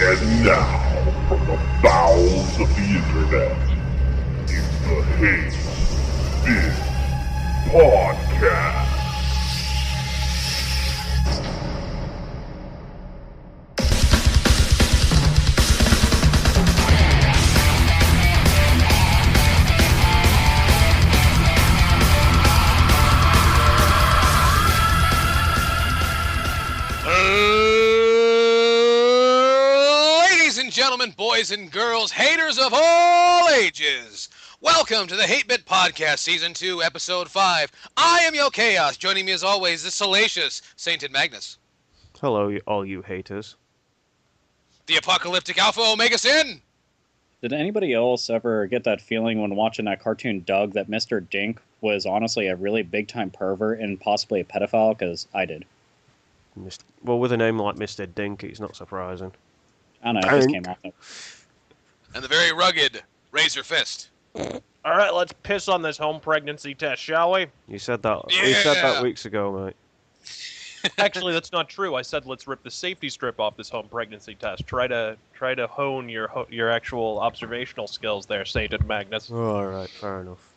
And now, from the bowels of the internet, it's the Hate This Podcast. Gentlemen, boys and girls, haters of all ages, welcome to the Hate Bit Podcast, Season 2, Episode 5. I am Yo Chaos. Joining me as always, the salacious Sainted Magnus. Hello, all you haters. The apocalyptic Alpha Omega Sin. Did anybody else ever get that feeling when watching that cartoon Doug that Mr. Dink was honestly a really big-time pervert and possibly a pedophile? Because I did. Well, with a name like Mr. Dink, it's not surprising. I don't know, it just came out. And the very rugged RazörFist. Alright, let's piss on this home pregnancy test, shall we? You said that. Yeah. You said that weeks ago, mate. Actually, that's not true. I said let's rip the safety strip off this home pregnancy test. Try to hone your actual observational skills there, Sainted Magnus. All right, fair enough.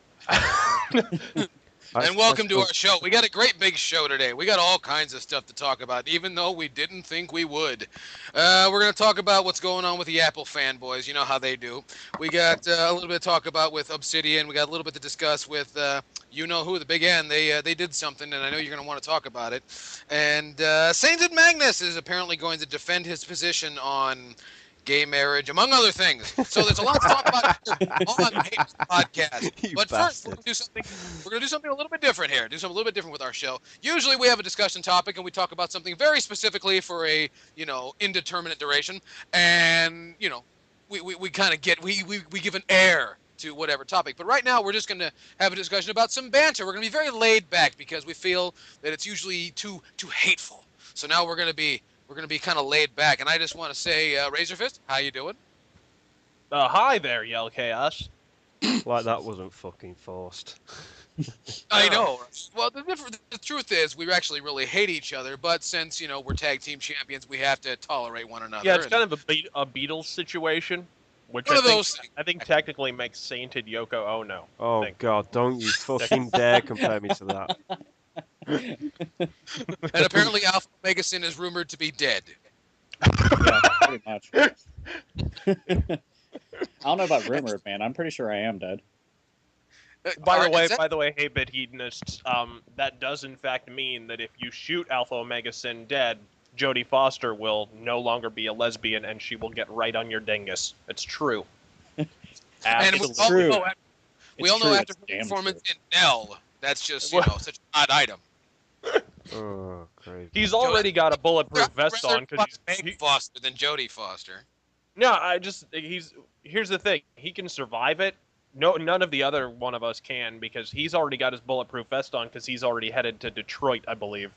And welcome to our show. We got a great big show today. We got all kinds of stuff to talk about, even though we didn't think we would. We're going to talk about what's going on with the Apple fanboys. You know how they do. We got a little bit to talk about with Obsidian. We got a little bit to discuss with, you know who, the Big N. They did something, and I know you're going to want to talk about it. And Sainted Magnus is apparently going to defend his position on gay marriage, among other things. So there's a lot to talk about on the Hate Podcast. But first, we're going to do something a little bit different here. Do something a little bit different with our show. Usually we have a discussion topic and we talk about something very specifically for a, indeterminate duration. And, we kind of we give an air to whatever topic. But right now we're just going to have a discussion about some banter. We're going to be very laid back because we feel that it's usually too hateful. So now we're going to be kind of laid back, and I just want to say, RazörFist, how you doing? Hi there, Yell Chaos. Like that wasn't fucking forced. I know. Well, the truth is, we actually really hate each other, but since, we're tag team champions, we have to tolerate one another. Yeah, it's kind of a Beatles situation, which I think technically makes Sainted Yoko Ono. Oh, God, don't you fucking dare compare me to that. And apparently Alpha Omega Sin is rumored to be dead. Yeah, pretty much. I don't know about rumored, man. I'm pretty sure I am dead. By the way, hey, bit hedonists, that does in fact mean that if you shoot Alpha Omega Sin dead, Jodie Foster will no longer be a lesbian, and she will get right on your dingus. It's true. Absolutely. And we all know after her performance in Nell, that's just such an odd item. Oh, crazy. He's already got a bulletproof vest on because he's Foster than Jodie Foster. No, here's the thing. He can survive it. No, none of the other one of us can because he's already got his bulletproof vest on because he's already headed to Detroit, I believe.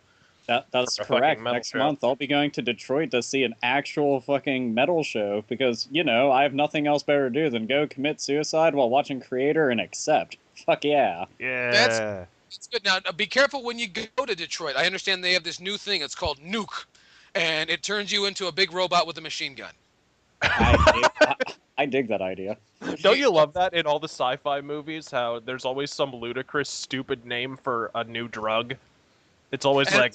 That's correct. Next month I'll be going to Detroit to see an actual fucking metal show because, I have nothing else better to do than go commit suicide while watching Creator and Accept. Fuck yeah. Yeah. It's good. Now, be careful when you go to Detroit. I understand they have this new thing. It's called Nuke, and it turns you into a big robot with a machine gun. I dig that idea. Don't you love that in all the sci-fi movies, how there's always some ludicrous, stupid name for a new drug? It's always like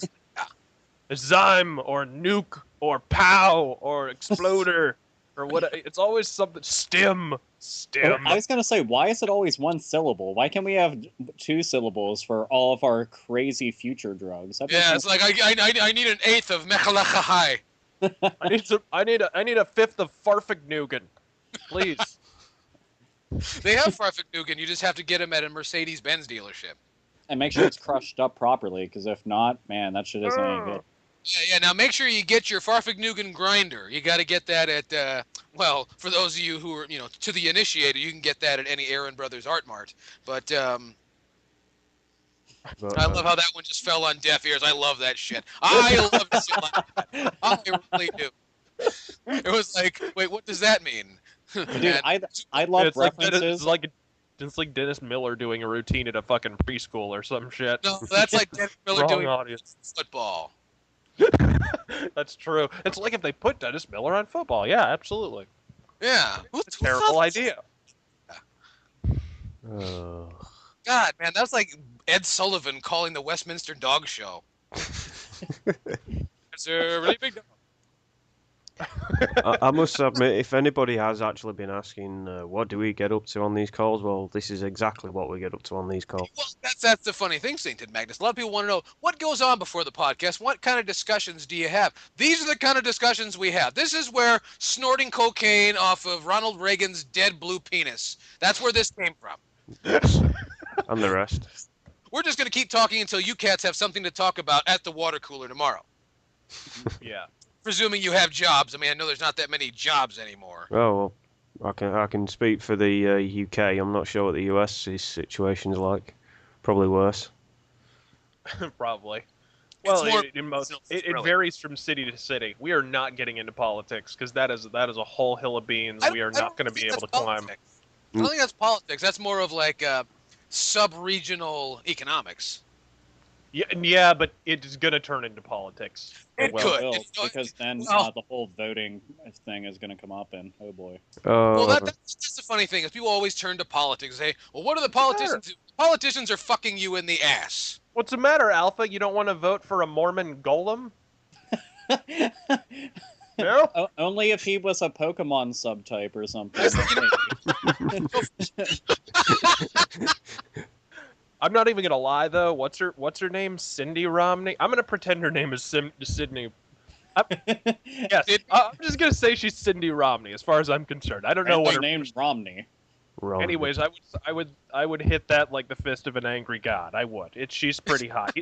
Zyme or Nuke or Pow or Exploder or what? It's always something. Stim. I was going to say, why is it always one syllable? Why can't we have 2 syllables for all of our crazy future drugs? It's like I need an eighth of Mechalachahai. I need a fifth of Farfignugan, please. They have Farfignugan. You just have to get him at a Mercedes-Benz dealership. And make sure it's crushed up properly, because if not, man, that shit isn't any good. Yeah. Now make sure you get your Farfignugan grinder. You got to get that at, for those of you who are, to the initiated, you can get that at any Aaron Brothers Art Mart. But I love how that one just fell on deaf ears. I love that shit. I love shit like that. I really do. It was like, wait, what does that mean? Dude, I love references. It's like Dennis Miller doing a routine at a fucking preschool or some shit. No, that's like Dennis Miller doing football. That's true. It's like if they put Dennis Miller on football. Yeah, absolutely. Yeah. It's a terrible idea. Oh. God, man, that's like Ed Sullivan calling the Westminster Dog Show. It's a really big dog. I must admit, if anybody has actually been asking, what do we get up to on these calls? Well, this is exactly what we get up to on these calls. Well, that's the funny thing, Sainted Magnus. A lot of people want to know what goes on before the podcast. What kind of discussions do you have? These are the kind of discussions we have. This is where snorting cocaine off of Ronald Reagan's dead blue penis. That's where this came from. Yes. And the rest. We're just going to keep talking until you cats have something to talk about at the water cooler tomorrow. Yeah. Presuming you have jobs. I mean, I know there's not that many jobs anymore. Oh, well, I can speak for the UK. I'm not sure what the US situation's like. Probably worse. Probably. Well, more- it varies from city to city. We are not getting into politics because that is a whole hill of beans we are not going to be able to climb. I don't think that's politics. That's more of like sub-regional economics. Yeah, but it's going to turn into politics. It Well, could. it will, It- because then well- the whole voting thing is going to come up, and oh boy. Well, that's the funny thing is people always turn to politics and say, well, what are the politicians do? Politicians are fucking you in the ass. What's the matter, Alpha? You don't want to vote for a Mormon golem? No? Only if he was a Pokemon subtype or something. I'm not even gonna lie though. What's her name? Cindy Romney. I'm gonna pretend her name is Sydney. Yes, I'm just gonna say she's Cindy Romney. As far as I'm concerned, I don't know what her name's Romney. Wrong. Anyways, I would hit that like the fist of an angry god. I would. She's pretty hot.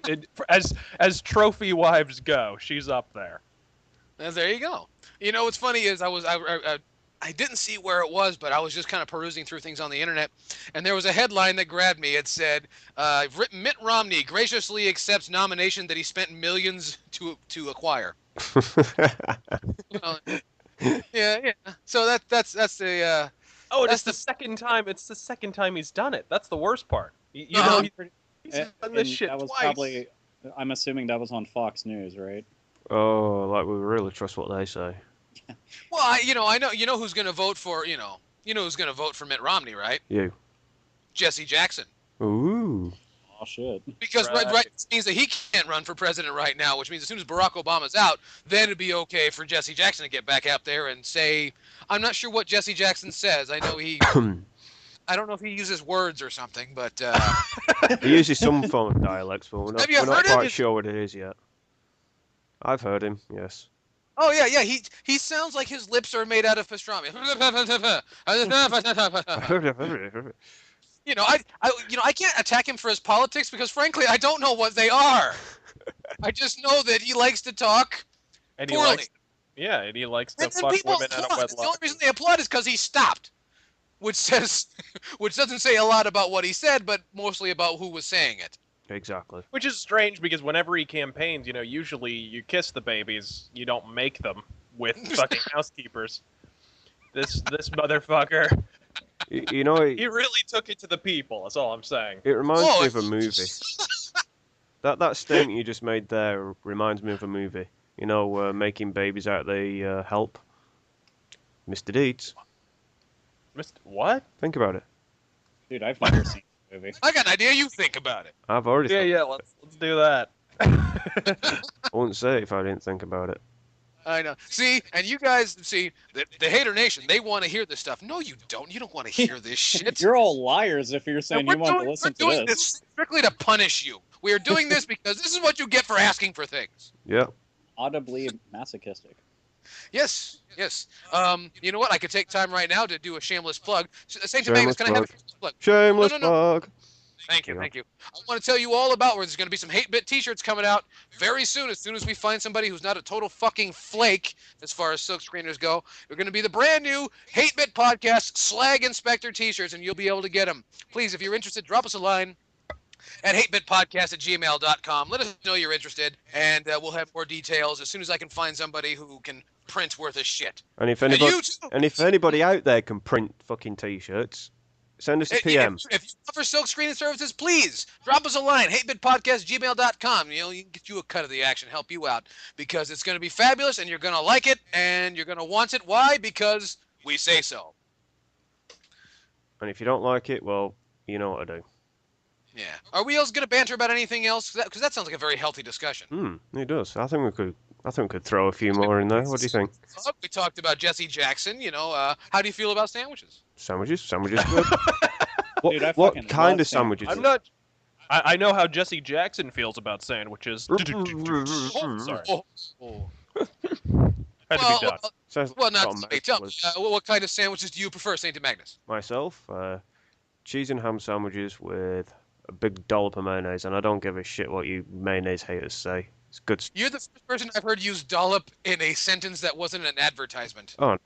As trophy wives go, she's up there. And there you go. You know what's funny is I didn't see where it was, but I was just kind of perusing through things on the internet, and there was a headline that grabbed me. It said, Mitt Romney graciously accepts nomination that he spent millions to acquire. Yeah. So that's the. Oh, That's it's the second time. It's the second time he's done it. That's the worst part. You Uh-huh. know, he's done this shit that was twice. probably. I'm assuming that was on Fox News, right? Oh, like we really trust what they say. Well, I know. You know who's going to vote for. You know who's going to vote for Mitt Romney, right? You. Jesse Jackson. Ooh. Oh shit. Because Right. right means that he can't run for president right now, which means as soon as Barack Obama's out, then it'd be okay for Jesse Jackson to get back out there and say, I'm not sure what Jesse Jackson says. I know I don't know if he uses words or something, but He uses some form of dialect, but we're not, Have you we're not heard him? quite sure what it is yet. I've heard him, yes. oh yeah, he sounds like his lips are made out of pastrami. I can't attack him for his politics because frankly I don't know what they are. I just know that he likes to talk And he poorly. likes, and he likes to And fuck people women out of applaud. The only wedlock. reason they applaud is because he stopped, which doesn't say a lot about what he said, but mostly about who was saying it. Exactly. Which is strange because whenever he campaigns, usually you kiss the babies, you don't make them with fucking housekeepers. This motherfucker, You know, he really took it to the people. That's all I'm saying. it reminds Oh, me of a movie. That statement you just made there reminds me of a movie. Making babies out of the help. Mr. Deeds. What? Think about it. Dude, I've never seen the movie. I got an idea. You think about it. I've already. Yeah. Let's do that. I wouldn't say it if I didn't think about it. I know. See, and you guys see the Hater Nation. They want to hear this stuff. No, you don't. You don't want to hear this shit. You're all liars if you're saying you want to listen we're to doing this. strictly to punish you. We are doing this because this is what you get for asking for things. Yeah. Audibly masochistic. Yes. You know what? I could take time right now to do a shameless plug. Saint Magnus, Shameless can I have a plug. shameless plug? Shameless No. plug. Thank you. Yeah. I want to tell you all about where there's going to be some hate bit t-shirts coming out very soon. As soon as we find somebody who's not a total fucking flake as far as silk screeners go, they're going to be the brand new Hate Bit Podcast Slag Inspector t-shirts, and you'll be able to get them. Please, if you're interested, drop us a line at hatebitpodcast@gmail.com. Let us know you're interested, and we'll have more details as soon as I can find somebody who can print worth a shit. And if And anybody, you too. and if anybody out there can print fucking t-shirts, Send us a PM. If you offer silk screening services, please drop us a line. hatebitpodcast@gmail.com. You know, you can get you a cut of the action, help you out, because it's going to be fabulous, and you're going to like it, and you're going to want it. Why? Because we say so. And if you don't like it, well, you know what to do. Yeah. Are we else going to banter about anything else? Because that sounds like a very healthy discussion. It does. I think we could throw a few more in there. What do you think? We talked about Jesse Jackson. You know, how do you feel about sandwiches? Sandwiches good. Dude, what kind of sandwiches? I'm not. I know how Jesse Jackson feels about sandwiches. Sorry. Had to be done. Well, not to say. Tell me, what kind of sandwiches do you prefer, St. Magnus? Myself, cheese and ham sandwiches with a big dollop of mayonnaise, and I don't give a shit what you mayonnaise haters say. It's good. You're the first person I've heard use dollop in a sentence that wasn't an advertisement. Oh.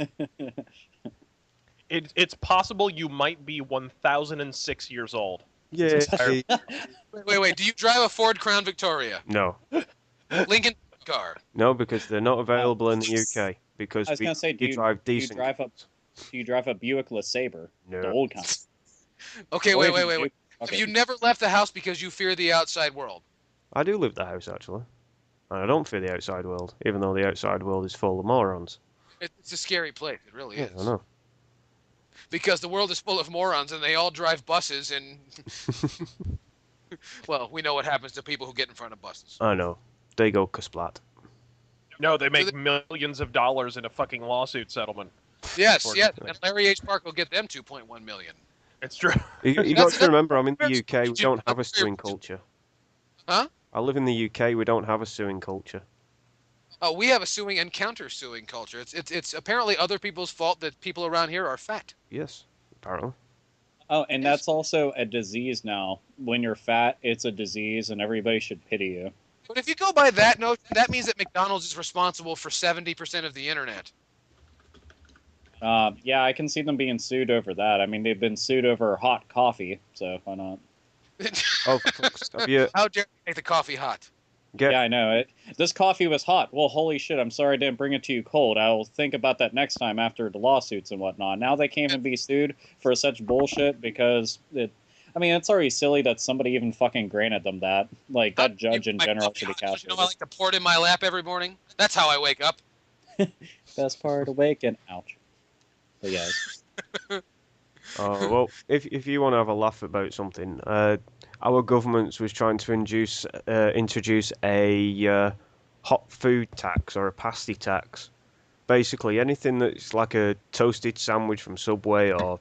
It's possible you might be 1,006 years old. Yeah. Wait. Do you drive a Ford Crown Victoria? No. Lincoln car? No, because they're not available in the UK. Because I was going to say, do you drive a Buick LeSabre? No. The old kind. Okay, wait. Okay. Have you never left the house because you fear the outside world? I do leave the house, actually. And I don't fear the outside world, even though the outside world is full of morons. It's a scary place. It really is. I know. Because the world is full of morons, and they all drive buses, and... well, we know what happens to people who get in front of buses. I know. They go kasplat. No, they make millions of dollars in a fucking lawsuit settlement. Yes, and Larry H. Park will get them $2.1 million. It's true. You got to remember, I'm in the UK, we don't have a suing culture. Huh? I live in the UK, we don't have a suing culture. Oh, we have a suing and counter-suing culture. It's apparently other people's fault that people around here are fat. Yes, apparently. Oh, and that's also a disease now. When you're fat, it's a disease, and everybody should pity you. But if you go by that notion, that means that McDonald's is responsible for 70% of the internet. Yeah, I can see them being sued over that. I mean, they've been sued over hot coffee, so why not? Oh, yeah. How dare you make the coffee hot? Yeah, I know it. This coffee was hot. Well, holy shit, I'm sorry I didn't bring it to you cold. I will think about that next time after the lawsuits and whatnot. Now they can't even be sued for such bullshit because it's already silly that somebody even fucking granted them that. Like, that judge in general should be castrated. You know, I like to pour it in my lap every morning. That's how I wake up. Best part of waking. Ouch. But yeah. Well, if you want to have a laugh about something, our government was trying to introduce a hot food tax or a pasty tax. Basically, anything that's like a toasted sandwich from Subway or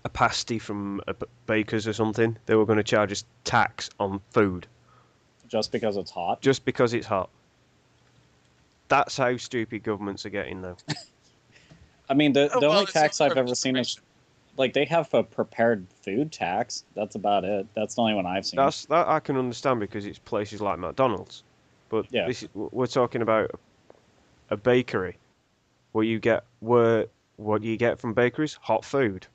a pasty from a baker's or something, they were going to charge us tax on food. Just because it's hot? Just because it's hot. That's how stupid governments are getting now. I mean, the only tax I've ever seen is, like, they have a prepared food tax. That's about it. That's the only one I've seen. That I can understand because it's places like McDonald's. But yeah. We're talking about a bakery what do you get from bakeries? Hot food.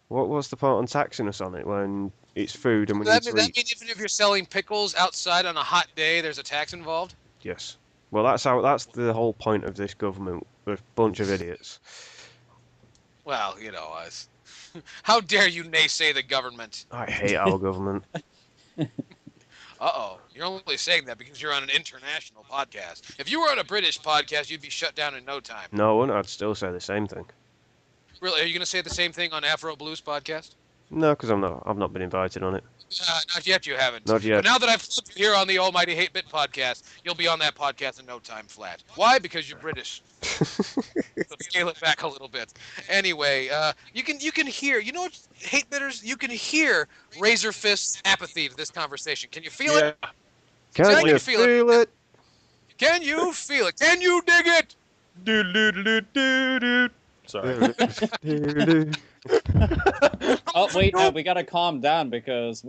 What's the point on taxing us on it when it's food and we need to eat? Does that mean even if you're selling pickles outside on a hot day, there's a tax involved? Yes. Well, that's the whole point of this government. We're a bunch of idiots. Well, how dare you naysay the government? I hate our government. Uh-oh. You're only saying that because you're on an international podcast. If you were on a British podcast, you'd be shut down in no time. No, I'd still say the same thing. Really? Are you going to say the same thing on Afro Blues podcast? No, because I've not been invited on it. Not yet, you haven't. Not yet. But now that I've flipped you here on the Almighty Hate Bit podcast, you'll be on that podcast in no time flat. Why? Because you're British. So scale it back a little bit. Anyway, you can hear, what, Hate Bitters, you can hear RazörFist's apathy to this conversation. Can you feel it? Can you feel it? Can you feel it? Can you dig it? Sorry. Oh, wait, no, we gotta calm down because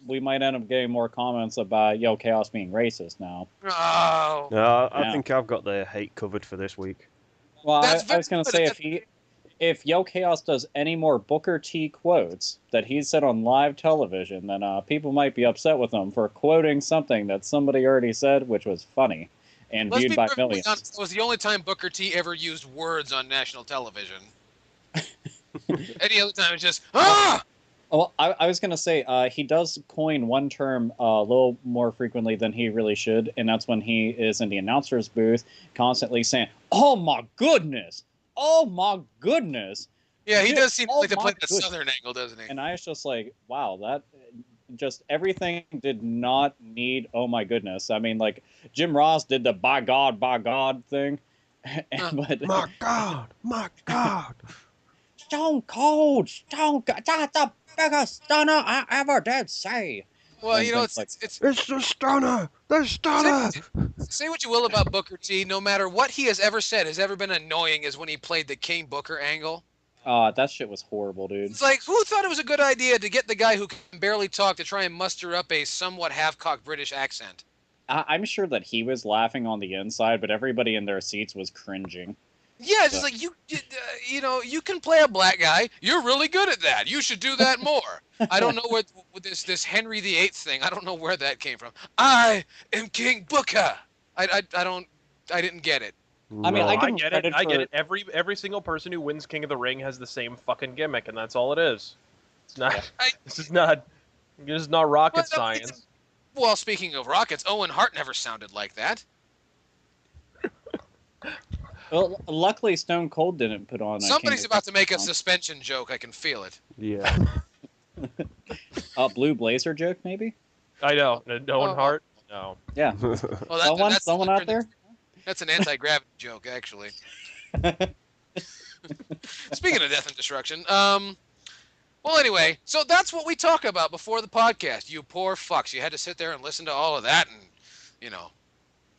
we might end up getting more comments about Yo Chaos being racist now. Oh. No, I think I've got the hate covered for this week. Well, I was gonna say, if Yo Chaos does any more Booker T quotes that he said on live television, then people might be upset with him for quoting something that somebody already said, which was funny and viewed by millions. It was the only time Booker T ever used words on national television. Any other time, it's just ah. Well, I was going to say, he does coin one term a little more frequently than he really should, and that's when he is in the announcer's booth constantly saying, "Oh my goodness! Oh my goodness!" Yeah, he does seem like to play the goodness. southern angle, doesn't he? And I was just like, wow, that just everything did not need "oh my goodness." I mean, like, Jim Ross did the by God thing. But, my God. Stone Cold, that's the biggest stunner I ever did say. Well, you know, it's It's the stunner! The stunner! Say what you will about Booker T, no matter what he has ever said has ever been annoying is when he played the King Booker angle. That shit was horrible, dude. It's like, who thought it was a good idea to get the guy who can barely talk to try and muster up a somewhat half-cocked British accent? I'm sure that he was laughing on the inside, but everybody in their seats was cringing. Yeah, it's just like, you know, you can play a black guy. You're really good at that. You should do that more. I don't know what this Henry VIII thing. I don't know where that came from. I am King Booker. I didn't get it. I mean, No. I get it. I get it. Every single person who wins King of the Ring has the same fucking gimmick, and that's all it is. It's not. This is not rocket science. Well, speaking of rockets, Owen Hart never sounded like that. Well, luckily Stone Cold didn't put on. Somebody's about to make a suspension joke. I can feel it. Yeah. Blue Blazer joke, maybe. I know. Owen Hart. No. Yeah. Well, someone out there. That's an anti-gravity joke, actually. Speaking of death and destruction, well, anyway, so that's what we talk about before the podcast. You poor fucks. You had to sit there and listen to all of that, and you know.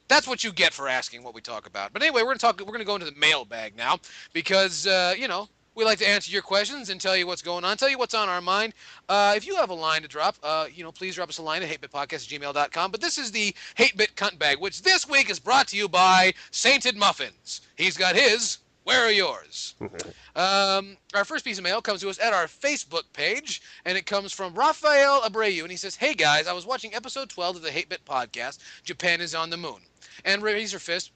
That's what you get for asking what we talk about. But anyway, we're going to go into the mailbag now because, you know, we like to answer your questions and tell you what's going on, tell you what's on our mind. If you have a line to drop, you know, please drop us a line at hatebitpodcast@gmail.com. But this is the Hate Bit Cunt Bag, which this week is brought to you by Sainted Muffins. He's got his. Where are yours? Our first piece of mail comes to us at our Facebook page, and it comes from Rafael Abreu, and he says, "Hey guys, I was watching episode 12 of the Hate Bit podcast, Japan is on the Moon. And RazörFist,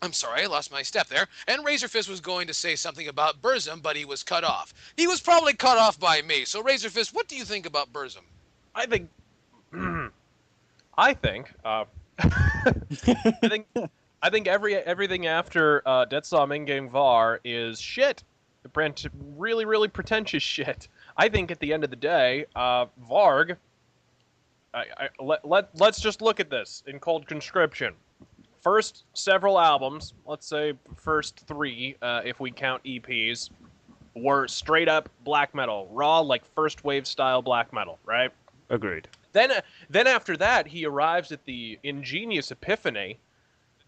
I'm sorry, I lost my step there. And RazörFist was going to say something about Burzum, but he was cut off. He was probably cut off by me. So RazörFist, what do you think about Burzum?" I think. I think everything after Detsaw Mingame Var is shit. Really, really pretentious shit. I think at the end of the day, Varg. Let's just look at this in cold conscription. First several albums, let's say first 3, if we count EPs, were straight up black metal, raw, like first wave style black metal, right? Agreed. Then after that, he arrives at the ingenious epiphany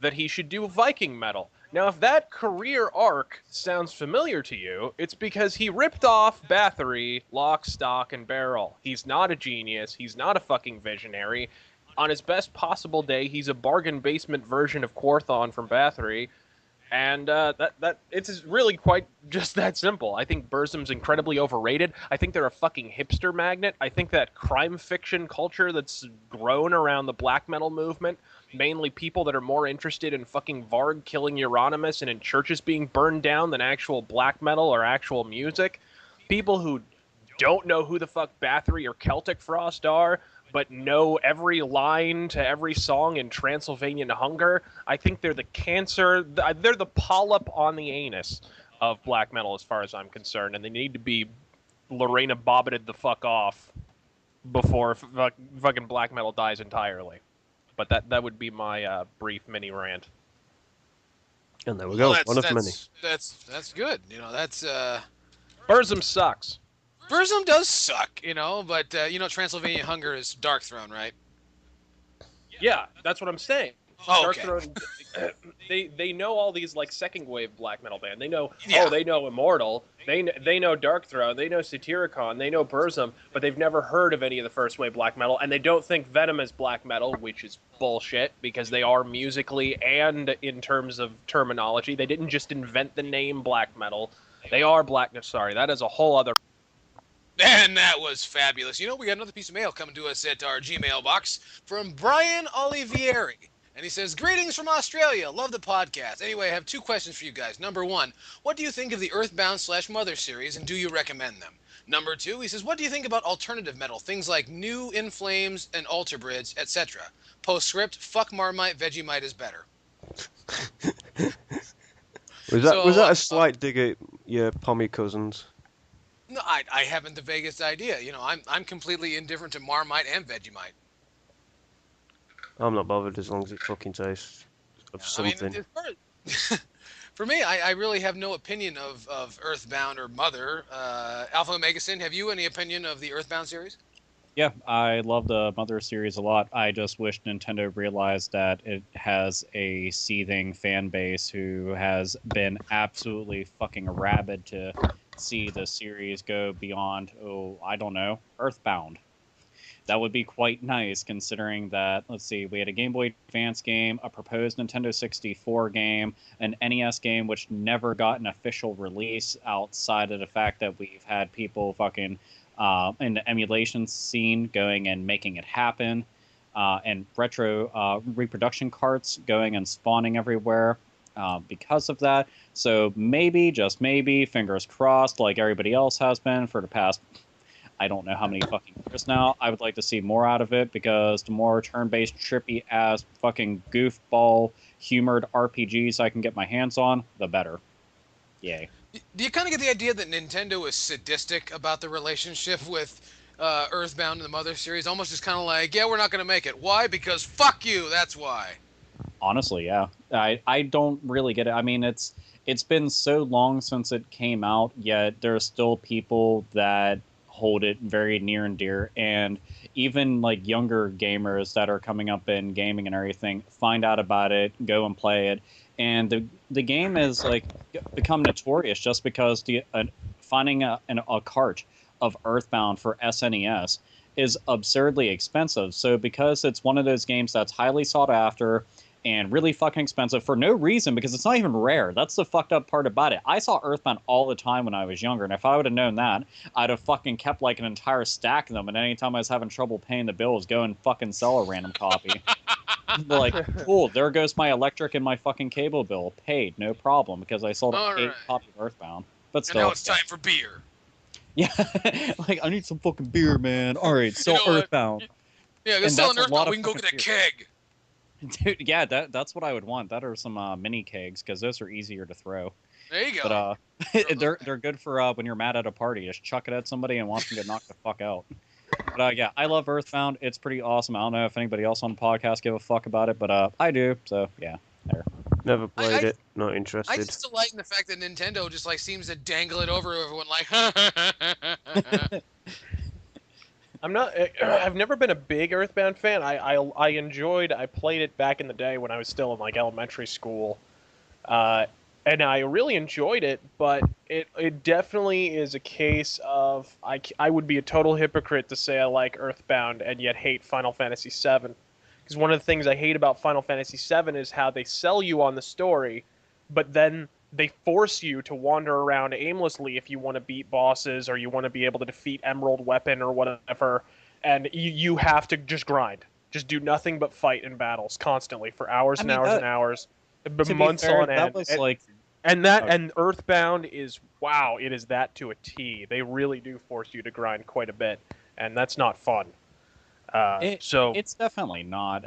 that he should do Viking metal. Now, if that career arc sounds familiar to you, it's because he ripped off Bathory, lock, stock, and barrel. He's not a genius. He's not a fucking visionary. On his best possible day, he's a bargain basement version of Quarthon from Bathory. And it's really quite just that simple. I think Burzum's incredibly overrated. I think they're a fucking hipster magnet. I think that crime fiction culture that's grown around the black metal movement, mainly people that are more interested in fucking Varg killing Euronymous and in churches being burned down than actual black metal or actual music. People who don't know who the fuck Bathory or Celtic Frost are, but know every line to every song in Transylvanian Hunger. I think they're the cancer, they're the polyp on the anus of black metal as far as I'm concerned, and they need to be Lorena Bobbited the fuck off before fucking black metal dies entirely. But that would be my brief mini rant. And there we go, one of many. That's good. You know, that's... Burzum sucks. Burzum does suck, you know, but, you know, Transylvanian Hunger is Dark Throne, right? Yeah, that's what I'm saying. Oh, Dark okay. Throne, they know all these like second wave black metal band. They know Yeah. They know Immortal. They know Dark Throne. They know Satyricon. They know Burzum, but they've never heard of any of the first wave black metal, and they don't think Venom is black metal, which is bullshit because they are musically and in terms of terminology. They didn't just invent the name black metal. They are black. Sorry, that is a whole other. And that was fabulous. You know, we got another piece of mail coming to us at our Gmail box from Brian Olivieri. And he says, greetings from Australia. Love the podcast. Anyway, I have 2 questions for you guys. Number 1, what do you think of the Earthbound/Mother series, and do you recommend them? Number 2, he says, what do you think about alternative metal, things like New, In Flames, and Alter Bridge, etc.? Postscript, fuck Marmite, Vegemite is better. Was that a slight dig at your pommy cousins? No, I haven't the vaguest idea. You know, I'm completely indifferent to Marmite and Vegemite. I'm not bothered as long as it fucking tastes of something. I mean, for me, I really have no opinion of Earthbound or Mother. Alpha Omega Sin, have you any opinion of the Earthbound series? Yeah, I love the Mother series a lot. I just wish Nintendo realized that it has a seething fan base who has been absolutely fucking rabid to see the series go beyond, I don't know, Earthbound. That would be quite nice, considering that, let's see, we had a Game Boy Advance game, a proposed Nintendo 64 game, an NES game which never got an official release outside of the fact that we've had people fucking in the emulation scene going and making it happen, and retro reproduction carts going and spawning everywhere because of that. So maybe, just maybe, fingers crossed, like everybody else has been for the past, I don't know how many fucking years now, I would like to see more out of it, because the more turn-based, trippy-ass, fucking goofball, humored RPGs I can get my hands on, the better. Yay. Do you kind of get the idea that Nintendo is sadistic about the relationship with Earthbound and the Mother series? Almost just kind of like, yeah, we're not going to make it. Why? Because fuck you, that's why. Honestly, yeah. I don't really get it. I mean, it's been so long since it came out, yet there are still people that hold it very near and dear, and even like younger gamers that are coming up in gaming and everything find out about it, go and play it, and the game is like become notorious just because finding a cart of Earthbound for SNES is absurdly expensive. So because it's one of those games that's highly sought after and really fucking expensive for no reason, because it's not even rare. That's the fucked up part about it. I saw Earthbound all the time when I was younger, and if I would have known that, I'd have fucking kept like an entire stack of them, and anytime I was having trouble paying the bills, go and fucking sell a random copy. Like, cool, there goes my electric and my fucking cable bill. Paid, no problem, because I sold a copy of Earthbound. But still. And now it's time for beer. Yeah, like, I need some fucking beer, man. Alright, sell Earthbound. Yeah, go sell an Earthbound, we can go get a keg. Dude, yeah, that's what I would want. That are some mini kegs, because those are easier to throw. There you go. But they're good for when you're mad at a party. Just chuck it at somebody and watch them get knocked the fuck out. But yeah, I love Earthbound. It's pretty awesome. I don't know if anybody else on the podcast give a fuck about it, but I do. So yeah, there. Never played it. Not interested. I just delight in the fact that Nintendo just like seems to dangle it over everyone like. I've never been a big Earthbound fan. I played it back in the day when I was still in like elementary school, and I really enjoyed it. But it definitely is a case of I would be a total hypocrite to say I like Earthbound and yet hate Final Fantasy VII, because one of the things I hate about Final Fantasy VII is how they sell you on the story, but then they force you to wander around aimlessly if you want to beat bosses or you want to be able to defeat Emerald Weapon or whatever, and you have to just grind. Just do nothing but fight in battles constantly for hours and hours and hours, months on end. That was and Earthbound is, wow, it is that to a T. They really do force you to grind quite a bit, and that's not fun. It's definitely not.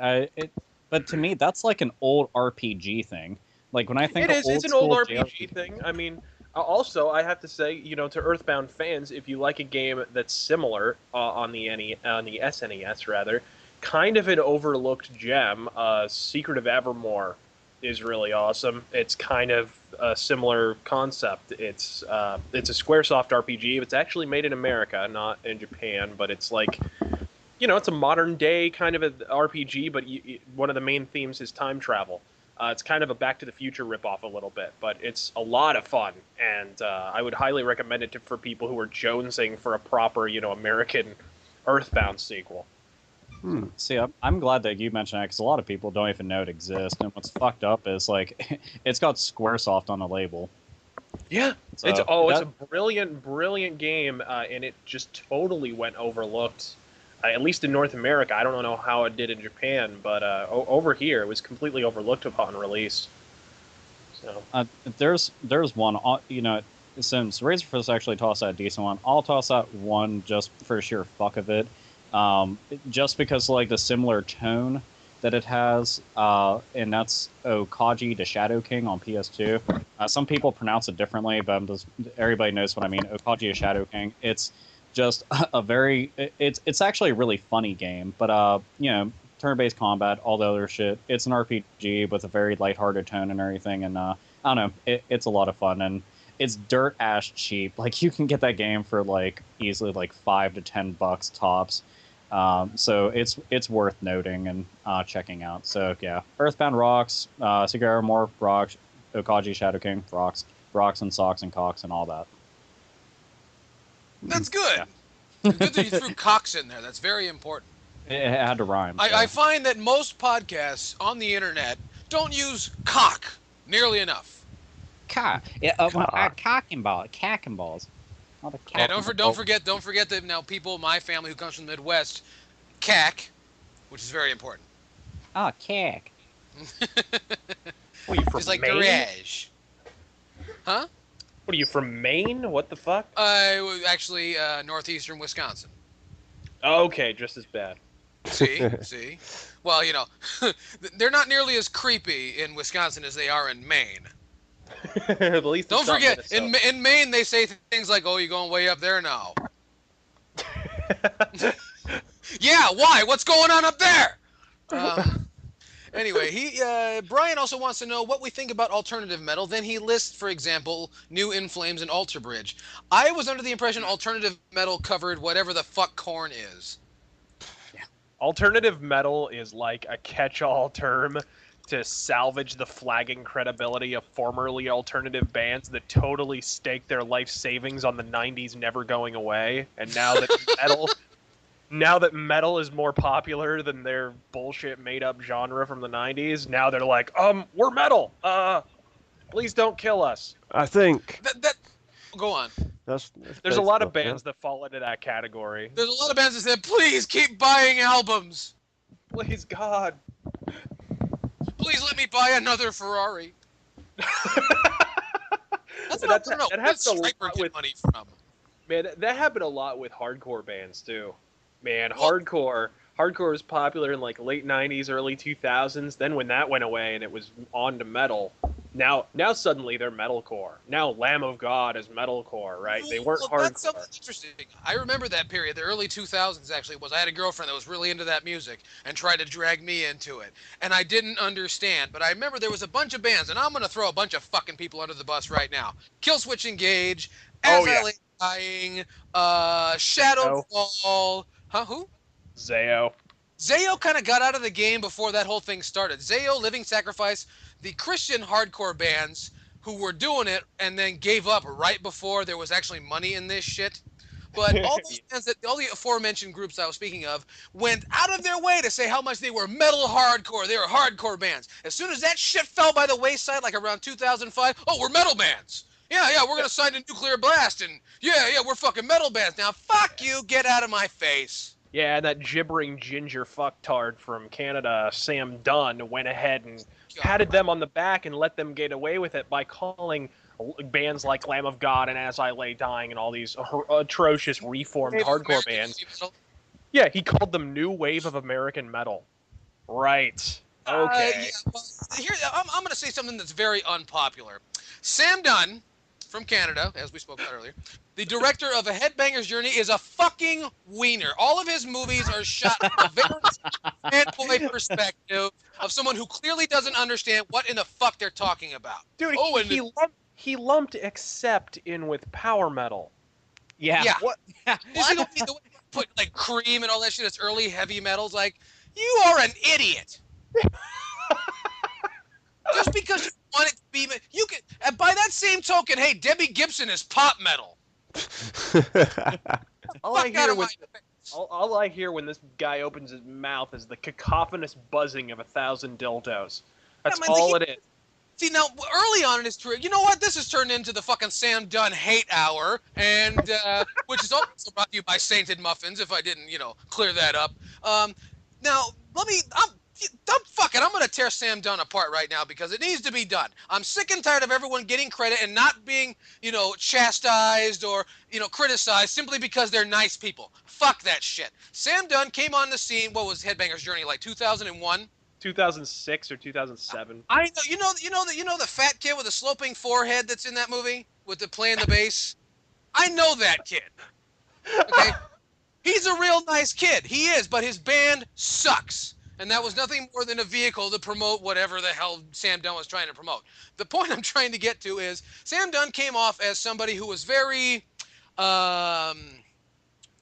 But to me, that's like an old RPG thing. Like when I think it's an old RPG thing. I mean, also I have to say, to Earthbound fans, if you like a game that's similar on the SNES rather, kind of an overlooked gem, Secret of Evermore is really awesome. It's kind of a similar concept. It's a SquareSoft RPG. It's actually made in America, not in Japan, but it's like, it's a modern day kind of an RPG, but one of the main themes is time travel. It's kind of a Back to the Future ripoff a little bit, but it's a lot of fun, and I would highly recommend it for people who are jonesing for a proper, American Earthbound sequel. See, I'm glad that you mentioned that, because a lot of people don't even know it exists, and what's fucked up is, like, it's got Squaresoft on the label. Yeah, so it's a brilliant game, and it just totally went overlooked. At least in North America, I don't know how it did in Japan, but over here it was completely overlooked upon release. So there's one, since RazörFist actually tossed out a decent one, I'll toss out one just for sheer fuck of it, just because like the similar tone that it has, and that's Okaji the Shadow King on PS2. Some people pronounce it differently, but everybody knows what I mean. Okaji the Shadow King. It's just it's actually a really funny game, but turn-based combat, all the other shit. It's an RPG with a very lighthearted tone and everything, and I don't know, it's a lot of fun, and it's dirt ass cheap. Like you can get that game for like easily like $5 to $10 tops. So it's worth noting and checking out. So yeah, Earthbound rocks, Sigaro More rocks, Okaji Shadow King rocks and socks and cocks and all that. That's good. Yeah. Good that you threw cocks in there. That's very important. It had to rhyme. So. I find that most podcasts on the internet don't use cock nearly enough. Cock. Yeah, cock and balls. Yeah, don't forget that now people, my family who comes from the Midwest, cack, which is very important. Oh, cack. What are you from it's like Maine? garage. Huh? What are you from Maine? What the fuck? Actually, northeastern Wisconsin. Okay, just as bad. See? Well, they're not nearly as creepy in Wisconsin as they are in Maine. At least don't forget, in Maine they say things like, "Oh, you're going way up there now." Yeah, why? What's going on up there? Anyway, Brian also wants to know what we think about alternative metal. Then he lists, for example, New In Flames and Alter Bridge. I was under the impression alternative metal covered whatever the fuck Korn is. Alternative metal is like a catch-all term to salvage the flagging credibility of formerly alternative bands that totally staked their life savings on the 90s never going away, and now that metal is more popular than their bullshit made-up genre from the 90s, now they're like, we're metal. Please don't kill us. I think go on. There's a lot of bands that fall into that category. There's a lot of bands that said, please keep buying albums. Please, God. Please let me buy another Ferrari. That's what I don't know. That's Striper get money from. Man, that happened a lot with hardcore bands too. Man, hardcore was popular in like late 90s, early 2000s. Then when that went away and it was on to metal, now suddenly they're metalcore. Now Lamb of God is metalcore, right? They weren't hardcore. That's something interesting. I remember that period, the early 2000s actually, I had a girlfriend that was really into that music and tried to drag me into it. And I didn't understand, but I remember there was a bunch of bands, and I'm going to throw a bunch of fucking people under the bus right now. Killswitch Engage, As I Lay Dying, Shadowfall. Huh, who? Zayo. Zayo kind of got out of the game before that whole thing started. Zayo, Living Sacrifice, the Christian hardcore bands who were doing it and then gave up right before there was actually money in this shit. But all those bands all the aforementioned groups I was speaking of went out of their way to say how much they were metal hardcore. They were hardcore bands. As soon as that shit fell by the wayside, like around 2005, we're metal bands. Yeah, we're going to sign to Nuclear Blast, and yeah, we're fucking metal bands. Now, fuck you, get out of my face. Yeah, and that gibbering ginger fucktard from Canada, Sam Dunn, went ahead and patted them on the back and let them get away with it by calling bands like Lamb of God and As I Lay Dying and all these atrocious reformed hardcore bands. Yeah, he called them New Wave of American Metal. Right. Okay. Here, I'm going to say something that's very unpopular. Sam Dunn, from Canada, as we spoke about earlier, the director of A Headbanger's Journey, is a fucking wiener. All of his movies are shot from a very fanboy perspective of someone who clearly doesn't understand what in the fuck they're talking about. Dude, he lumped Accept in with power metal. Yeah. What? You see the way they put like Cream and all that shit as early heavy metals? Like, you are an idiot. Just because you want it to be, you can. And by that same token, hey, Debbie Gibson is pop metal. All I hear when this guy opens his mouth is the cacophonous buzzing of 1,000 dildos. That's all it is. See, now, early on in his career, you know what? This has turned into the fucking Sam Dunn hate hour, and which is also brought to you by Sainted Muffins, if I didn't, clear that up. Now, fuck it. I'm going to tear Sam Dunn apart right now because it needs to be done. I'm sick and tired of everyone getting credit and not being, chastised or, criticized simply because they're nice people. Fuck that shit. Sam Dunn came on the scene, what was Headbanger's Journey, like 2001? 2006 or 2007. I know, you know the fat kid with the sloping forehead that's in that movie with the playing the bass. I know that kid. Okay, he's a real nice kid. He is, but his band sucks, and that was nothing more than a vehicle to promote whatever the hell Sam Dunn was trying to promote. The point I'm trying to get to is Sam Dunn came off as somebody who was very,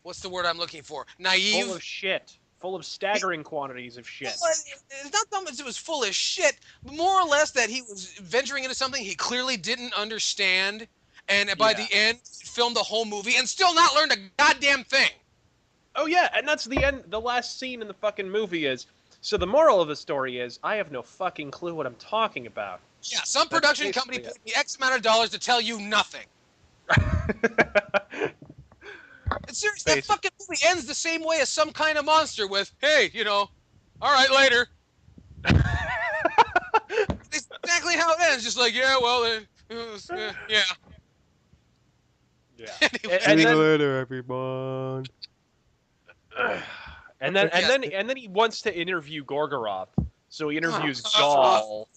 what's the word I'm looking for? Naive. Full of shit. Full of staggering quantities of shit. It's not so much it was full of shit, but more or less that he was venturing into something he clearly didn't understand, and by the end, filmed the whole movie and still not learned a goddamn thing. Oh yeah, and that's the end. The last scene in the fucking movie is. So the moral of the story is, I have no fucking clue what I'm talking about. Yeah, some production company paid me X amount of dollars to tell you nothing. It's serious. That fucking movie ends the same way as Some Kind of Monster with, hey, all right, later. It's exactly how it ends. Just like, yeah, well, yeah. Yeah. Anyway. See you later, everyone. And then he wants to interview Gorgoroth. So he interviews Gaul.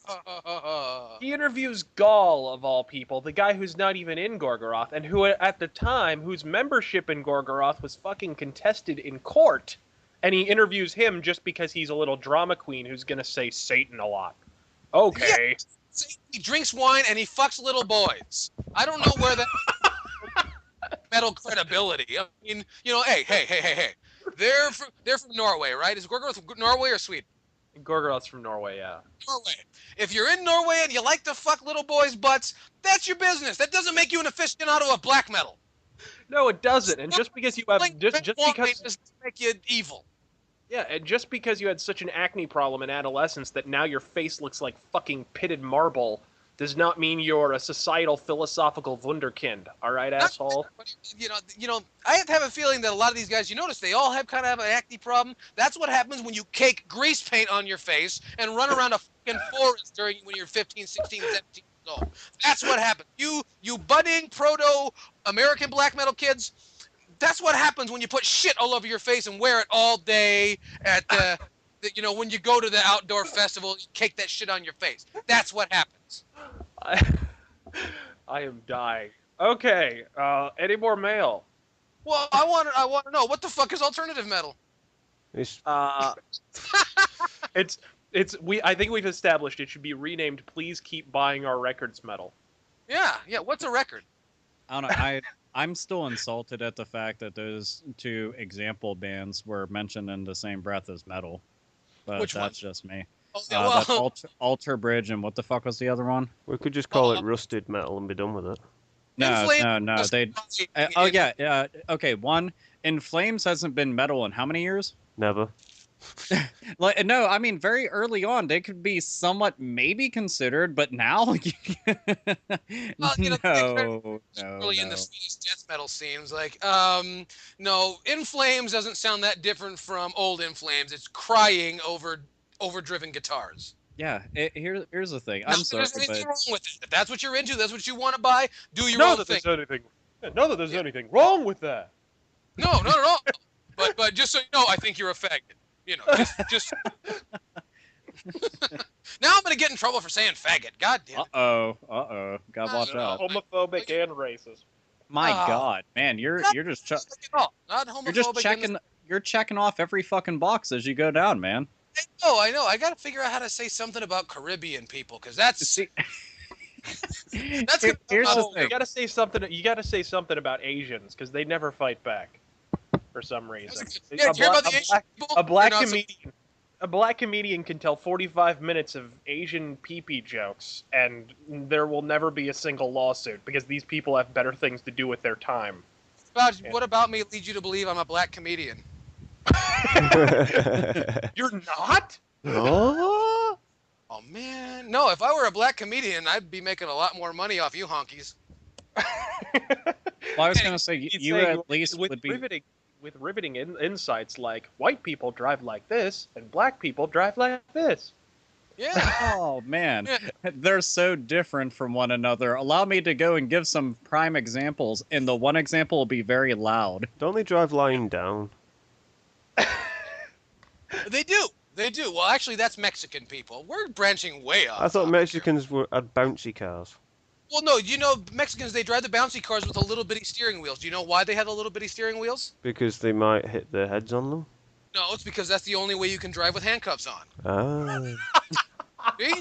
He interviews Gaul, of all people, the guy who's not even in Gorgoroth, and who, at the time, whose membership in Gorgoroth was fucking contested in court. And he interviews him just because he's a little drama queen who's gonna say Satan a lot. Okay. Yeah, he drinks wine and he fucks little boys. I don't know where that metal credibility. I mean, hey. They're from Norway, right? Is Gorgoroth from Norway or Sweden? Gorgoroth's from Norway, yeah. Norway. If you're in Norway and you like to fuck little boys' butts, that's your business. That doesn't make you an aficionado of black metal. No, it doesn't. And just because you have just because doesn't make you evil. Yeah, and just because you had such an acne problem in adolescence that now your face looks like fucking pitted marble does not mean you're a societal philosophical wunderkind. All right, asshole. I have a feeling that a lot of these guys, you notice they all kind of have an acne problem. That's what happens when you cake grease paint on your face and run around a fucking forest when you're 15, 16, 17 years old. That's what happens. You budding proto-American black metal kids, that's what happens when you put shit all over your face and wear it all day at when you go to the outdoor festival, you cake that shit on your face. That's what happens. I am dying. Okay, any more mail? Well, I want to know, what the fuck is alternative metal? I think we've established it should be renamed Please Keep Buying Our Records Metal. Yeah, what's a record? I don't know. I'm still insulted at the fact that those two example bands were mentioned in the same breath as metal. But Which that's one? just me. Oh, yeah, That's Alter Bridge, and what the fuck was the other one? We could just call it Rusted Metal and be done with it. No. Okay, one, In Flames hasn't been metal in how many years? Never. No, I mean, very early on, they could be somewhat maybe considered, but now? No. In the Swedish death metal scenes, no, In Flames doesn't sound that different from old In Flames. It's crying over overdriven guitars. Yeah, here's the thing. I'm sorry, there's anything wrong with it. If that's what you're into, that's what you want to buy, do your Know own that thing. There's anything wrong with that. No, not at all. But just so you know, I think you're a faggot. Just. Now I'm gonna get in trouble for saying faggot. God damn it. Uh-oh. Gotta watch out. Homophobic and racist. My God, man, you're just not homophobic. You're checking off every fucking box as you go down, man. I know. I gotta figure out how to say something about Caribbean people, because that's. Here's the thing. You gotta say something about Asians, because they never fight back, for some reason. A black comedian can tell 45 minutes of Asian pee-pee jokes, and there will never be a single lawsuit, because these people have better things to do with their time. What about me leads you to believe I'm a black comedian? You're not? Oh? Oh man, no! If I were a black comedian, I'd be making a lot more money off you honkies. Well, I was gonna say you at least would be riveting insights like white people drive like this and black people drive like this. Yeah. Oh man, they're so different from one another. Allow me to go and give some prime examples, and the one example will be very loud. Don't they drive lying down? They do. They do. Well, actually, that's Mexican people. We're branching way off. I thought topic Mexicans had bouncy cars. Well, no, you know, Mexicans, they drive the bouncy cars with the little bitty steering wheels. Do you know why they have the little bitty steering wheels? Because they might hit their heads on them. No, it's because that's the only way you can drive with handcuffs on. Ah. See?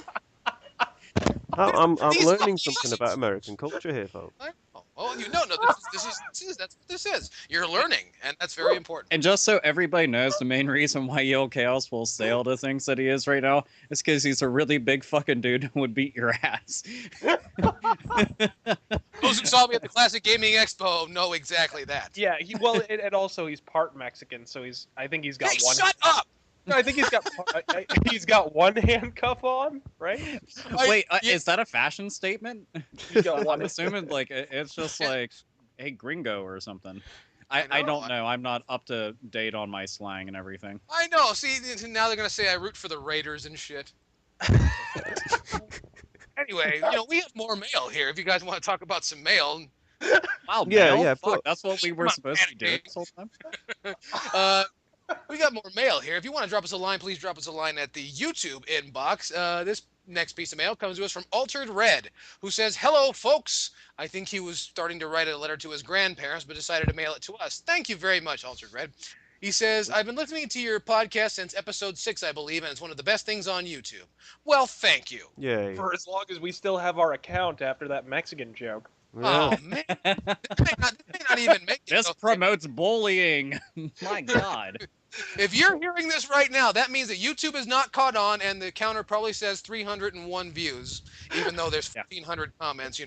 I'm These learning fucking something about American culture here, folks. Oh, that's what this is. You're learning, and that's very important. And just so everybody knows, the main reason why Yale Chaos will say all the things that he is right now is because he's a really big fucking dude who would beat your ass. Those who saw me at the Classic Gaming Expo know exactly that. Yeah, and also he's part Mexican, so I think he's got Hey, one. shut up! No, I think he's got one handcuff on, right? Wait, is that a fashion statement? I'm assuming like it's just like, hey, gringo or something. I don't know. I'm not up to date on my slang and everything. I know. See, now they're gonna say I root for the Raiders and shit. Anyway, we have more mail here. If you guys want to talk about some mail. Wow, yeah, mail? yeah. Fuck, that's what we were supposed to be doing this whole time. We got more mail here. If you want to drop us a line, please drop us a line at the YouTube inbox. This next piece of mail comes to us from Altered Red, who says, "Hello, folks." I think he was starting to write a letter to his grandparents, but decided to mail it to us. Thank you very much, Altered Red. He says, "I've been listening to your podcast since episode 6, I believe, and it's one of the best things on YouTube." Well, thank you. Yay. For as long as we still have our account after that Mexican joke. Yeah. Oh, man. This may not even make it. This promotes bullying. My God. If you're hearing this right now, that means that YouTube is not caught on, and the counter probably says 301 views, even though there's 1,500 comments,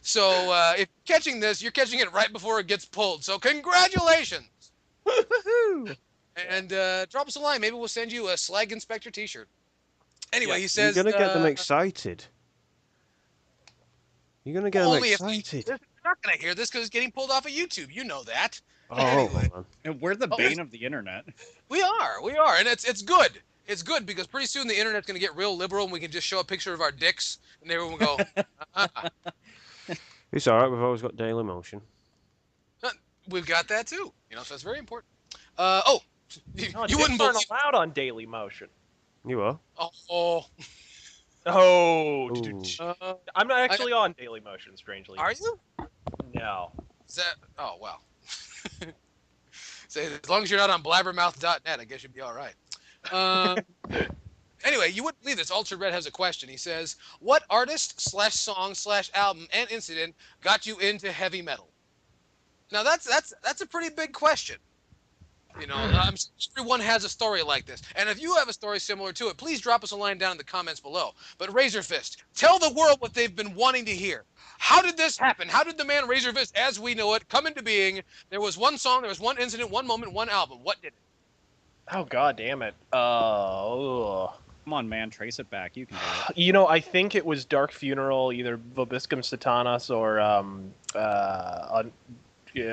So if you're catching this, you're catching it right before it gets pulled. So congratulations! And drop us a line. Maybe we'll send you a Slag Inspector t-shirt. Anyway, he says... You're going to get them excited. You're going to get them excited. They're not going to hear this because it's getting pulled off of YouTube. You know that. Oh, anyway. man. And we're the bane of the internet. We are, and it's good. It's good because pretty soon the internet's going to get real liberal, and we can just show a picture of our dicks, and everyone will go, It's all right. We've always got Daily Motion. We've got that too. So that's very important. You wouldn't aren't believe. allowed on Daily Motion. You are? Oh. Ooh. I'm not actually on Daily Motion, strangely. Are you? No. Is that? Oh well. Say as long as you're not on blabbermouth.net, I guess you'd be all right. Anyway, you wouldn't believe this. Ultra Red has a question. He says, "What artist / song / album and incident got you into heavy metal?" Now that's a pretty big question. I'm sure everyone has a story like this. And if you have a story similar to it, please drop us a line down in the comments below. But RazörFist, tell the world what they've been wanting to hear. How did this happen? How did the man RazörFist, as we know it, come into being? There was one song, there was one incident, one moment, one album. What did it? Oh, God damn it. Come on, man. Trace it back. You can do it. I think it was Dark Funeral, either Vobiscum Satanas or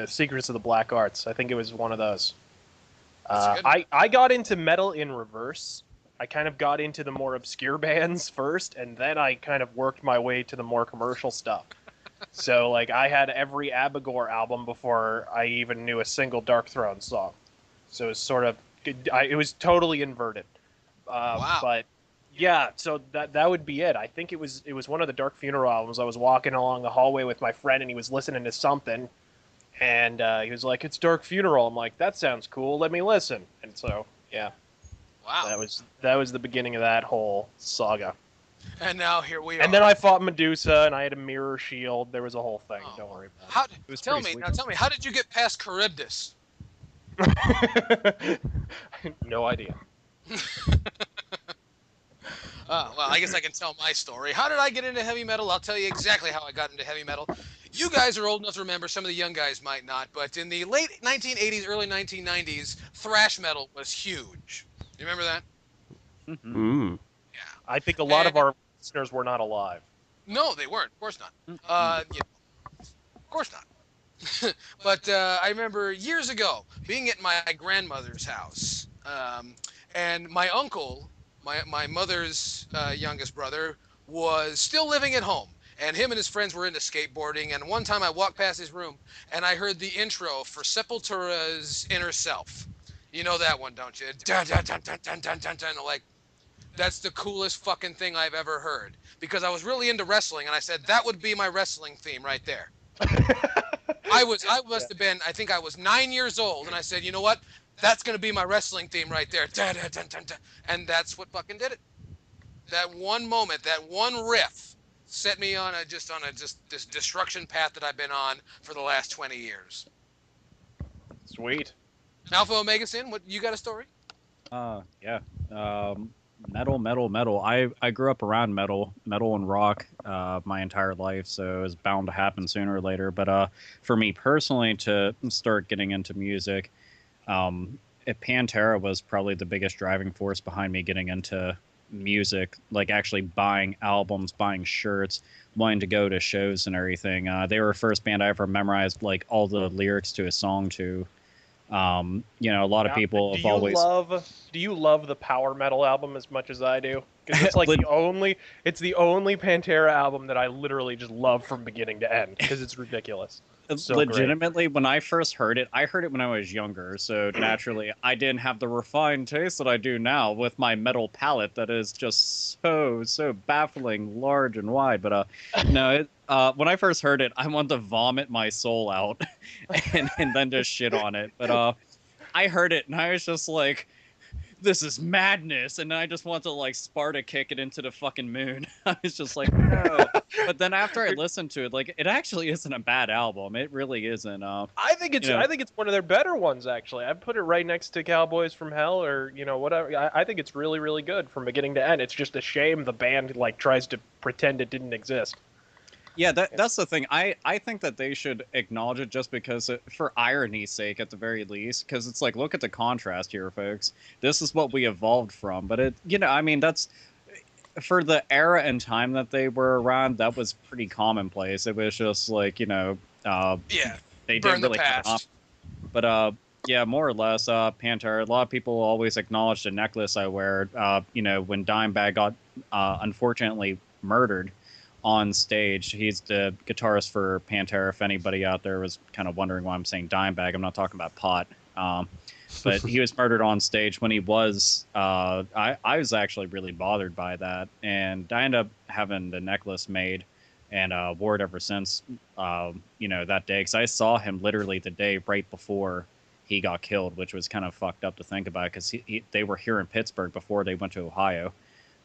Secrets of the Black Arts. I think it was one of those. I got into metal in reverse. I kind of got into the more obscure bands first, and then I kind of worked my way to the more commercial stuff. So, I had every Abigor album before I even knew a single Dark Throne song. So it was sort of, it was totally inverted. Wow. But yeah, so that would be it. I think it was one of the Dark Funeral albums. I was walking along the hallway with my friend, and he was listening to something. And he was like, "It's Dark Funeral." I'm like, "That sounds cool. Let me listen." And so, yeah. Wow. That was the beginning of that whole saga. And now here we are. And then I fought Medusa, and I had a mirror shield. There was a whole thing. Don't worry about it. Tell me, how did you get past Charybdis? No idea. Well, I guess I can tell my story. How did I get into heavy metal? I'll tell you exactly how I got into heavy metal. You guys are old enough to remember, some of the young guys might not, but in the late 1980s, early 1990s, thrash metal was huge. You remember that? Mm. Yeah. I think a lot of our listeners were not alive. No, they weren't. Of course not. Yeah, of course not. But I remember years ago being at my grandmother's house, and my uncle, my mother's youngest brother, was still living at home. And him and his friends were into skateboarding. And one time I walked past his room, and I heard the intro for Sepultura's Inner Self. You know that one, don't you? Dun, dun, dun, dun, dun, dun, dun, dun. Like, that's the coolest fucking thing I've ever heard. Because I was really into wrestling, and I said, that would be my wrestling theme right there. I must have been, I think I was 9 years old, and I said, you know what? That's going to be my wrestling theme right there. Dun, dun, dun, dun, dun. And that's what fucking did it. That one moment, that one riff set me on this destruction path that I've been on for the last 20 years. Sweet. Alpha Omega Sin, what, you got a story? Yeah. Metal. I grew up around metal and rock my entire life, so it was bound to happen sooner or later. But for me personally, to start getting into music, Pantera was probably the biggest driving force behind me getting into music, like actually buying albums, buying shirts, wanting to go to shows and everything. They were the first band I ever memorized like all the lyrics to a song to. A lot of people have always. Do you love the power metal album as much as I do? Because it's like the only Pantera album that I literally just love from beginning to end because it's ridiculous. So legitimately, when I first heard it, I heard it when I was younger, so naturally I didn't have the refined taste that I do now with my metal palette that is just so baffling, large and wide. But when I first heard it, I wanted to vomit my soul out and then just shit on it. But I heard it and I was just like, this is madness, and I just want to like Sparta kick it into the fucking moon. I was just like, no. But then after I listened to it, like it actually isn't a bad album. It really isn't. I think it's one of their better ones actually. I'd put it right next to Cowboys from Hell or whatever. I think it's really, really good from beginning to end. It's just a shame the band like tries to pretend it didn't exist. Yeah, that's the thing. I think that they should acknowledge it just because, for irony's sake, at the very least, because it's like, look at the contrast here, folks. This is what we evolved from. But that's for the era and time that they were around. That was pretty commonplace. It was just like they didn't really cut off. But more or less, Pantera. A lot of people always acknowledge the necklace I wear. When Dimebag got unfortunately murdered on stage. He's the guitarist for Pantera. If anybody out there was kind of wondering why I'm saying Dimebag, I'm not talking about pot. But he was murdered on stage when he was. I was actually really bothered by that, and I ended up having the necklace made and wore it ever since. That day, because I saw him literally the day right before he got killed, which was kind of fucked up to think about because they were here in Pittsburgh before they went to Ohio.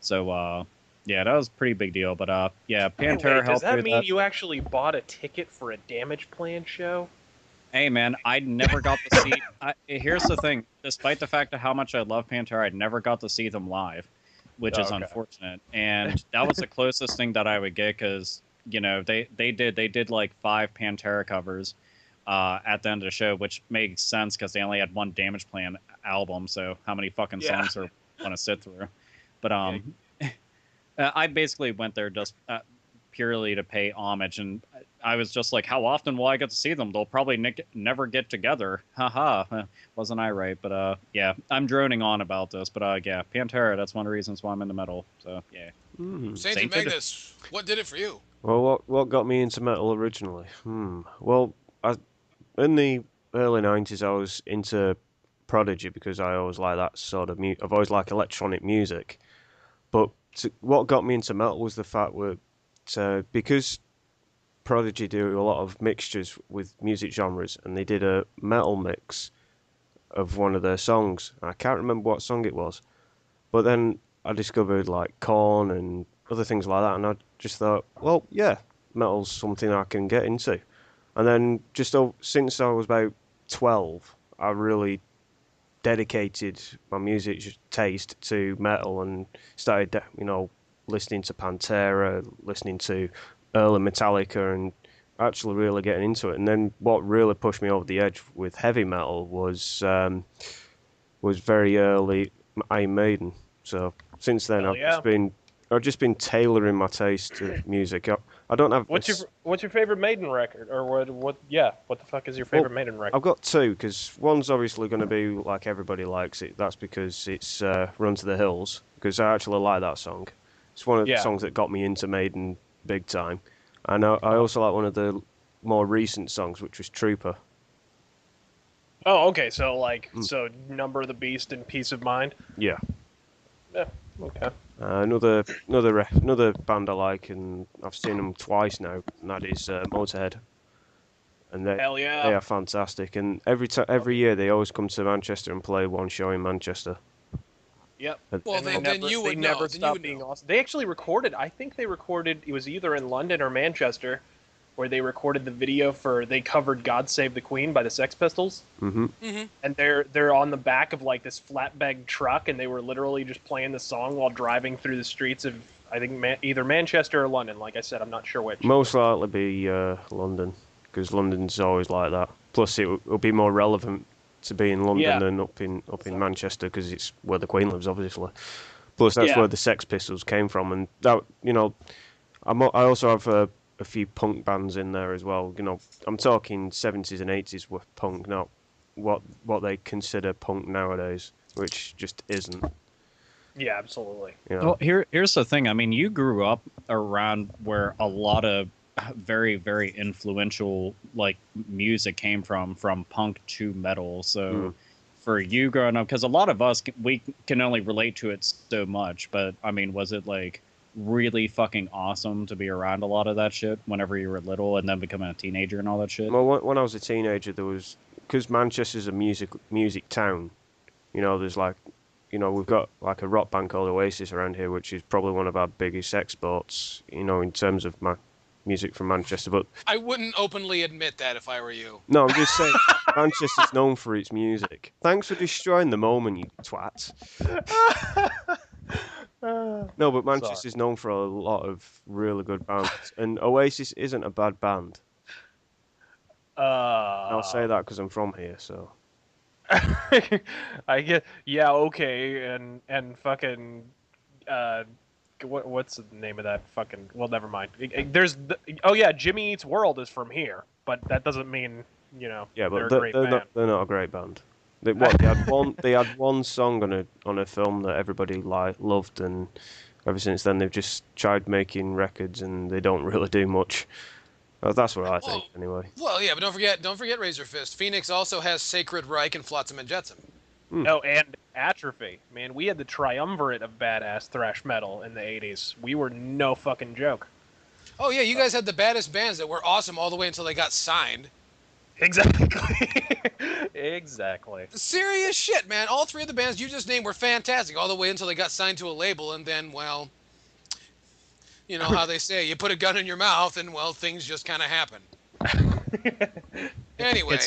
So. Yeah, that was a pretty big deal, but Pantera helped. Does that mean you actually bought a ticket for a Damage Plan show? Hey, man, I never got to see. Here's the thing: despite the fact of how much I love Pantera, I never got to see them live, which is unfortunate. And that was the closest thing that I would get because they did like 5 Pantera covers at the end of the show, which makes sense because they only had one Damage Plan album. So how many fucking songs are want to sit through? But I basically went there just purely to pay homage, and I was just like, how often will I get to see them? They'll probably never get together. Haha, wasn't I right? But I'm droning on about this, but Pantera, that's one of the reasons why I'm into metal, so yeah. Saint Magnus, what did it for you? Well, what got me into metal originally? Well, in the early 90s, I was into Prodigy because I always like that sort of I've always liked electronic music, but what got me into metal was the fact that because Prodigy do a lot of mixtures with music genres, and they did a metal mix of one of their songs. I can't remember what song it was, but then I discovered like Korn and other things like that, and I just thought, well, yeah, metal's something I can get into. And then since I was about 12, I really dedicated my music taste to metal and started, listening to Pantera, listening to early Metallica, and actually really getting into it. And then what really pushed me over the edge with heavy metal was very early Iron Maiden. So since then, I've just been I've just been tailoring my taste to music. I don't have. What's your favorite Maiden record, or what? Yeah, what the fuck is your favorite Maiden record? I've got two, because one's obviously going to be like everybody likes it. That's because it's "Run to the Hills," because I actually like that song. It's one of the songs that got me into Maiden big time, and I also like one of the more recent songs, which was "Trooper." Oh, okay. So so Number of the Beast and Peace of Mind. Yeah. Yeah. Okay. Another band I like, and I've seen them twice now, and that is Motorhead. And Hell yeah. They are fantastic, and every year they always come to Manchester and play one show in Manchester. Yep. Well, then you would know. Never stopped being awesome. They actually recorded. I think they recorded. It was either in London or Manchester, where they recorded the video for. They covered "God Save the Queen" by the Sex Pistols. Mm-hmm. Mm-hmm. And they're on the back of like this flatbed truck, and they were literally just playing the song while driving through the streets of I think either Manchester or London. Like I said, I'm not sure which. Most likely be London, because London's always like that. Plus, it'll be more relevant to be in London than up in Manchester, because it's where the Queen lives, obviously. Plus, that's where the Sex Pistols came from, and that I also have a few punk bands in there as well. I'm talking 70s and 80s with punk, not what they consider punk nowadays, which just isn't. Yeah, absolutely. Well, here's the thing. I mean, you grew up around where a lot of very, very influential music came from punk to metal. So for you growing up, because a lot of us, we can only relate to it so much, but I mean, was it really fucking awesome to be around a lot of that shit whenever you were little, and then becoming a teenager and all that shit? Well, when I was a teenager, there was, because Manchester's a music town, there's we've got a rock band called Oasis around here, which is probably one of our biggest exports, in terms of music from Manchester. But I wouldn't openly admit that if I were you. No, I'm just saying, Manchester's known for its music. Thanks for destroying the moment, you twat. No, but Manchester's known for a lot of really good bands, and Oasis isn't a bad band. I'll say that because I'm from here, so. I get, okay, and fucking, what's the name of that fucking? Well, never mind. Jimmy Eats World is from here, but that doesn't mean Yeah, but they're not a great band. They had one song on a film that everybody loved, and ever since then they've just tried making records, and they don't really do much. That's what I think, anyway. Well, yeah, but don't forget RazörFist. Phoenix also has Sacred Reich and Flotsam and Jetsam. Oh, and Atrophy. Man, we had the triumvirate of badass thrash metal in the 80s. We were no fucking joke. Oh, yeah, you guys had the baddest bands that were awesome all the way until they got signed. Exactly. Exactly. Serious shit, man. All three of the bands you just named were fantastic all the way until they got signed to a label, and then, well, you know how they say, you put a gun in your mouth, and, well, things just kind of happen. Anyway.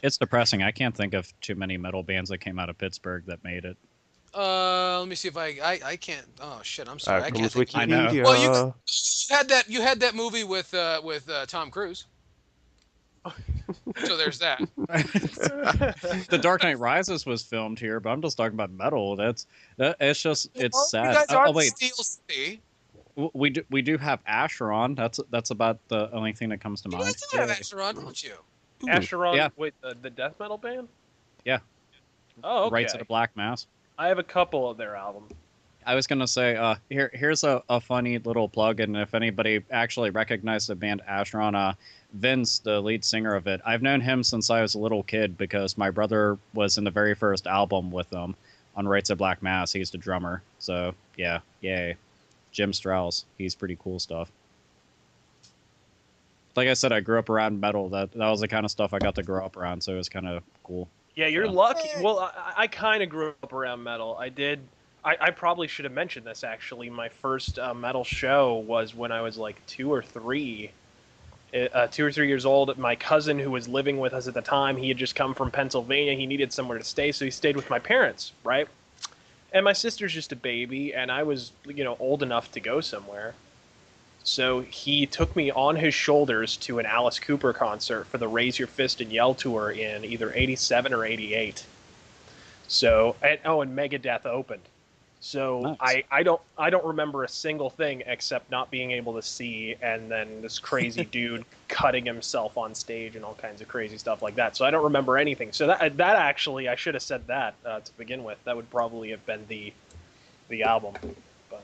It's depressing. I can't think of too many metal bands that came out of Pittsburgh that made it. Let me see if I can't. Oh shit! I'm sorry. I can't think. I know. Well, you had that movie with Tom Cruise. So there's that. The Dark Knight Rises was filmed here, but I'm just talking about metal. It's sad. You guys are Steel City. We do have Acheron. That's about the only thing that comes to mind. You guys have Acheron, don't you? Acheron, yeah. Wait, the death metal band? Yeah. Oh, okay. Rites of the Black Mass. I have a couple of their albums. I was gonna say, here's a funny little plug, and if anybody actually recognized the band Acheron, Vince, the lead singer of it, I've known him since I was a little kid because my brother was in the very first album with them on Rites of Black Mass. He's the drummer, so yeah, yay. Jim Strauss, he's pretty cool stuff. Like I said, I grew up around metal. That was the kind of stuff I got to grow up around, so it was kind of cool. Yeah, you're lucky. Well, I kind of grew up around metal. I did. I probably should have mentioned this, actually. My first metal show was when I was like 2 or 3 years old. My cousin, who was living with us at the time, he had just come from Pennsylvania. He needed somewhere to stay, so he stayed with my parents, right? And my sister's just a baby, and I was, old enough to go somewhere. So he took me on his shoulders to an Alice Cooper concert for the Raise Your Fist and Yell tour in either 87 or 88. So, and Megadeth opened. So Nice. I don't remember a single thing except not being able to see, and then this crazy dude cutting himself on stage and all kinds of crazy stuff like that. So I don't remember anything. So that actually, I should have said that to begin with. That would probably have been the album. But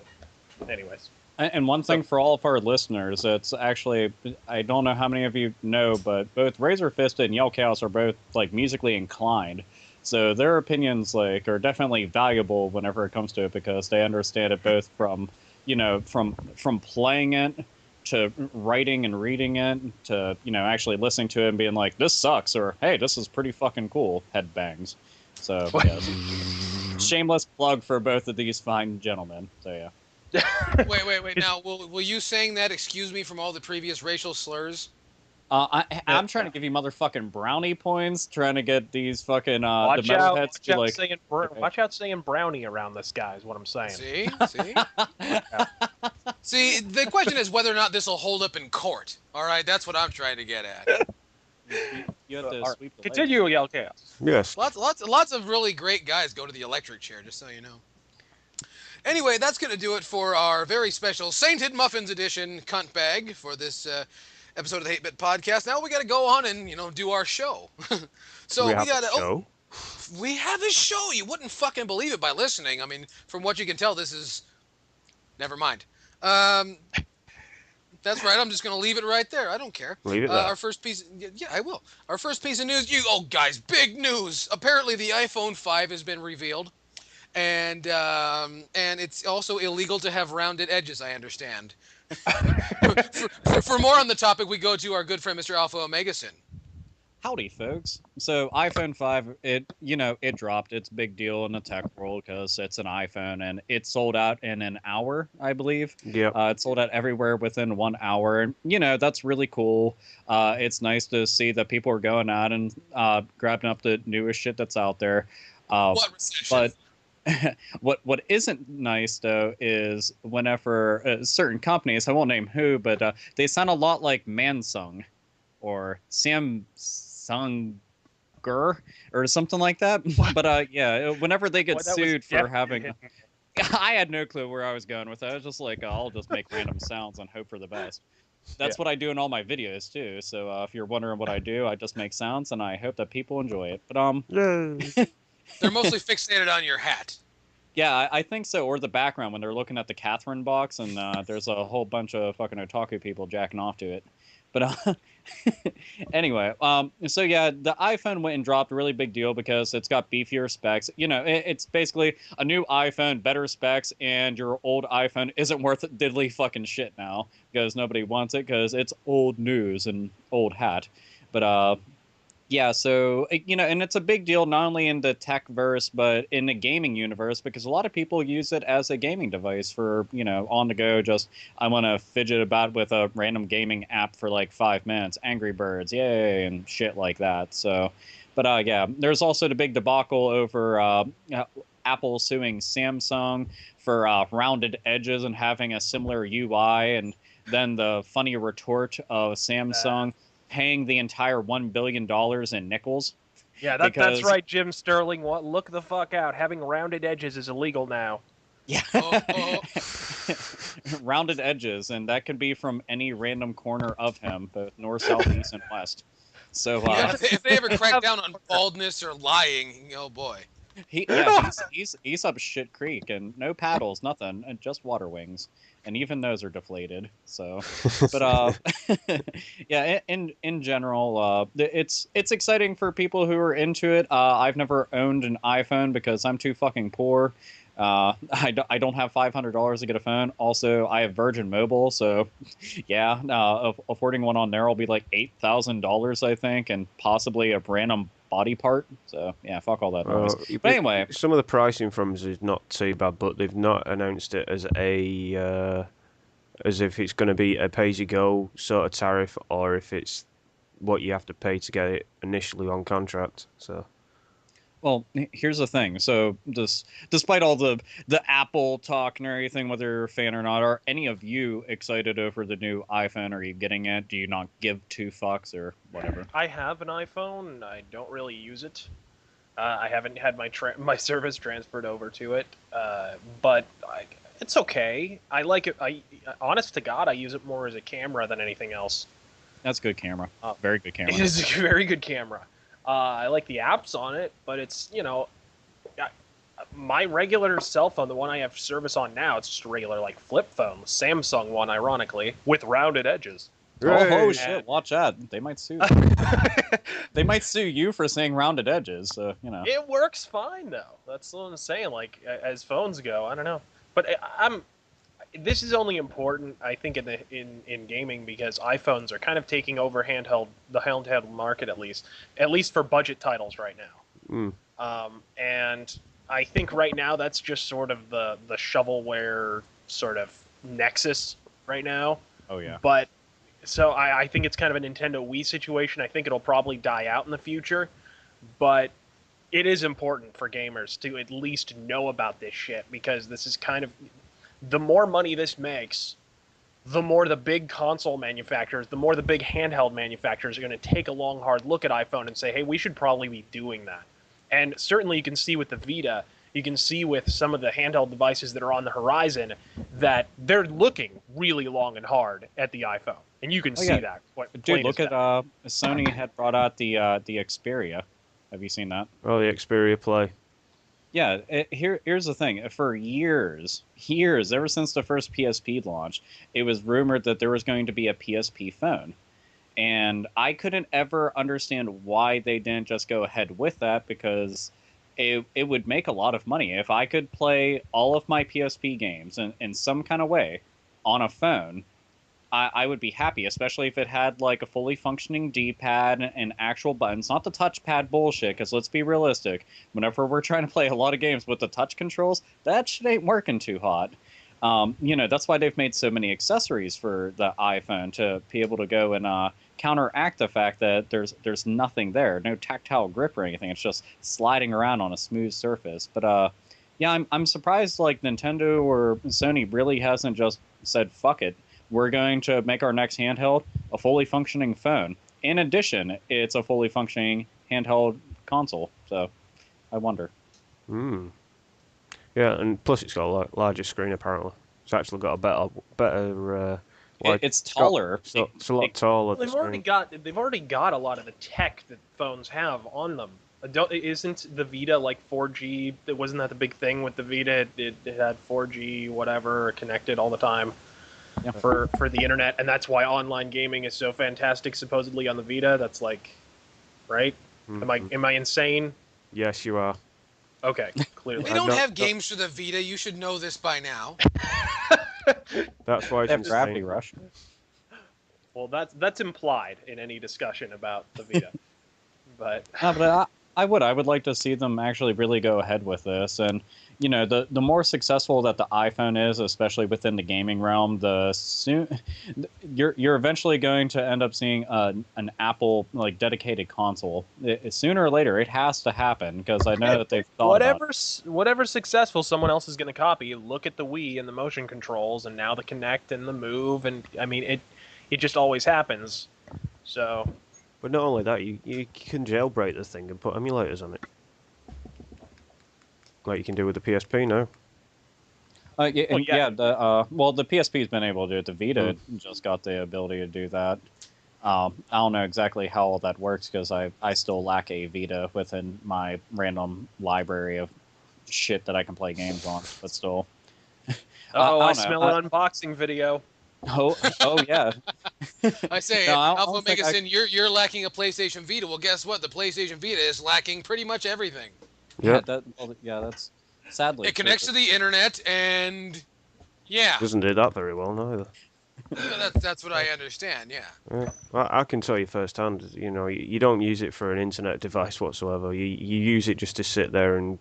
anyways. And one thing for all of our listeners, it's actually, I don't know how many of you know, but both RazörFist and Yell Chaos are both like musically inclined. So their opinions like are definitely valuable whenever it comes to it, because they understand it both from, you know, from playing it to writing and reading it to, you know, actually listening to it and being like, this sucks, or hey, this is pretty fucking cool, head bangs. So yes. Shameless plug for both of these fine gentlemen. So yeah. Wait. Now, will you saying that excuse me from all the previous racial slurs? I'm trying to give you motherfucking brownie points, trying to get these fucking watch the out, metalheads to like. watch out saying brownie around this guy is what I'm saying. See. See, the question is whether or not this will hold up in court. All right, that's what I'm trying to get at. You have to sweep the Continue, Yell Chaos. Yes. Lots of really great guys go to the electric chair, just so you know. Anyway, that's going to do it for our very special Sainted Muffins edition cunt bag for this episode of the 8-Bit Podcast. Now we got to go on and, you know, do our show. So we got to... show? We have a show. You wouldn't fucking believe it by listening. I mean, from what you can tell, this is... Never mind. That's right. I'm just going to leave it right there. I don't care. Leave it there. Our first piece... Yeah, I will. Our first piece of news... Oh, guys, big news! Apparently, the iPhone 5 has been revealed. And it's also illegal to have rounded edges, I understand. for more on the topic, we go to our good friend, Mr. Alpha Omegason. Howdy, folks. So iPhone 5, it dropped. It's a big deal in the tech world because it's an iPhone, and it sold out in an hour, I believe. Yeah. It sold out everywhere within 1 hour. And, you know, that's really cool. It's nice to see that people are going out and grabbing up the newest shit that's out there. What recession? But what isn't nice though is whenever certain companies, I won't name who, but they sound a lot like Mansung or Samsung or something like that. What? But yeah, whenever they get sued for having, I had no clue where I was going with that. I was just like, I'll just make random sounds and hope for the best. That's what I do in all my videos too. So if you're wondering what I do, I just make sounds and I hope that people enjoy it. But They're mostly fixated on your hat. Yeah, I think so. Or the background when they're looking at the Catherine box and there's a whole bunch of fucking otaku people jacking off to it. But anyway, so yeah, the iPhone went and dropped, a really big deal because it's got beefier specs. You know, it's basically a new iPhone, better specs, and your old iPhone isn't worth diddly fucking shit now because nobody wants it because it's old news and old hat. But yeah, so, you know, and it's a big deal not only in the tech verse, but in the gaming universe, because a lot of people use it as a gaming device for, you know, on the go, just, I want to fidget about with a random gaming app for like 5 minutes, Angry Birds, yay, and shit like that. So, but yeah, there's also the big debacle over Apple suing Samsung for rounded edges and having a similar UI, and then the funny retort of Samsung paying the entire $1 billion in nickels. Yeah, that's right, Jim Sterling. Look the fuck out. Having rounded edges is illegal now. Yeah. Rounded edges, and that could be from any random corner of him, both north, south, east, and west. So if they ever crack down on baldness or lying, oh boy. He's up shit creek, and no paddles, nothing, and just water wings. And even those are deflated. So, but yeah, in general, it's exciting for people who are into it. I've never owned an iPhone because I'm too fucking poor. I don't have $500 to get a phone. Also, I have Virgin Mobile, so yeah, affording one on there will be like $8,000, I think, and possibly a random body part. So yeah, fuck all that noise. But anyway, some of the pricing from us is not too bad, but they've not announced it as as if it's going to be a pay-as-you-go sort of tariff, or if it's what you have to pay to get it initially on contract. So. Well, here's the thing. So, despite all the Apple talk and everything, whether you're a fan or not, are any of you excited over the new iPhone? Are you getting it? Do you not give two fucks or whatever? I have an iPhone. I don't really use it. I haven't had my service transferred over to it, but it's okay. I like it. Honest to God, I use it more as a camera than anything else. That's good camera. Very good camera. It is a very good camera. I like the apps on it, but it's, my regular cell phone, the one I have service on now, it's just a regular like flip phone, Samsung one, ironically, with rounded edges. Oh shit! Watch out! They might sue. They might sue you for saying rounded edges. So It works fine though. That's what I'm saying. Like as phones go, I don't know, but this is only important, I think, in gaming because iPhones are kind of taking over the handheld market at least for budget titles right now. And I think right now that's just sort of the shovelware sort of nexus right now. Oh yeah. But so I think it's kind of a Nintendo Wii situation. I think it'll probably die out in the future, but it is important for gamers to at least know about this shit because this is kind of the more money this makes, the more the big console manufacturers, the more the big handheld manufacturers are going to take a long, hard look at iPhone and say, hey, we should probably be doing that. And certainly you can see with the Vita, you can see with some of the handheld devices that are on the horizon that they're looking really long and hard at the iPhone. And you can see that. Dude, look at Sony had brought out the Xperia. Have you seen that? Oh, the Xperia Play. Yeah, here's the thing. For years, ever since the first PSP launched, it was rumored that there was going to be a PSP phone. And I couldn't ever understand why they didn't just go ahead with that because it would make a lot of money. If I could play all of my PSP games in some kind of way on a phone, I would be happy, especially if it had like a fully functioning D-pad and actual buttons, not the touchpad bullshit, because let's be realistic, whenever we're trying to play a lot of games with the touch controls, that shit ain't working too hot. That's why they've made so many accessories for the iPhone to be able to go and counteract the fact that there's nothing there, no tactile grip or anything. It's just sliding around on a smooth surface. But I'm surprised like Nintendo or Sony really hasn't just said fuck it. We're going to make our next handheld a fully functioning phone. In addition, it's a fully functioning handheld console. So, I wonder. Yeah, and plus it's got a larger screen apparently. It's actually got a better. It's taller. It's a lot taller. They've already got a lot of the tech that phones have on them. Isn't the Vita like 4G? Wasn't that the big thing with the Vita? It had 4G whatever connected all the time. Yeah. For the internet, and that's why online gaming is so fantastic supposedly on the Vita. That's like, right? Am I insane? Yes, you are. Okay, clearly. They don't have games for the Vita. You should know this by now. That's why it's Gravity Rush. Well, that's implied in any discussion about the Vita. But I would like to see them actually really go ahead with this. And the more successful that the iPhone is, especially within the gaming realm, you're eventually going to end up seeing an Apple like dedicated console. Sooner or later, it has to happen because I know that they've thought whatever's successful, someone else is going to copy. Look at the Wii and the motion controls, and now the Kinect and the Move, and I mean it just always happens. So. But not only that, you can jailbreak the thing and put emulators on it. Like you can do with the PSP now. The PSP's been able to do it. The Vita just got the ability to do that. I don't know exactly how all that works because I still lack a Vita within my random library of shit that I can play games on, but still. I smell an unboxing video. Oh yeah. I say, Alpha Megasin, you're lacking a PlayStation Vita. Well, guess what? The PlayStation Vita is lacking pretty much everything. Yeah. That's sadly. It connects to the internet, and doesn't do that very well neither. That's what I understand. Yeah. I can tell you firsthand. You don't use it for an internet device whatsoever. You use it just to sit there and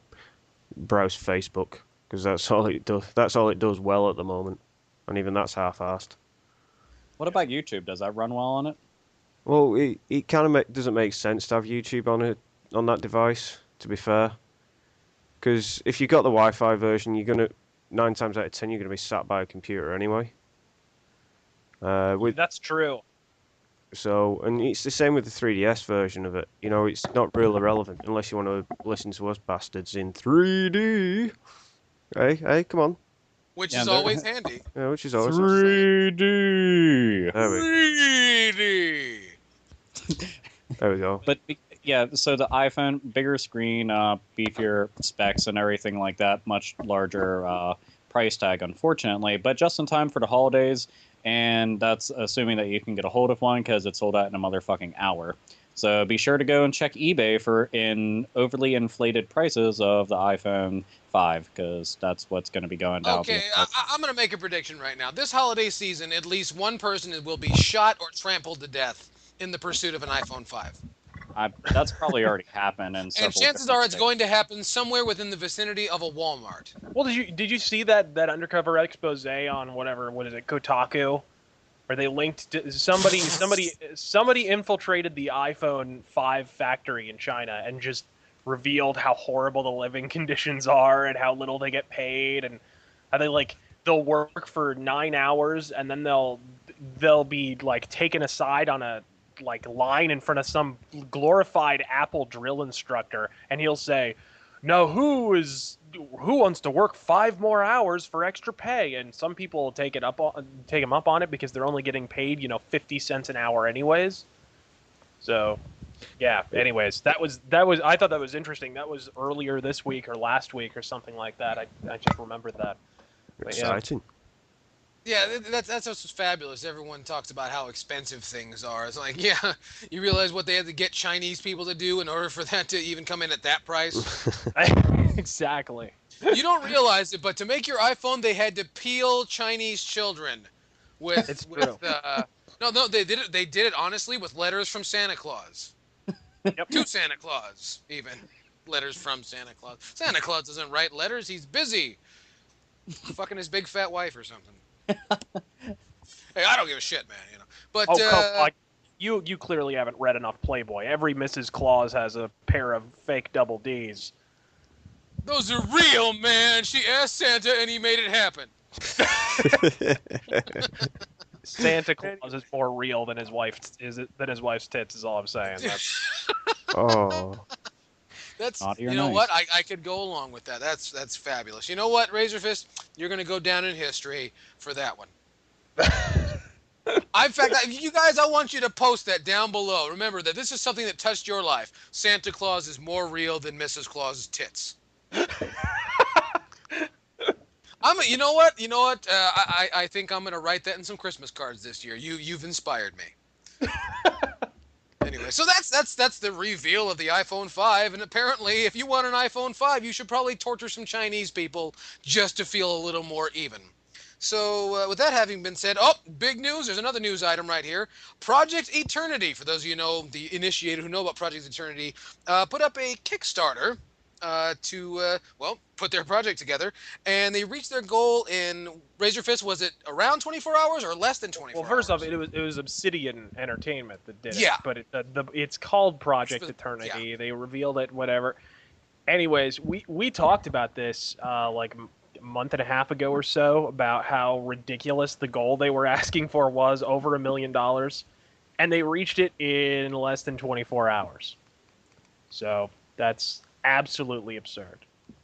browse Facebook because that's all it does. That's all it does well at the moment. And even that's half-assed. What about YouTube? Does that run well on it? Well, it kind of doesn't make sense to have YouTube on that device, to be fair. Because if you've got the Wi-Fi version, 9 times out of 10, you're going to be sat by a computer anyway. That's true. So, and it's the same with the 3DS version of it. You know, it's not really relevant unless you want to listen to us bastards in 3D. Hey, come on. Which Yeah, is always handy. Yeah, which is always 3D. There we 3D. There we go. But yeah, so the iPhone, bigger screen, beefier specs and everything like that, much larger price tag, unfortunately, but just in time for the holidays, and that's assuming that you can get a hold of one because it's sold out in a motherfucking hour. So be sure to go and check eBay for overly inflated prices of the iPhone 5, because that's what's going to be going down. Okay, I'm going to make a prediction right now. This holiday season, at least one person will be shot or trampled to death in the pursuit of an iPhone 5. That's probably already happened. And chances are it's going to happen somewhere within the vicinity of a Walmart. Well, did you see that undercover expose on what is it, Kotaku, where they linked to somebody infiltrated the iPhone 5 factory in China and just revealed how horrible the living conditions are and how little they get paid, and how they'll work for 9 hours and then they'll be taken aside on a line in front of some glorified Apple drill instructor, and he'll say, "No, who wants to work 5 more hours for extra pay?" And some people will take him up on it because they're only getting paid 50 cents an hour anyways. So yeah, anyways, that was I thought that was interesting. That was earlier this week or last week or something like that. I just remembered that. But, Exciting. Yeah, that's what's fabulous. Everyone talks about how expensive things are. It's like, yeah, you realize what they had to get Chinese people to do in order for that to even come in at that price? Exactly. You don't realize it, but to make your iPhone, they had to peel Chinese children with no, they did it honestly with letters from Santa Claus. Yep. To Santa Claus, even. Letters from Santa Claus. Santa Claus doesn't write letters, he's busy. Fucking his big fat wife or something. Hey, I don't give a shit, man. But you clearly haven't read enough Playboy. Every Mrs. Claus has a pair of fake double Ds. Those are real, man. She asked Santa, and he made it happen. Santa Claus is more real than his wife's tits. Is all I'm saying. Oh. That's what I could go along with that. That's fabulous. You know what, RazörFist, you're gonna go down in history for that one. In fact, you guys, I want you to post that down below. Remember that this is something that touched your life. Santa Claus is more real than Mrs. Claus's tits. You know what? I think I'm gonna write that in some Christmas cards this year. You've inspired me. Anyway, so that's the reveal of the iPhone 5, and apparently if you want an iPhone 5, you should probably torture some Chinese people just to feel a little more even. So with that having been said, big news, there's another news item right here. Project Eternity, for those of you who know, the initiated who know about Project Eternity, put up a Kickstarter to put their project together, and they reached their goal in RazörFist. Was it around 24 hours or less than 24 hours? Well, first off, it was Obsidian Entertainment that did it. Yeah. But it's called Project Eternity. Yeah. They revealed it, whatever. Anyways, we talked about this a month and a half ago or so, about how ridiculous the goal they were asking for was, over $1 million, and they reached it in less than 24 hours. So that's absolutely absurd,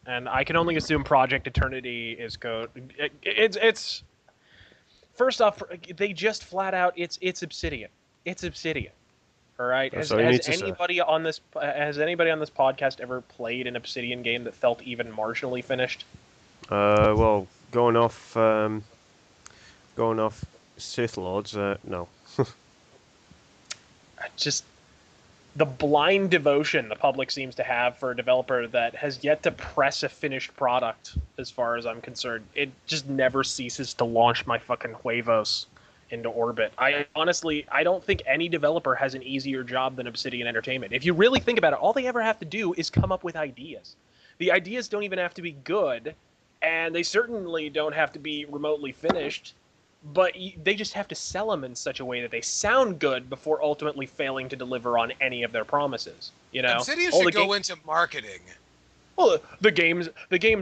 and I can only assume Project Eternity is code. It's first off, they just flat out it's Obsidian. It's Obsidian. All right. Has anybody on this podcast ever played an Obsidian game that felt even marginally finished? Well, going off Sith Lords, no. Just the blind devotion the public seems to have for a developer that has yet to press a finished product, as far as I'm concerned. It just never ceases to launch my fucking huevos into orbit. I don't think any developer has an easier job than Obsidian Entertainment. If you really think about it, all they ever have to do is come up with ideas. The ideas don't even have to be good, and they certainly don't have to be remotely finished, but they just have to sell them in such a way that they sound good before ultimately failing to deliver on any of their promises. Obsidian should go into marketing. Well, the game's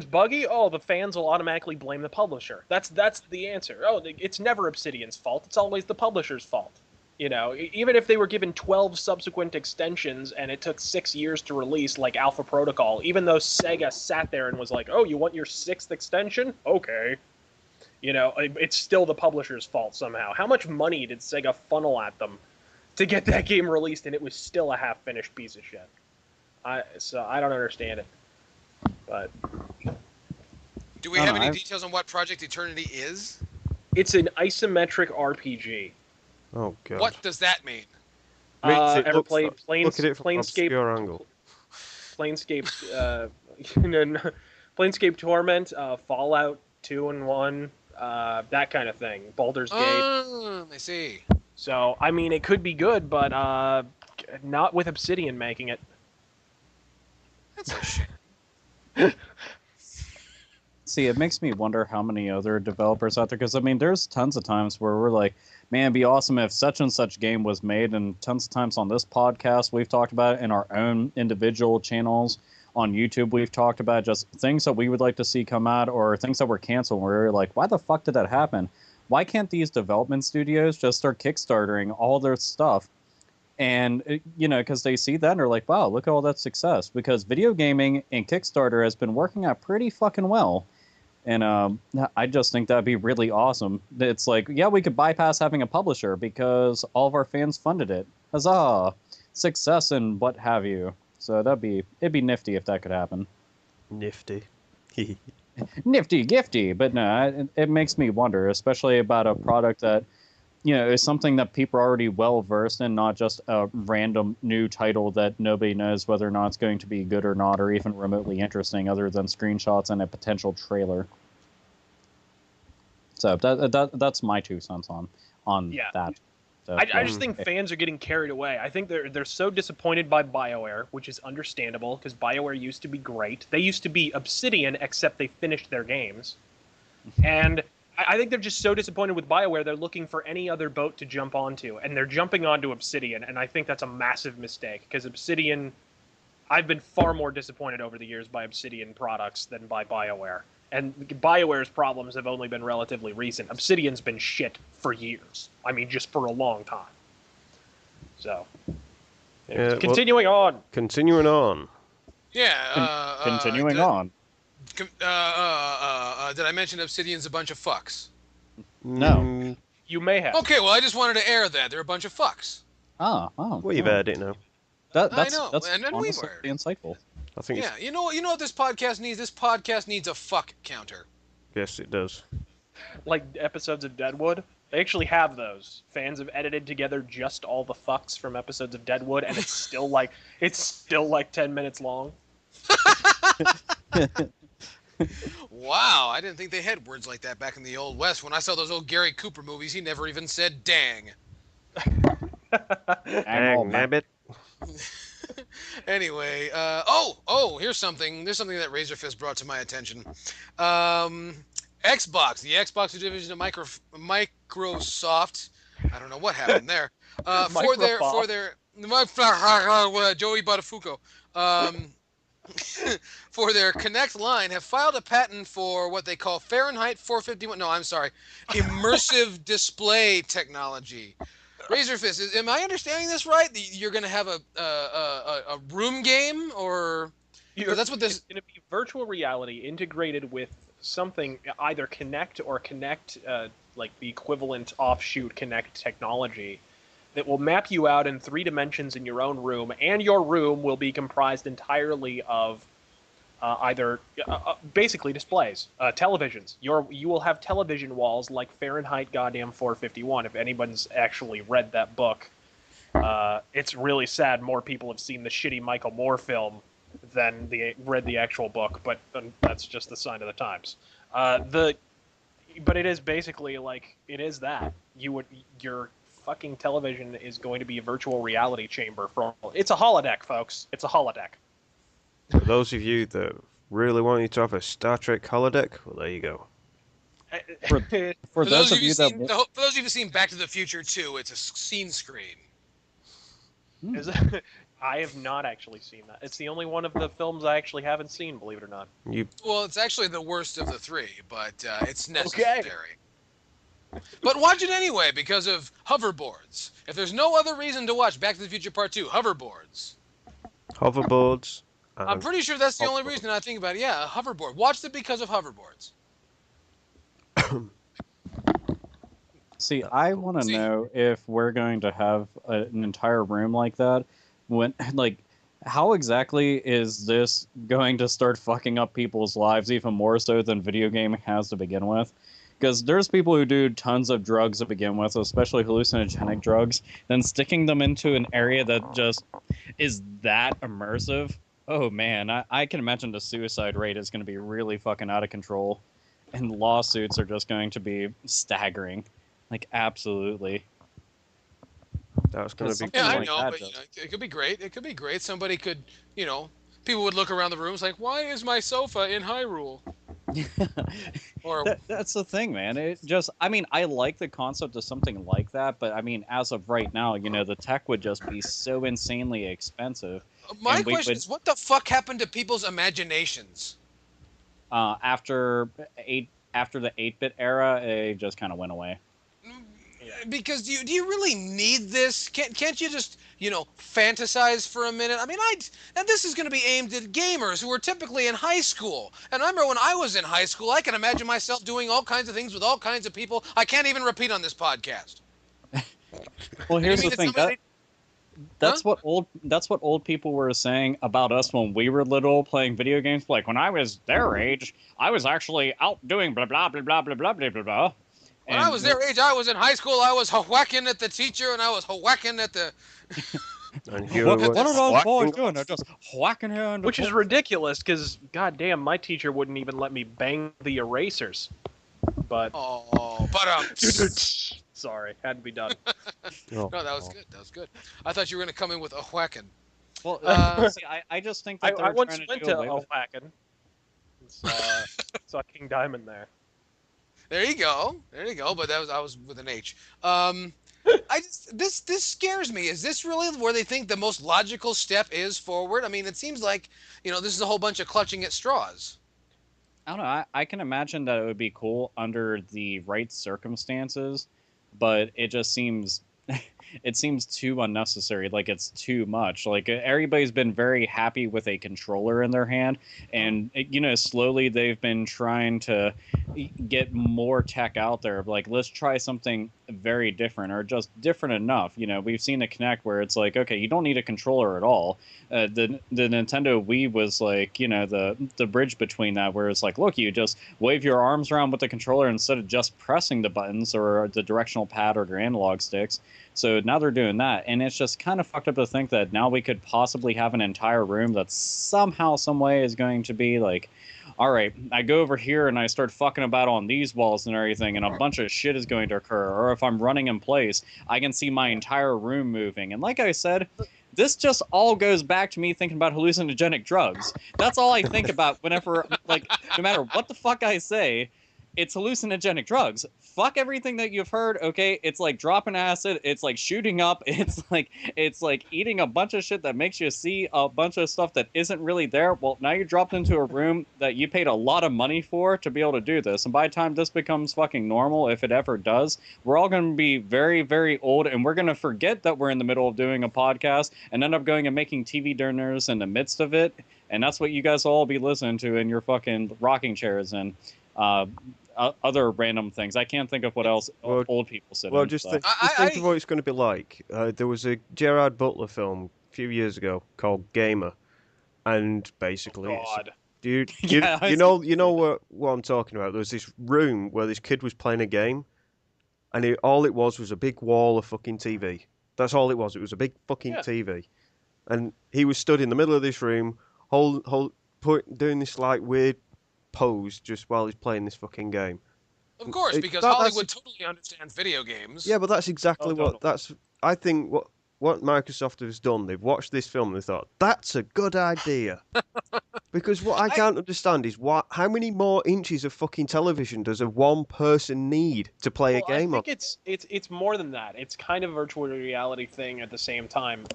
buggy. Oh, the fans will automatically blame the publisher. That's the answer. Oh, it's never Obsidian's fault. It's always the publisher's fault. You know, even if they were given 12 subsequent extensions and it took 6 years to release, like Alpha Protocol, even though Sega sat there and was like, oh, you want your 6th extension? Okay. You know, it's still the publisher's fault somehow. How much money did Sega funnel at them to get that game released, and it was still a half-finished piece of shit? So I don't understand it. But do we have any details on what Project Eternity is? It's an isometric RPG. Oh god. What does that mean? Ever played look at it from Planescape? obscure angle. Planescape, Planescape Torment, Fallout 2 and 1, that kind of thing. Baldur's Gate. I see. So I mean, it could be good, but not with Obsidian making it. That's a shame. See, it makes me wonder how many other developers out there, because I mean, there's tons of times where we're like, man, it'd be awesome if such and such game was made, and tons of times on this podcast we've talked about it, in our own individual channels on YouTube we've talked about just things that we would like to see come out, or things that were canceled where we're like, why the fuck did that happen? Why can't these development studios just start kickstartering all their stuff? And, you know, because they see that and they're like, wow, look at all that success. Because video gaming and Kickstarter has been working out pretty fucking well. And I just think that'd be really awesome. It's like, yeah, we could bypass having a publisher because all of our fans funded it. Huzzah! Success and what have you. So it'd be nifty if that could happen. Nifty. Nifty, gifty. But no, it makes me wonder, especially about a product that, you know, is something that people are already well versed in, not just a random new title that nobody knows whether or not it's going to be good or not, or even remotely interesting, other than screenshots and a potential trailer. So that's my 2 cents on that. So, I just think fans are getting carried away. I think they're so disappointed by BioWare, which is understandable because BioWare used to be great. They used to be Obsidian, except they finished their games, and I think they're just so disappointed with BioWare, they're looking for any other boat to jump onto, and they're jumping onto Obsidian, and I think that's a massive mistake, because Obsidian, I've been far more disappointed over the years by Obsidian products than by BioWare. And BioWare's problems have only been relatively recent. Obsidian's been shit for years. I mean, just for a long time. So, continuing on. Continuing on. Yeah. Continuing on. Did I mention Obsidian's a bunch of fucks? No. You may have. Okay, well, I just wanted to air that. They're a bunch of fucks. Oh. We've aired it now. That's I know, that's and we were insightful. I think yeah, you know what this podcast needs? This podcast needs a fuck counter. Yes, it does. Like episodes of Deadwood. They actually have those. Fans have edited together just all the fucks from episodes of Deadwood, and it's still like 10 minutes long. Wow, I didn't think they had words like that back in the Old West. When I saw those old Gary Cooper movies, he never even said dang. Dang, nabbit. Anyway, here's something. There's something that RazörFist brought to my attention. Xbox, the Xbox division of Microsoft. I don't know what happened there. For their Joey Buttafuoco. For their Kinect line, have filed a patent for what they call Fahrenheit 451. No, I'm sorry, immersive display technology. RazörFist, am I understanding this right? You're going to have a room game, or that's what this? It's going to be virtual reality integrated with something, either Kinect or Kinect, like the equivalent offshoot Kinect technology, that will map you out in 3 dimensions in your own room, and your room will be comprised entirely of either basically displays, televisions. You will have television walls like Fahrenheit goddamn 451. If anyone's actually read that book, it's really sad more people have seen the shitty Michael Moore film than read the actual book, but that's just the sign of the times. But it is basically like, it is that. Your fucking television is going to be a virtual reality chamber. It's a holodeck, folks. It's a holodeck. For those of you that really want you to have a Star Trek holodeck, well, there you go. For those of you who've seen Back to the Future 2, it's a scene screen. I have not actually seen that. It's the only one of the films I actually haven't seen, believe it or not. Well, it's actually the worst of the 3, but it's necessary. But watch it anyway because of hoverboards. If there's no other reason to watch Back to the Future Part 2, hoverboards. Hoverboards. I'm pretty sure that's the only reason I think about it. Yeah, a hoverboard. Watched it because of hoverboards. See, I want to know if we're going to have an entire room like that. When, like, how exactly is this going to start fucking up people's lives even more so than video gaming has to begin with? Because there's people who do tons of drugs to begin with, especially hallucinogenic drugs, then sticking them into an area that just is that immersive. Oh man, I can imagine the suicide rate is going to be really fucking out of control, and lawsuits are just going to be staggering. Like, absolutely. That's going to be Yeah, cool. I know, but it could be great. It could be great. Somebody could, people would look around the rooms like, why is my sofa in Hyrule? Or that's the thing, man. I like the concept of something like that, but I mean, as of right now, the tech would just be so insanely expensive. My question is, what the fuck happened to people's imaginations? After the 8-bit era, it just kind of went away. Because do you really need this? Can't you just fantasize for a minute? I mean, and this is going to be aimed at gamers who are typically in high school. And I remember when I was in high school, I can imagine myself doing all kinds of things with all kinds of people I can't even repeat on this podcast. Well, here's the thing. That's what old people were saying about us when we were little playing video games. Like, when I was their age, I was actually out doing blah blah blah blah blah blah blah blah. When I was their age, I was in high school. I was whacking at the teacher, and I was whacking at the. What are those boys doing? They're just whacking her. Which is ridiculous, because goddamn, my teacher wouldn't even let me bang the erasers. But sorry, had to be done. No, that was good. That was good. I thought you were going to come in with a whacking. Well, see, I just think that I once went to a whacking. Saw King Diamond there. There you go. But I was with an H. This scares me. Is this really where they think the most logical step is forward? I mean, it seems like this is a whole bunch of clutching at straws. I don't know. I can imagine that it would be cool under the right circumstances, but it just seems it seems too unnecessary. Like, it's too much. Like, everybody's been very happy with a controller in their hand, and slowly they've been trying to get more tech out there. Like, let's try something very different, or just different enough. We've seen the Kinect where it's like, okay, you don't need a controller at all. The Nintendo Wii was like, the bridge between that, where it's like, look, you just wave your arms around with the controller instead of just pressing the buttons or the directional pad or your analog sticks. So now they're doing that, and it's just kind of fucked up to think that now we could possibly have an entire room that somehow, some way is going to be like, all right, I go over here and I start fucking about on these walls and everything, and a bunch of shit is going to occur. Or if I'm running in place, I can see my entire room moving. And like I said, this just all goes back to me thinking about hallucinogenic drugs. That's all I think about whenever, like, no matter what the fuck I say, it's hallucinogenic drugs. Fuck everything that you've heard, okay? It's like dropping acid, it's like shooting up, it's like eating a bunch of shit that makes you see a bunch of stuff that isn't really there. Well, now you're dropped into a room that you paid a lot of money for to be able to do this. And by the time this becomes fucking normal, if it ever does, we're all going to be very, very old, and we're going to forget that we're in the middle of doing a podcast and end up going and making TV dinners in the midst of it. And that's what you guys will all be listening to in your fucking rocking chairs and other random things. I can't think of what else old people said. Well, just think of what it's going to be like. There was a Gerard Butler film a few years ago called Gamer, and basically, you know what I'm talking about. There was this room where this kid was playing a game, and all it was a big wall of fucking TV. That's all it was. It was a big fucking TV, and he was stood in the middle of this room, doing this like weird pose just while he's playing this fucking game. Of course, because Hollywood totally understands video games. Yeah, but that's exactly I think what Microsoft has done. They've watched this film and they thought, that's a good idea. Because what I can't understand is how many more inches of fucking television does a one person need to play a game I think it's more than that. It's kind of a virtual reality thing at the same time.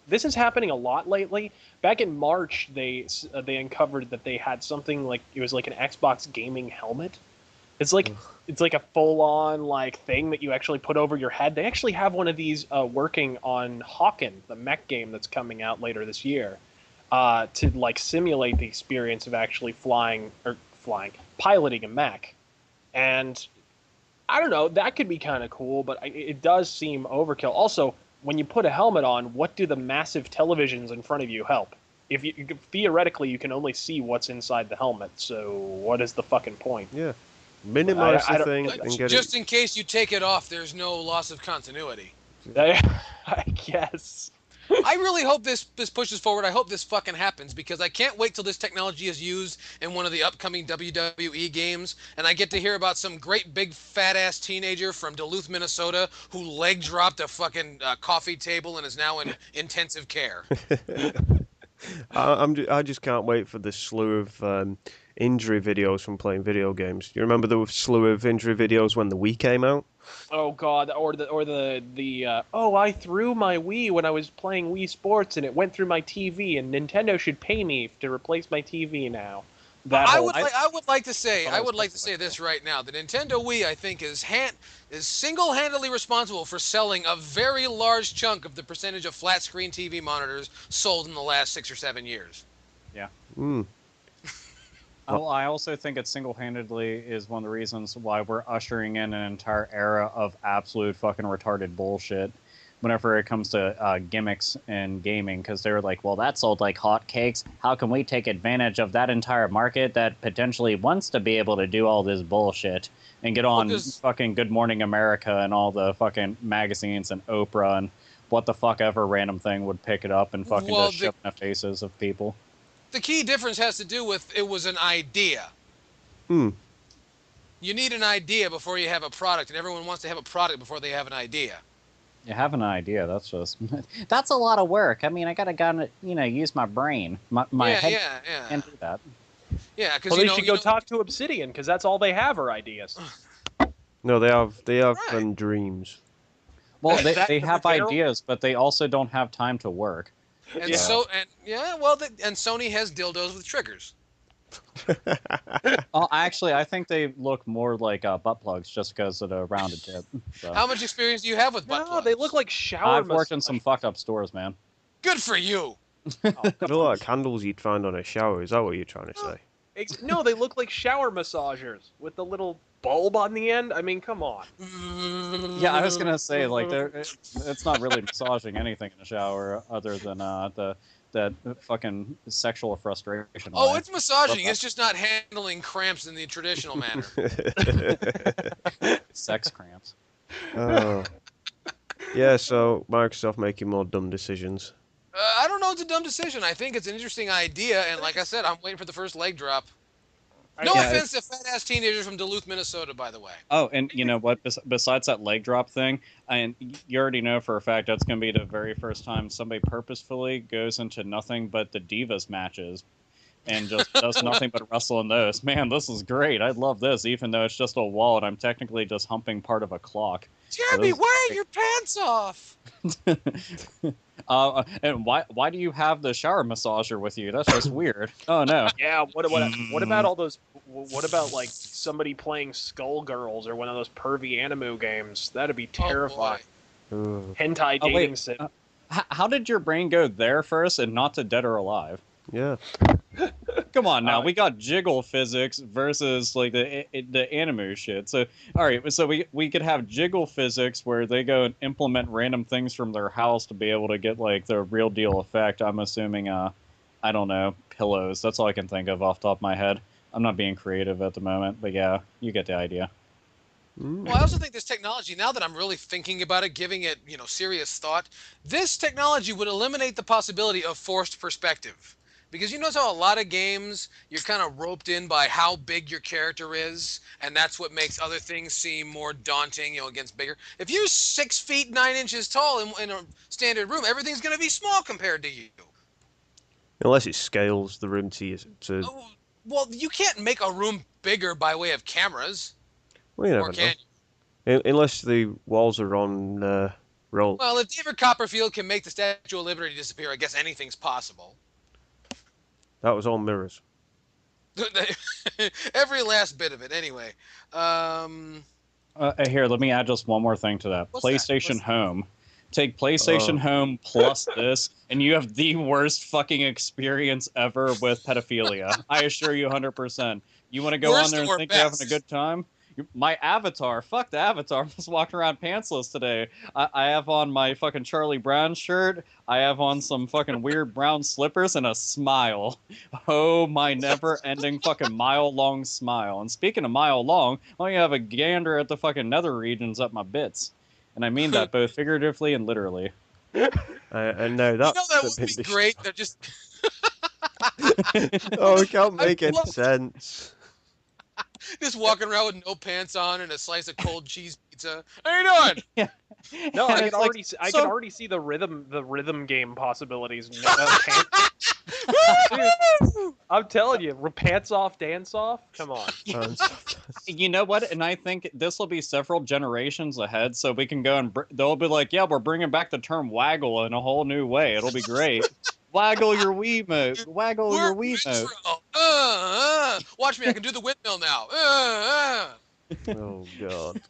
This is happening a lot lately. Back in March, they uncovered that they had something like, it was like an Xbox gaming helmet It's like a full-on like thing that you actually put over your head. They actually have one of these working on Hawken, the mech game that's coming out later this year, to like simulate the experience of actually piloting a mech. And I don't know, that could be kind of cool, but it does seem overkill. Also, when you put a helmet on, what do the massive televisions in front of you help? If theoretically you can only see what's inside the helmet, so what is the fucking point? Yeah. Minimize the thing and get just in case you take it off, there's no loss of continuity. I guess. I really hope this pushes forward. I hope this fucking happens because I can't wait till this technology is used in one of the upcoming WWE games, and I get to hear about some great big fat ass teenager from Duluth, Minnesota, who leg dropped a fucking coffee table and is now in intensive care. I just can't wait for this slew of injury videos from playing video games. You remember the slew of injury videos when the Wii came out? Oh god, or the I threw my Wii when I was playing Wii Sports and it went through my TV and Nintendo should pay me to replace my TV now. I would like to say this right now. The Nintendo Wii, I think, is single-handedly responsible for selling a very large chunk of the percentage of flat-screen TV monitors sold in the last 6 or 7 years. Yeah. Mm. I also think it single-handedly is one of the reasons why we're ushering in an entire era of absolute fucking retarded bullshit whenever it comes to gimmicks in gaming, because they're like, well, that sold like hotcakes. How can we take advantage of that entire market that potentially wants to be able to do all this bullshit and get on fucking Good Morning America and all the fucking magazines and Oprah and what the fuck ever random thing would pick it up and fucking just shove in the faces of people? The key difference has to do with it was an idea. Hmm. You need an idea before you have a product, and everyone wants to have a product before they have an idea. You have an idea. That's just that's a lot of work. I mean, I gotta use my brain. My head can't do that. Yeah, because they should go talk to Obsidian because that's all they have are ideas. No, they have dreams. Well, they have ideas, but they also don't have time to work. And and Sony has dildos with triggers. Actually, I think they look more like butt plugs just because of the rounded tip. So. How much experience do you have with butt plugs? They look like shower. I've worked in some fucked up stores, man. Good for you. They look like candles you'd find on a shower. Is that what you're trying to say? No, they look like shower massagers with the little bulb on the end. I mean, come on. Yeah, I was gonna say like it's not really massaging anything in the shower other than that fucking sexual frustration. Oh, it's massaging. It's just not handling cramps in the traditional manner. Sex cramps. Oh. Yeah, so Microsoft making more dumb decisions. I don't know. It's a dumb decision. I think it's an interesting idea, and like I said, I'm waiting for the first leg drop. No offense to fat-ass teenagers from Duluth, Minnesota, by the way. Oh, and you know what? Besides that leg drop thing, and you already know for a fact that's going to be the very first time somebody purposefully goes into nothing but the Divas matches and just does nothing but wrestle in those. Man, this is great. I love this, even though it's just a wall and I'm technically just humping part of a clock. Jeremy, why are your pants off? And why do you have the shower massager with you? That's just weird. Oh no. Yeah. What about all those? What about like somebody playing Skullgirls or one of those pervy anime games? That'd be terrifying. Hentai dating sim. How did your brain go there first and not to Dead or Alive? Yeah. Come on now, we got jiggle physics versus like the anime shit. So all right, so we could have jiggle physics where they go and implement random things from their house to be able to get like the real deal effect. I'm assuming I don't know, pillows. That's all I can think of off the top of my head. I'm not being creative at the moment, but yeah, you get the idea. Well, I also think this technology, now that I'm really thinking about it, giving it, serious thought, this technology would eliminate the possibility of forced perspective. Because you notice how a lot of games, you're kind of roped in by how big your character is, and that's what makes other things seem more daunting, against bigger. If you're 6 feet 9 inches tall in a standard room, everything's going to be small compared to you. Unless it scales the room to you. Well, you can't make a room bigger by way of cameras. Well, you never know. Unless the walls are on roll. Well, if David Copperfield can make the Statue of Liberty disappear, I guess anything's possible. That was all mirrors. Every last bit of it. Anyway. Here, let me add just one more thing to that. PlayStation Home. Take PlayStation Home plus this, and you have the worst fucking experience ever with pedophilia. I assure you 100%. You want to go on there and think you're having a good time? My avatar, fuck the avatar. I'm just walking around pantsless today. I have on my fucking Charlie Brown shirt. I have on some fucking weird brown slippers and a smile. Oh, my never-ending fucking mile-long smile. And speaking of mile-long, I only have a gander at the fucking nether regions up my bits. And I mean that both figuratively and literally. I know that. That would be great. They're just. Oh, it can't make any sense. Just walking around with no pants on and a slice of cold cheese pizza. How you doing? Yeah. No, I can already see the rhythm game possibilities. Dude, I'm telling you, pants off, dance off. Come on. You know what? And I think this will be several generations ahead, so we can go and they'll be like, "Yeah, we're bringing back the term waggle in a whole new way. It'll be great." Waggle your Wiimote. Waggle your Wiimote. Watch me, I can do the windmill now. Oh, God.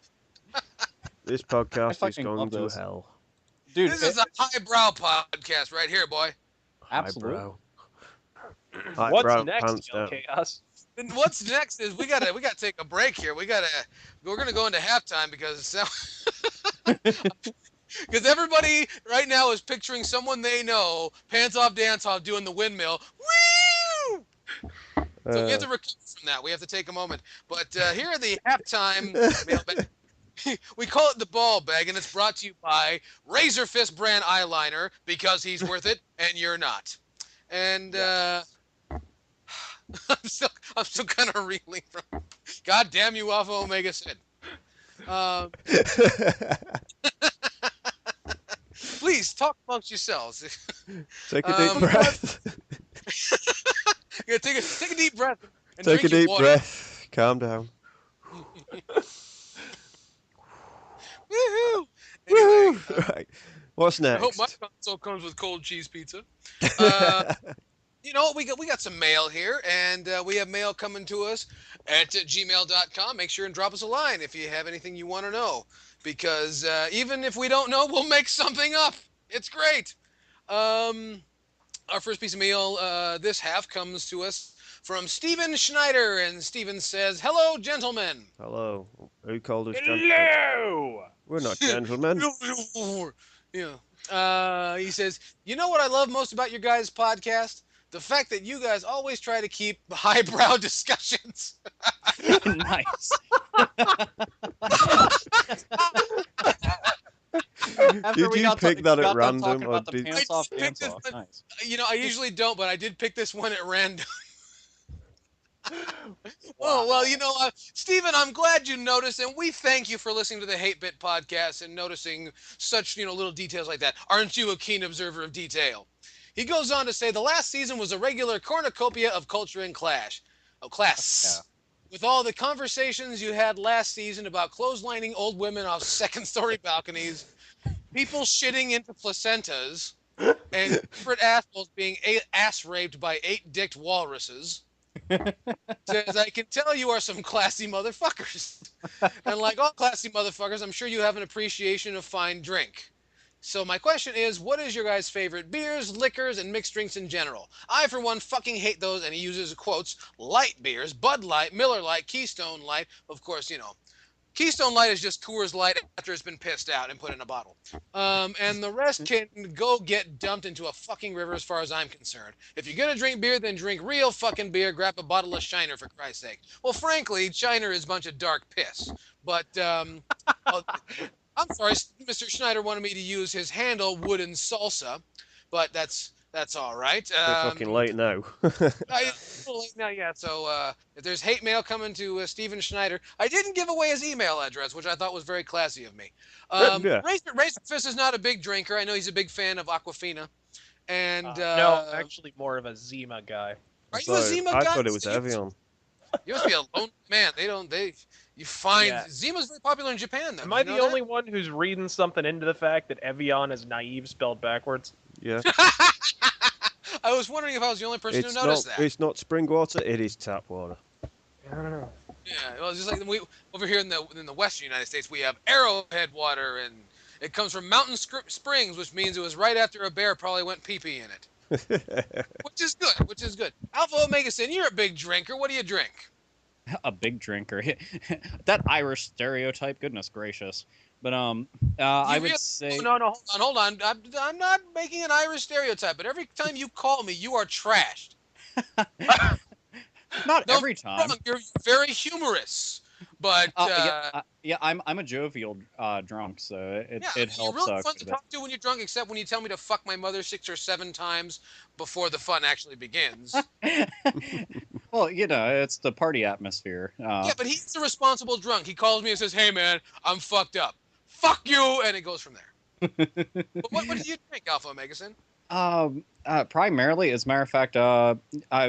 This podcast is going to hell. Dude, this is a highbrow podcast right here, boy. Absolutely. What's next, Chaos? And what's next is we gotta take a break here. We're gonna go into halftime because everybody right now is picturing someone they know, pants off, dance off, doing the windmill. Woo! So we have to recover from that. We have to take a moment. But here are the halftime mailbag. We call it the ball bag, and it's brought to you by RazörFist brand eyeliner because he's worth it and you're not. And I'm still kind of reeling from. God damn you, Alpha Omega Sid. Please talk amongst yourselves. Take a deep breath. Yeah, take a deep breath. And take a deep water. breath. Calm down. Woohoo! Anyway, right. What's next? I hope my console comes with cold cheese pizza. You know what? We got some mail here, and we have mail coming to us at gmail.com. Make sure and drop us a line if you have anything you want to know, because even if we don't know, we'll make something up. It's great. Our first piece of mail this half comes to us from Steven Schneider, and Steven says, "Hello, gentlemen." Hello. Who called us gentlemen? Hello! We're not gentlemen. Yeah. He says, "You know what I love most about your guys' podcast? The fact that you guys always try to keep highbrow discussions." Nice. Did you pick that at random? Or did... Nice. You know, I usually don't, but I did pick this one at random. Oh, well, you know, Steven, I'm glad you noticed, and we thank you for listening to the Hate Bit podcast and noticing such, little details like that. Aren't you a keen observer of detail? He goes on to say, the last season was a regular cornucopia of culture and class. Yeah. With all the conversations you had last season about clotheslining old women off second-story balconies, people shitting into placentas, and corporate assholes being ass-raped by 8-dicked walruses. Says, I can tell you are some classy motherfuckers. And like all classy motherfuckers, I'm sure you have an appreciation of fine drink. So my question is, what is your guys' favorite beers, liquors, and mixed drinks in general? I, for one, fucking hate those, and he uses quotes, light beers, Bud Light, Miller Light, Keystone Light. Of course, Keystone Light is just Coors Light after it's been pissed out and put in a bottle. And the rest can go get dumped into a fucking river as far as I'm concerned. If you're going to drink beer, then drink real fucking beer. Grab a bottle of Shiner, for Christ's sake. Well, frankly, Shiner is a bunch of dark piss. But, I'm sorry, Mr. Schneider wanted me to use his handle, Wooden Salsa. But that's all right. We're fucking late now. It's a little late now, yeah. So if there's hate mail coming to Steven Schneider, I didn't give away his email address, which I thought was very classy of me. Yeah. RazörFist is not a big drinker. I know he's a big fan of Aquafina. And no, actually more of a Zima guy. Are you a Zima guy? I thought it was Evian. You must be a lone man. You find Zima's very popular in Japan, though. Am I the only one who's reading something into the fact that Evian is naive spelled backwards? Yeah. I was wondering if I was the only person who It's noticed not. that. It's not spring water. It is tap water. I don't know. Yeah, well, it's just like over here in the Western United States, we have Arrowhead water, and it comes from Mountain Springs, which means it was right after a bear probably went pee-pee in it. Which is good. Which is good. Alpha Omega Sin, you're a big drinker. What do you drink? A big drinker. That Irish stereotype, goodness gracious. But I would say No, hold on. I'm not making an Irish stereotype, but every time you call me, you are trashed. not every time. Wrong. You're very humorous, but I'm a jovial drunk, so it helps. You're really fun to talk to when you're drunk, except when you tell me to fuck my mother 6 or 7 times before the fun actually begins. Well, it's the party atmosphere. Yeah, but he's a responsible drunk. He calls me and says, "Hey, man, I'm fucked up. Fuck you," and it goes from there. But what do you drink, Alpha Omega Sin? Primarily, as a matter of fact, I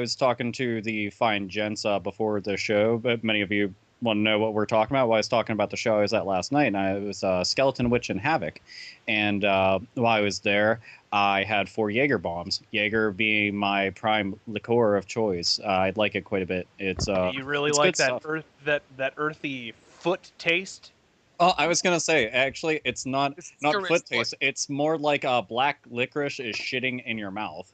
was talking to the fine gents before the show, but many of you want to know what we're talking about. While I was talking about the show I was at last night, and it was Skeleton Witch and Havoc. And while I was there, I had 4 Jaeger bombs. Jaeger being my prime liqueur of choice. I like it quite a bit. It's you really it's like good that stuff. earthy foot taste? Oh, I was gonna say, actually, it's not foot taste. It's more like black licorice is shitting in your mouth.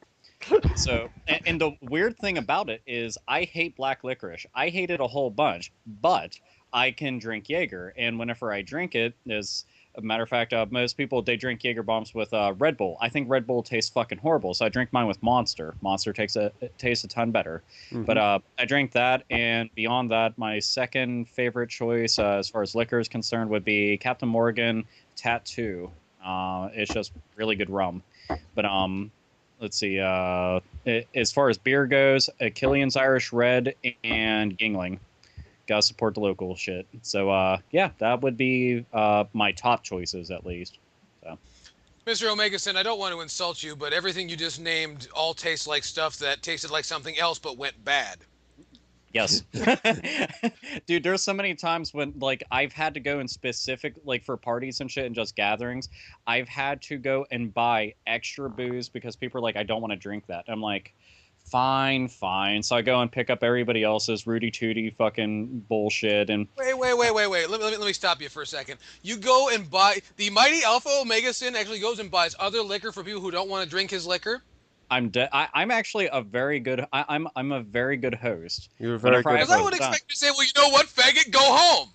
So, and the weird thing about it is, I hate black licorice. I hate it a whole bunch, but I can drink Jaeger, and whenever I drink it, as a matter of fact, most people, they drink Jaeger bombs with Red Bull. I think Red Bull tastes fucking horrible, so I drink mine with Monster. Monster tastes a ton better. Mm-hmm. But I drink that, and beyond that, my second favorite choice as far as liquor is concerned would be Captain Morgan Tattoo. It's just really good rum. But let's see. As far as beer goes, Killian's Irish Red and Yingling. Gotta support the local shit. So, yeah, that would be my top choices, at least. So. Mr. Omega Sin, I don't want to insult you, but everything you just named all tastes like stuff that tasted like something else but went bad. Yes. Dude, there's so many times when, I've had to go in specific, for parties and shit and just gatherings, I've had to go and buy extra booze because people are like, I don't want to drink that. I'm like, fine. So I go and pick up everybody else's Rudy Tooty fucking bullshit and... Wait. Let me stop you for a second. You go and buy... The mighty Alpha Omega Sin actually goes and buys other liquor for people who don't want to drink his liquor? I'm actually a very good... I'm a very good host. You're a very good host. Because I would expect you to say, well, you know what, faggot, go home!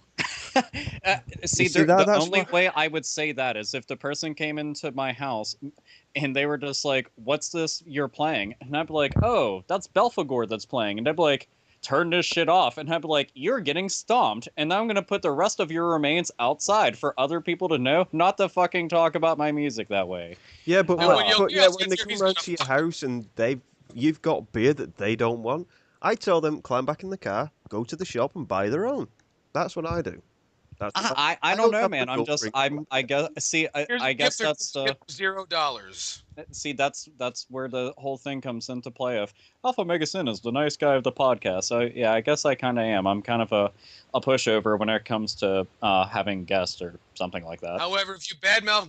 The only way I would say that is if the person came into my house and they were just like, what's this you're playing? And I'd be like, oh, that's Belphegor that's playing. And they'd be like, turn this shit off. And I'd be like, you're getting stomped. And now I'm going to put the rest of your remains outside for other people to know, not to fucking talk about my music that way. Yeah, but No, when they come round to your house and you've got beer that they don't want, I tell them, climb back in the car, go to the shop and buy their own. That's what I do. I don't know, man. I guess that's $0. See, that's where the whole thing comes into play of Alpha Omega Sin is the nice guy of the podcast. So yeah, I guess I kind of am. I'm kind of a pushover when it comes to having guests or something like that. However, if you badmouth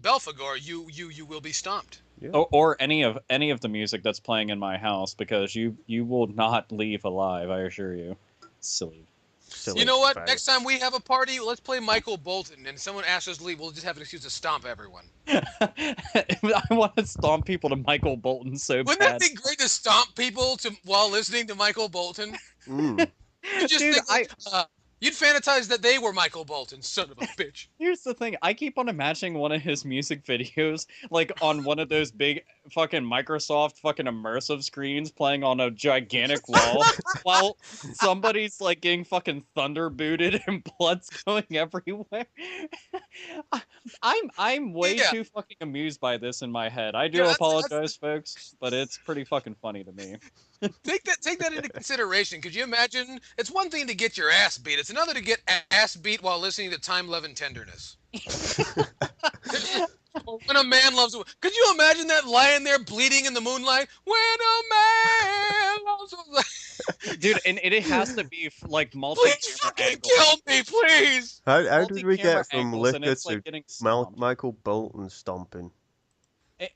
Belphegor, you will be stomped. Yeah. Or any of the music that's playing in my house, because you will not leave alive, I assure you. Silly. You know what? Next time we have a party, let's play Michael Bolton, and someone asks us to leave, we'll just have an excuse to stomp everyone. I want to stomp people to Michael Bolton so bad. Wouldn't that be great to stomp people while listening to Michael Bolton? Mm. You'd fantasize that they were Michael Bolton, son of a bitch. Here's the thing. I keep on imagining one of his music videos, on one of those big fucking Microsoft fucking immersive screens playing on a gigantic wall while somebody's, getting fucking thunder booted and blood's going everywhere. I'm way too fucking amused by this in my head. I do apologize, folks, but it's pretty fucking funny to me. Take that into consideration. Could you imagine? It's one thing to get your ass beat. It's another to get ass beat while listening to Time, Love, and Tenderness. When a man loves a... Could you imagine that lying there bleeding in the moonlight? When a man loves a... Dude, and it has to be multi-camera Please fucking kill me, please! How did we get from liquor to Michael Michael Bolton stomping?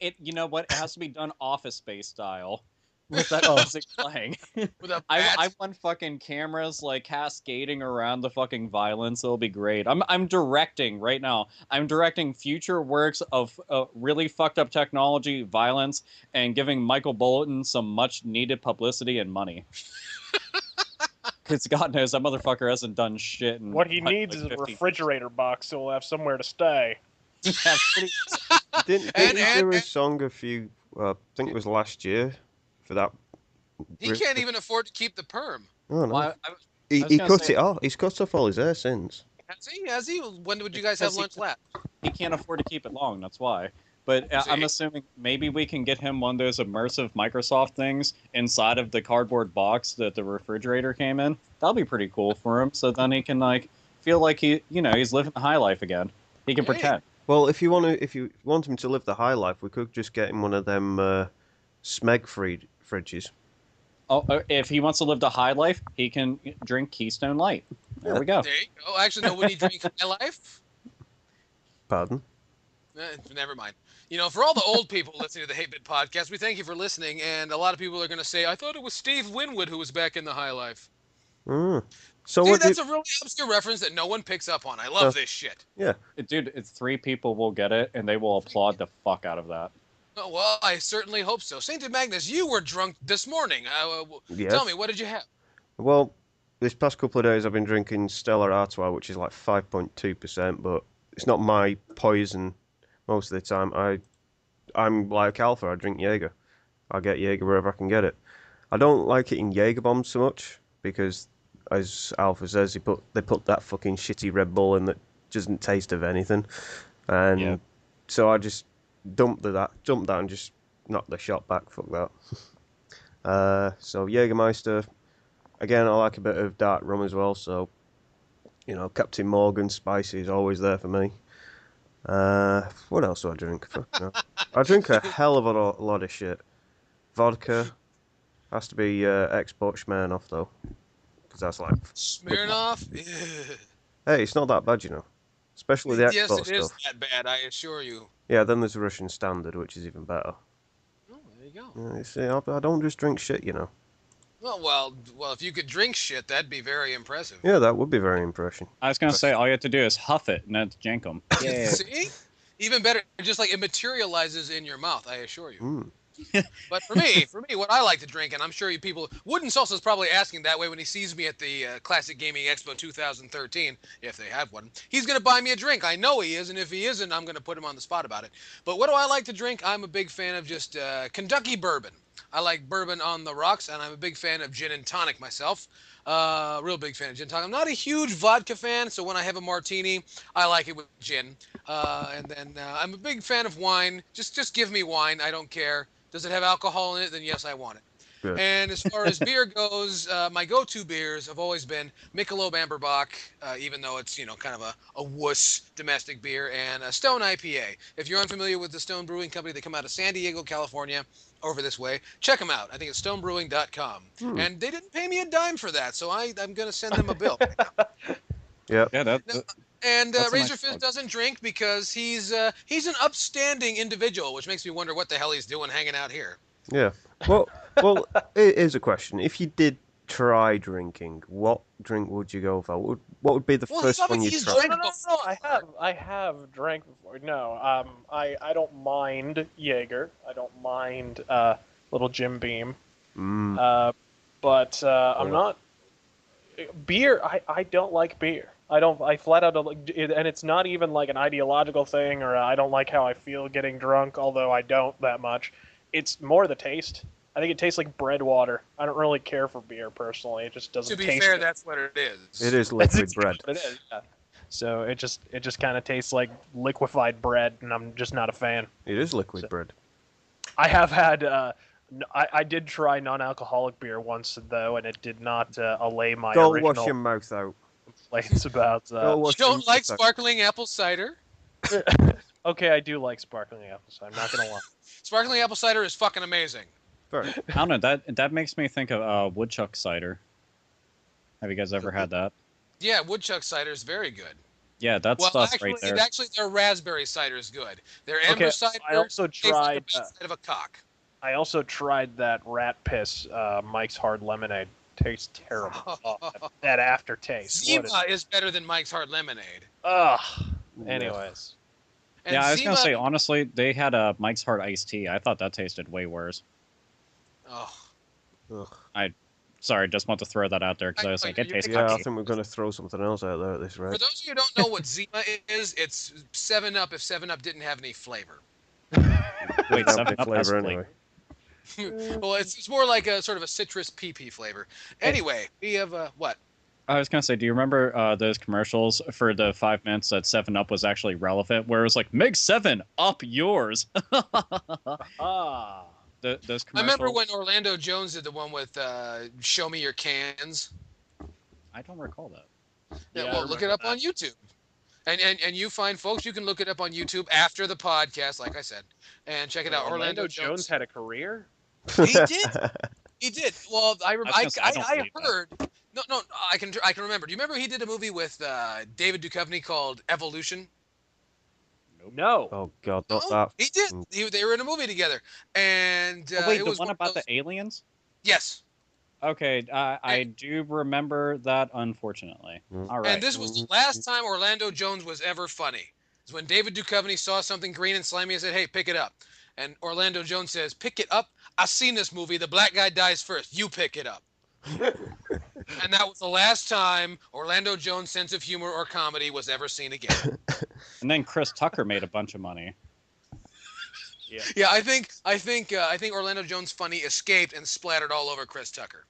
You know what? It has to be done Office Space style. With that music playing. With a I want fucking cameras like cascading around the fucking violence. It'll be great. I'm directing right now. I'm directing future works of really fucked up technology, violence, and giving Michael Bolton some much needed publicity and money. Because God knows that motherfucker hasn't done shit. What he needs is a refrigerator box so he'll have somewhere to stay. Yeah, Didn't he do a song a few, I think it was last year, for that? He can't even afford to keep the perm. Oh, no. Well, he cut it off. He's cut off all his hair since. Has he? When would you guys have lunch last? He can't afford to keep it long, that's why. But I'm assuming maybe we can get him one of those immersive Microsoft things inside of the cardboard box that the refrigerator came in. That'll be pretty cool for him. So then he can like feel like he's living the high life again. He can pretend. Well, if you want him to live the high life, we could just get him one of them smeg-free fridges. Oh, if he wants to live the high life, he can drink Keystone Light. There we go. There you go. Actually, no. Would he drink High Life? Pardon? Never mind. For all the old people listening to the 8-Bit podcast, we thank you for listening. And a lot of people are going to say, I thought it was Steve Winwood who was back in the High Life. So see, that's a really obscure reference that no one picks up on. I love this shit. Yeah. Dude, it's 3 people will get it, and they will applaud the fuck out of that. Oh, well, I certainly hope so. Saint Magnus, you were drunk this morning. Yes. Tell me, what did you have? Well, this past couple of days I've been drinking Stella Artois, which is like 5.2%, but it's not my poison most of the time. I'm like Alpha, I drink Jaeger. I get Jaeger wherever I can get it. I don't like it in Jaeger bombs so much, because, as Alpha says, they put that fucking shitty Red Bull in that doesn't taste of anything. And so I just dumped that and just knocked the shot back. Fuck that. So Jägermeister, again, I like a bit of dark rum as well, so Captain Morgan spicy is always there for me. What else do I drink? I drink a hell of a lot of shit. Vodka has to be export Smirnoff though, because that's like Smirnoff. Hey, it's not that bad, especially the export stuff. Yes, it is that bad. I assure you. Yeah, then there's the Russian Standard, which is even better. Oh, there you go. You see, I don't just drink shit, Well, if you could drink shit, that'd be very impressive. Yeah, that would be very impressive. I was going to say, all you have to do is huff it, and that's jankum. Yeah. See? Even better, just like it materializes in your mouth, I assure you. Mm. But for me, what I like to drink, and I'm sure you people, Wooden Salsa's probably asking that way when he sees me at the Classic Gaming Expo 2013, if they have one. He's going to buy me a drink. I know he is, and if he isn't, I'm going to put him on the spot about it. But what do I like to drink? I'm a big fan of just Kentucky bourbon. I like bourbon on the rocks, and I'm a big fan of gin and tonic myself. Real big fan of gin and tonic. I'm not a huge vodka fan, so when I have a martini, I like it with gin. And then I'm a big fan of wine. Just give me wine. I don't care. Does it have alcohol in it? Then yes, I want it. Good. And as far as beer goes, my go-to beers have always been Michelob Amberbach, even though it's kind of a wuss domestic beer, and a Stone IPA. If you're unfamiliar with the Stone Brewing Company, they come out of San Diego, California, over this way. Check them out. I think it's stonebrewing.com. And they didn't pay me a dime for that, so I'm going to send them a bill. Yeah. And RazörFist doesn't drink because he's an upstanding individual, which makes me wonder what the hell he's doing hanging out here. Yeah. Well, here's a question. If you did try drinking, what drink would you go for? What would be the first one you'd try? No, I have drank before. No, I don't mind Jaeger. I don't mind Little Jim Beam. But I'm not beer. I don't like beer. I flat out don't like, and it's not even like an ideological thing, or I don't like how I feel getting drunk, although I don't that much. It's more the taste. I think it tastes like bread water. I don't really care for beer personally. It just doesn't taste. To be fair, good. That's what it is. It is liquid bread. It is, yeah. So it just kind of tastes like liquefied bread, and I'm just not a fan. It is liquid bread. I have had. I did try non-alcoholic beer once though, and it did not allay my Go original wash your mouth out. complaints about. You don't like sparkling apple cider? Okay, I do like sparkling apple cider. I'm not gonna lie. Sparkling apple cider is fucking amazing. Fair. I don't know. That makes me think of woodchuck cider. Have you guys ever had that? Yeah, woodchuck cider is very good. Yeah, that stuff right there. Actually, their raspberry cider is good. Their amber cider I also tried tastes like the backside of a cock. I also tried that rat piss Mike's Hard Lemonade. Tastes terrible. That aftertaste. Zima is better than Mike's Hard Lemonade. Ugh. Anyways. And yeah, I was Zima... gonna say honestly, they had a Mike's Hard iced tea. I thought that tasted way worse. Oh. Ugh. Sorry, just want to throw that out there because I was like, it tastes. Yeah, I think we're gonna throw something else out there at this rate. For those of you who don't know what Zima is, it's 7-Up if 7-Up didn't have any flavor. Wait, 7-Up has flavor anyway. Well, it's more like a sort of a citrus pee flavor. Anyway, we have what? I was gonna say, do you remember those commercials for the 5 minutes that 7-Up was actually relevant, where it was like, "Make 7-Up yours." Those commercials. I remember when Orlando Jones did the one with "Show Me Your Cans." I don't recall that. Yeah, well, look it up on YouTube. And you find folks, you can look it up on YouTube after the podcast, like I said, and check it out. Orlando Jones had a career. He did. He did. Well, I heard. No, I can remember. Do you remember he did a movie with David Duchovny called Evolution? No. Oh God, not that. He did. They were in a movie together, and wait, it the was one about the aliens? Yes. Okay, I do remember that. Unfortunately, all right. And this was the last time Orlando Jones was ever funny. It's when David Duchovny saw something green and slimy and said, "Hey, pick it up." And Orlando Jones says, "Pick it up? I've seen this movie. The black guy dies first. You pick it up." And that was the last time Orlando Jones' sense of humor or comedy was ever seen again. And then Chris Tucker made a bunch of money. Yeah, I think Orlando Jones' funny escaped and splattered all over Chris Tucker.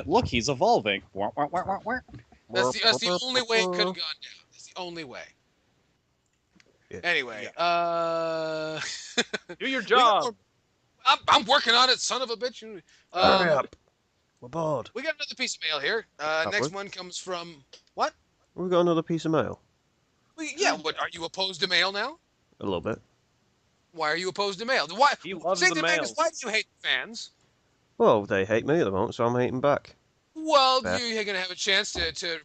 Look, he's evolving. That's the only way it could have gone down. That's the only way. Yeah. Anyway, do your job. I'm working on it, son of a bitch. Hurry up. We're bored. We got another piece of mail here. Next one comes from what? We've got another piece of mail. What? Are you opposed to mail now? A little bit. Why are you opposed to mail? Why? He loves the mails. Why do you hate fans? Well, they hate me at the moment, so I'm hating back. Well, you're going to have a chance to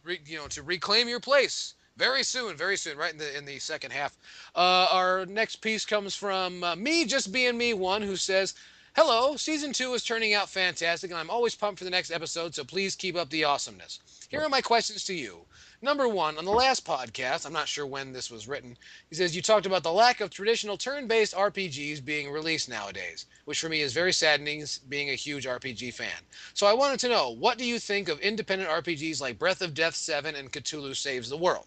reclaim your place very soon, right in the second half. Our next piece comes from me, just being me, one who says, "Hello, season 2 is turning out fantastic, and I'm always pumped for the next episode. So please keep up the awesomeness. Here are my questions to you. Number 1, on the last podcast, I'm not sure when this was written, he says, you talked about the lack of traditional turn-based RPGs being released nowadays, which for me is very saddening, being a huge RPG fan. So I wanted to know, what do you think of independent RPGs like Breath of Death 7 and Cthulhu Saves the World?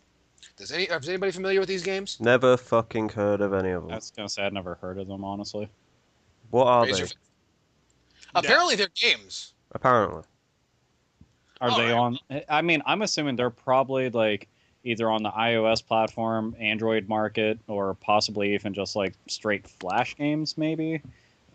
Is anybody familiar with these games? Never fucking heard of any of them. I was going to say I'd never heard of them, honestly. What are they? Apparently they're games. Apparently. Are they on? I mean, I'm assuming they're probably like either on the iOS platform, Android market, or possibly even just like straight Flash games, maybe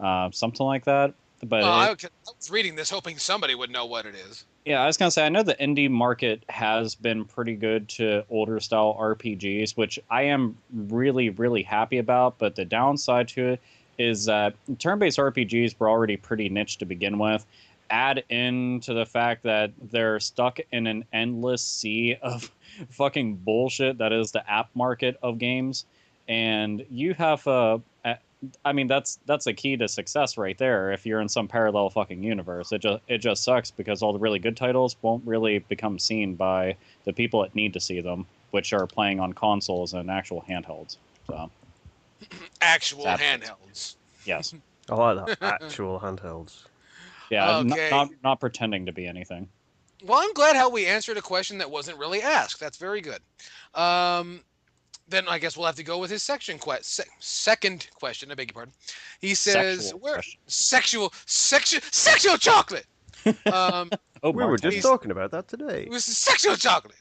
something like that. But I was reading this hoping somebody would know what it is. Yeah, I was gonna say I know the indie market has been pretty good to older style RPGs, which I am really, really happy about. But the downside to it is that turn-based RPGs were already pretty niche to begin with. Add into the fact that they're stuck in an endless sea of fucking bullshit that is the app market of games, and you have I mean that's the key to success right there. If you're in some parallel fucking universe, it just sucks because all the really good titles won't really become seen by the people that need to see them, which are playing on consoles and actual handhelds. So actual handhelds. Yes. I like that. Actual handhelds. Yeah, okay. not pretending to be anything. Well, I'm glad how we answered a question that wasn't really asked. That's very good. Then I guess we'll have to go with his second question. I beg your pardon. He says, sexual chocolate." We were just talking about that today. It was sexual chocolate.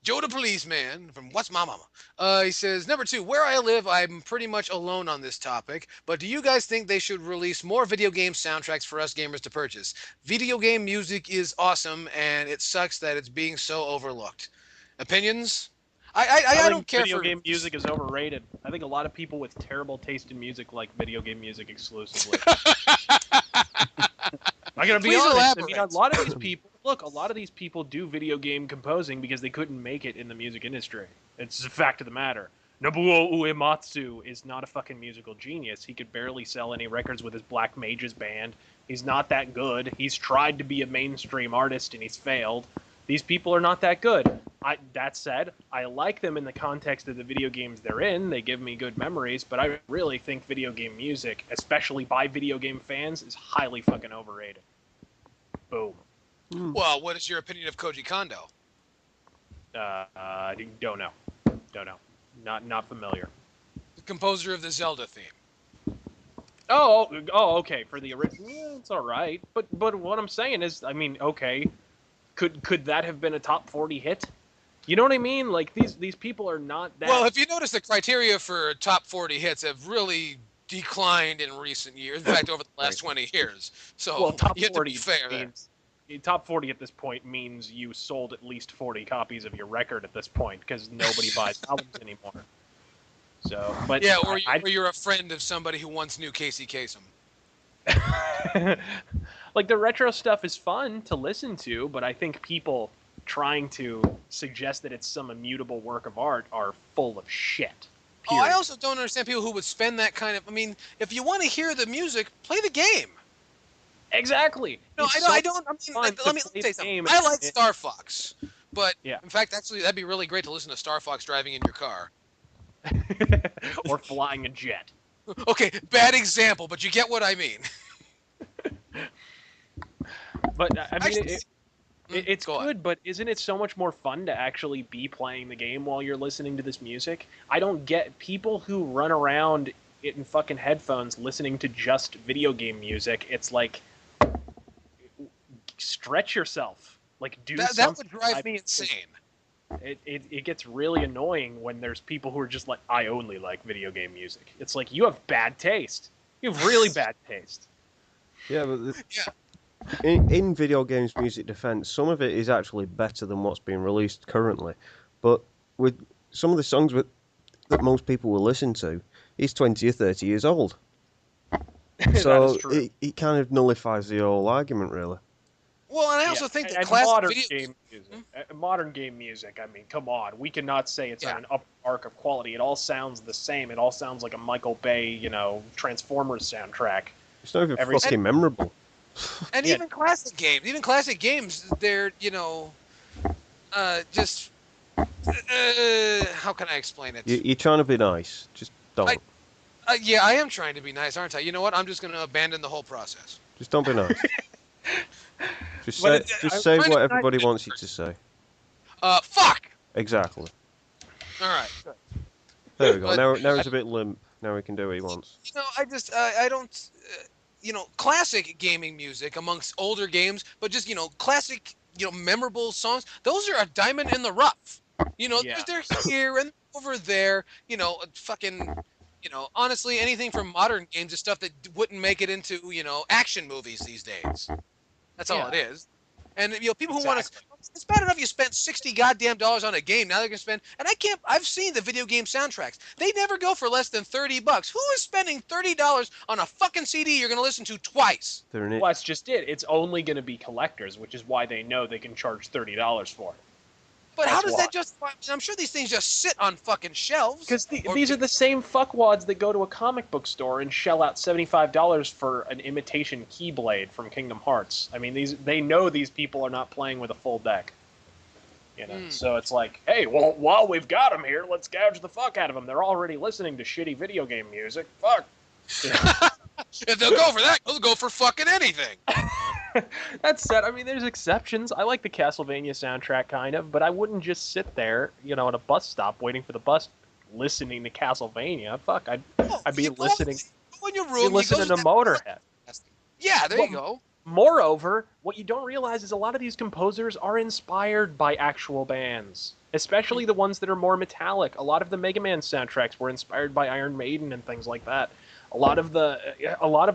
Joe the policeman from What's My Mama? He says, number 2, where I live, I'm pretty much alone on this topic, but do you guys think they should release more video game soundtracks for us gamers to purchase? Video game music is awesome, and it sucks that it's being so overlooked. Opinions? I don't care video game music is overrated. I think a lot of people with terrible taste in music like video game music exclusively. I'm gonna be honest. Elaborate. I mean, a lot of these people look, a lot of these people do video game composing because they couldn't make it in the music industry. It's a fact of the matter. Nobuo Uematsu is not a fucking musical genius. He could barely sell any records with his Black Mages band. He's not that good. He's tried to be a mainstream artist and he's failed. These people are not that good. That said, I like them in the context of the video games they're in. They give me good memories, but I really think video game music, especially by video game fans, is highly fucking overrated. Boom. Well, what is your opinion of Koji Kondo? Don't know. Not familiar. The composer of the Zelda theme. Oh, okay. For the original, yeah, it's all right. But what I'm saying is, I mean, okay, could that have been a top 40 hit? You know what I mean? Like these people are not that. Well, if you notice, the criteria for top 40 hits have really declined in recent years. In fact, over the last 20 years. So well, top you have 40 to be fair means, top 40 at this point means you sold at least 40 copies of your record at this point because nobody buys albums anymore. So, but yeah, or you're a friend of somebody who once knew Casey Kasem. Like the retro stuff is fun to listen to, but I think people trying to suggest that it's some immutable work of art are full of shit. Period. Oh, I also don't understand people who would spend that kind of. I mean, if you want to hear the music, play the game. Exactly. No, I don't. Let me say something. I like Star Fox, but yeah. In fact, actually, that'd be really great to listen to Star Fox driving in your car. Or flying a jet. Okay, bad example, but you get what I mean. But I mean, Actually, it's good, but isn't it so much more fun to actually be playing the game while you're listening to this music? I don't get people who run around in fucking headphones listening to just video game music. It's like, stretch yourself. Like, do something. That would drive me insane. It gets really annoying when there's people who are just like, I only like video game music. It's like, you have bad taste. You have really bad taste. Yeah, but in video games music defense, some of it is actually better than what's being released currently. But with some of the songs that most people will listen to, it's 20 or 30 years old. So it kind of nullifies the whole argument, really. Well, and I also think that modern game music, I mean, come on. We cannot say it's on an up arc of quality. It all sounds the same. It all sounds like a Michael Bay, Transformers soundtrack. It's not even fucking memorable. And even classic games, they're, just... how can I explain it? You're trying to be nice. Just don't. Yeah, I am trying to be nice, aren't I? You know what? I'm just going to abandon the whole process. Just don't be nice. Just say what everybody wants you to say. Fuck! Exactly. Alright. There we go. Now he's a bit limp. Now he can do what he wants. I don't... classic gaming music amongst older games, but just, classic, memorable songs, those are a diamond in the rough. They're here and over there, fucking... honestly, anything from modern games is stuff that wouldn't make it into, action movies these days. That's all it is. And, people who want to... It's bad enough you spent $60 goddamn on a game. Now they're going to spend... And I've seen the video game soundtracks. They never go for less than $30. Who is spending $30 on a fucking CD you're going to listen to twice? Well, that's just it. It's only going to be collectors, which is why they know they can charge $30 for it. But how does that justify... I'm sure these things just sit on fucking shelves. Because these are the same fuckwads that go to a comic book store and shell out $75 for an imitation Keyblade from Kingdom Hearts. I mean, they know these people are not playing with a full deck. So it's like, hey, well, while we've got them here, let's gouge the fuck out of them. They're already listening to shitty video game music. Fuck. If they'll go for that, they'll go for fucking anything. That said, I mean, there's exceptions. I like the Castlevania soundtrack, kind of, but I wouldn't just sit there, at a bus stop waiting for the bus, listening to Castlevania. Fuck, I'd be listening. Go in your room, listening to Motorhead. Yeah, there you go. Moreover, what you don't realize is a lot of these composers are inspired by actual bands, especially the ones that are more metallic. A lot of the Mega Man soundtracks were inspired by Iron Maiden and things like that. A lot of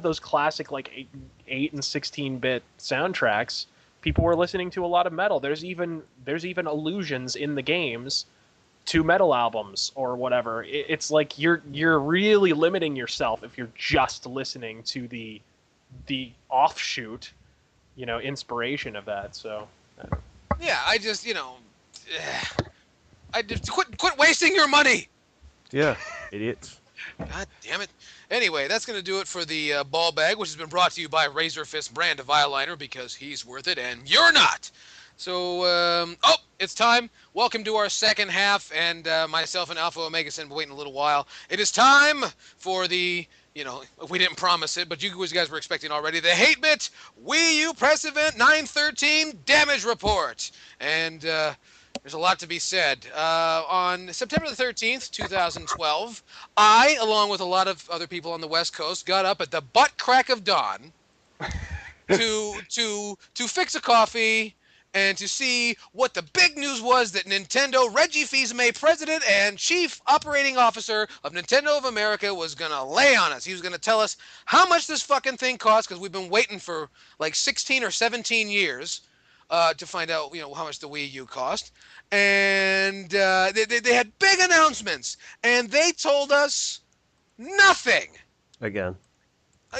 those classic like 8 and 16-bit soundtracks, people were listening to a lot of metal. There's even allusions in the games to metal albums or whatever. It's like you're really limiting yourself if you're just listening to the offshoot, inspiration of that. So Yeah, I just, I just quit wasting your money. Yeah, idiots. God damn it. Anyway, that's going to do it for the ball bag, which has been brought to you by RazörFist brand of eyeliner because he's worth it and you're not. So, it's time. Welcome to our second half, and myself and Alpha Omega have been waiting a little while. It is time for the, we didn't promise it, but you guys were expecting already, the 8-bit Wii U Press Event 913 Damage Report. And there's a lot to be said. On September the 13th, 2012, I, along with a lot of other people on the West Coast, got up at the butt crack of dawn to fix a coffee and to see what the big news was that Nintendo, Reggie Fils-Aimé, president and chief operating officer of Nintendo of America, was going to lay on us. He was going to tell us how much this fucking thing costs, because we've been waiting for like 16 or 17 years to find out, how much the Wii U cost. And they had big announcements, and they told us nothing. Again.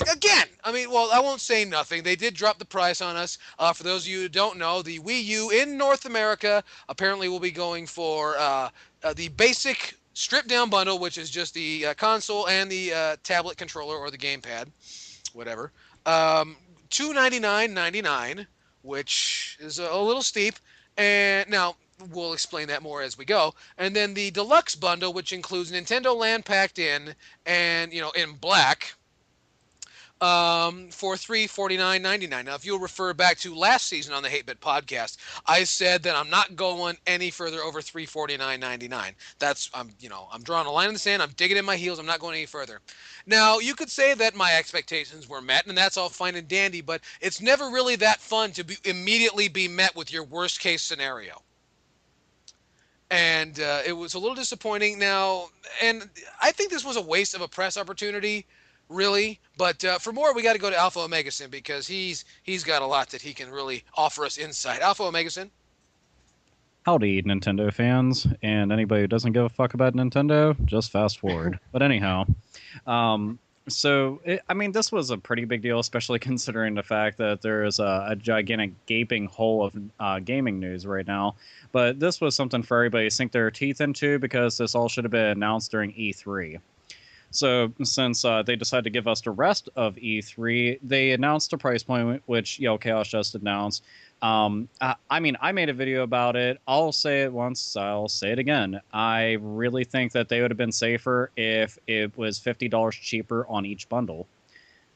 Again, I won't say nothing. They did drop the price on us. For those of you who don't know, the Wii U in North America apparently will be going for the basic stripped-down bundle, which is just the console and the tablet controller or the gamepad, whatever. $299.99, which is a little steep. And now we'll explain that more as we go. And then the deluxe bundle, which includes Nintendo Land packed in and in black. For $349.99. Now, if you'll refer back to last season on the 8-Bit podcast, I said that I'm not going any further over $349.99. That's I'm drawing a line in the sand. I'm digging in my heels. I'm not going any further. Now, you could say that my expectations were met, and that's all fine and dandy, but it's never really that fun to immediately be met with your worst case scenario. And it was a little disappointing. Now, and I think this was a waste of a press opportunity. Really, but for more, we got to go to Alpha Omegason because he's got a lot that he can really offer us insight. Alpha Omegason. Howdy, Nintendo fans, and anybody who doesn't give a fuck about Nintendo, just fast forward. But anyhow, this was a pretty big deal, especially considering the fact that there is a gigantic gaping hole of gaming news right now. But this was something for everybody to sink their teeth into because this all should have been announced during E3. So since they decided to give us the rest of E3, they announced a price point, which Chaos just announced. I made a video about it. I'll say it once, I'll say it again. I really think that they would have been safer if it was $50 cheaper on each bundle.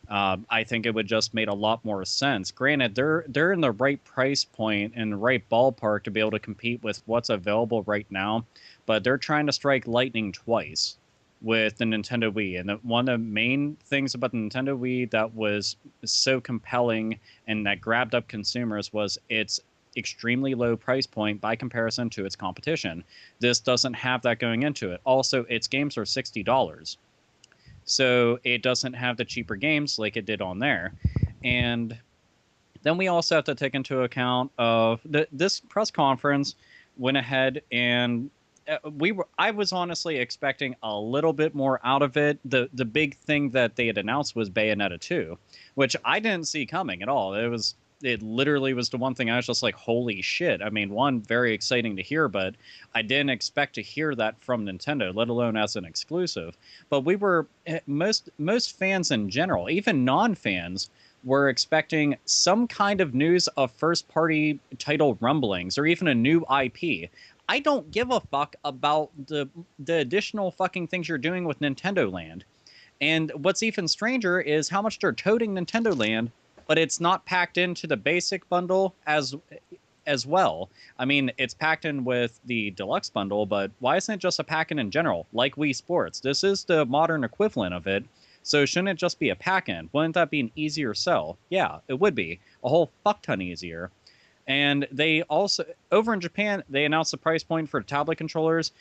I think it would just made a lot more sense. Granted, they're in the right price point and the right ballpark to be able to compete with what's available right now, but they're trying to strike lightning twice with the Nintendo Wii. And one of the main things about the Nintendo Wii that was so compelling and that grabbed up consumers was its extremely low price point by comparison to its competition. This doesn't have that going into it. Also, its games are $60. So it doesn't have the cheaper games like it did on there. And then we also have to take into account of this press conference went ahead and I was honestly expecting a little bit more out of it. The big thing that they had announced was Bayonetta 2, which I didn't see coming at all. It literally was the one thing I was just like, holy shit. One, very exciting to hear, but I didn't expect to hear that from Nintendo, let alone as an exclusive. But we were, most fans in general, even non-fans, were expecting some kind of news of first-party title rumblings or even a new IP. I don't give a fuck about the additional fucking things you're doing with Nintendo Land. And what's even stranger is how much they're toting Nintendo Land, but it's not packed into the basic bundle as well. It's packed in with the deluxe bundle, but why isn't it just a pack-in in general, like Wii Sports? This is the modern equivalent of it, so shouldn't it just be a pack-in? Wouldn't that be an easier sell? Yeah, it would be. A whole fuck ton easier. And they also, over in Japan, they announced the price point for tablet controllers.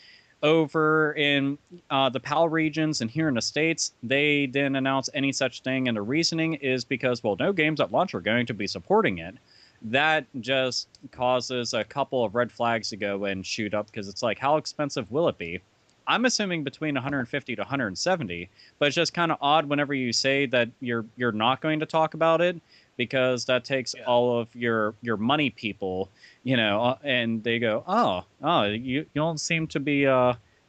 Over in the PAL regions and here in the States, they didn't announce any such thing. And the reasoning is because, no games at launch are going to be supporting it. That just causes a couple of red flags to go and shoot up because it's like, how expensive will it be? I'm assuming between 150 to 170, but it's just kind of odd whenever you say that you're not going to talk about it, because that takes all of your money people, and they go, you don't seem to be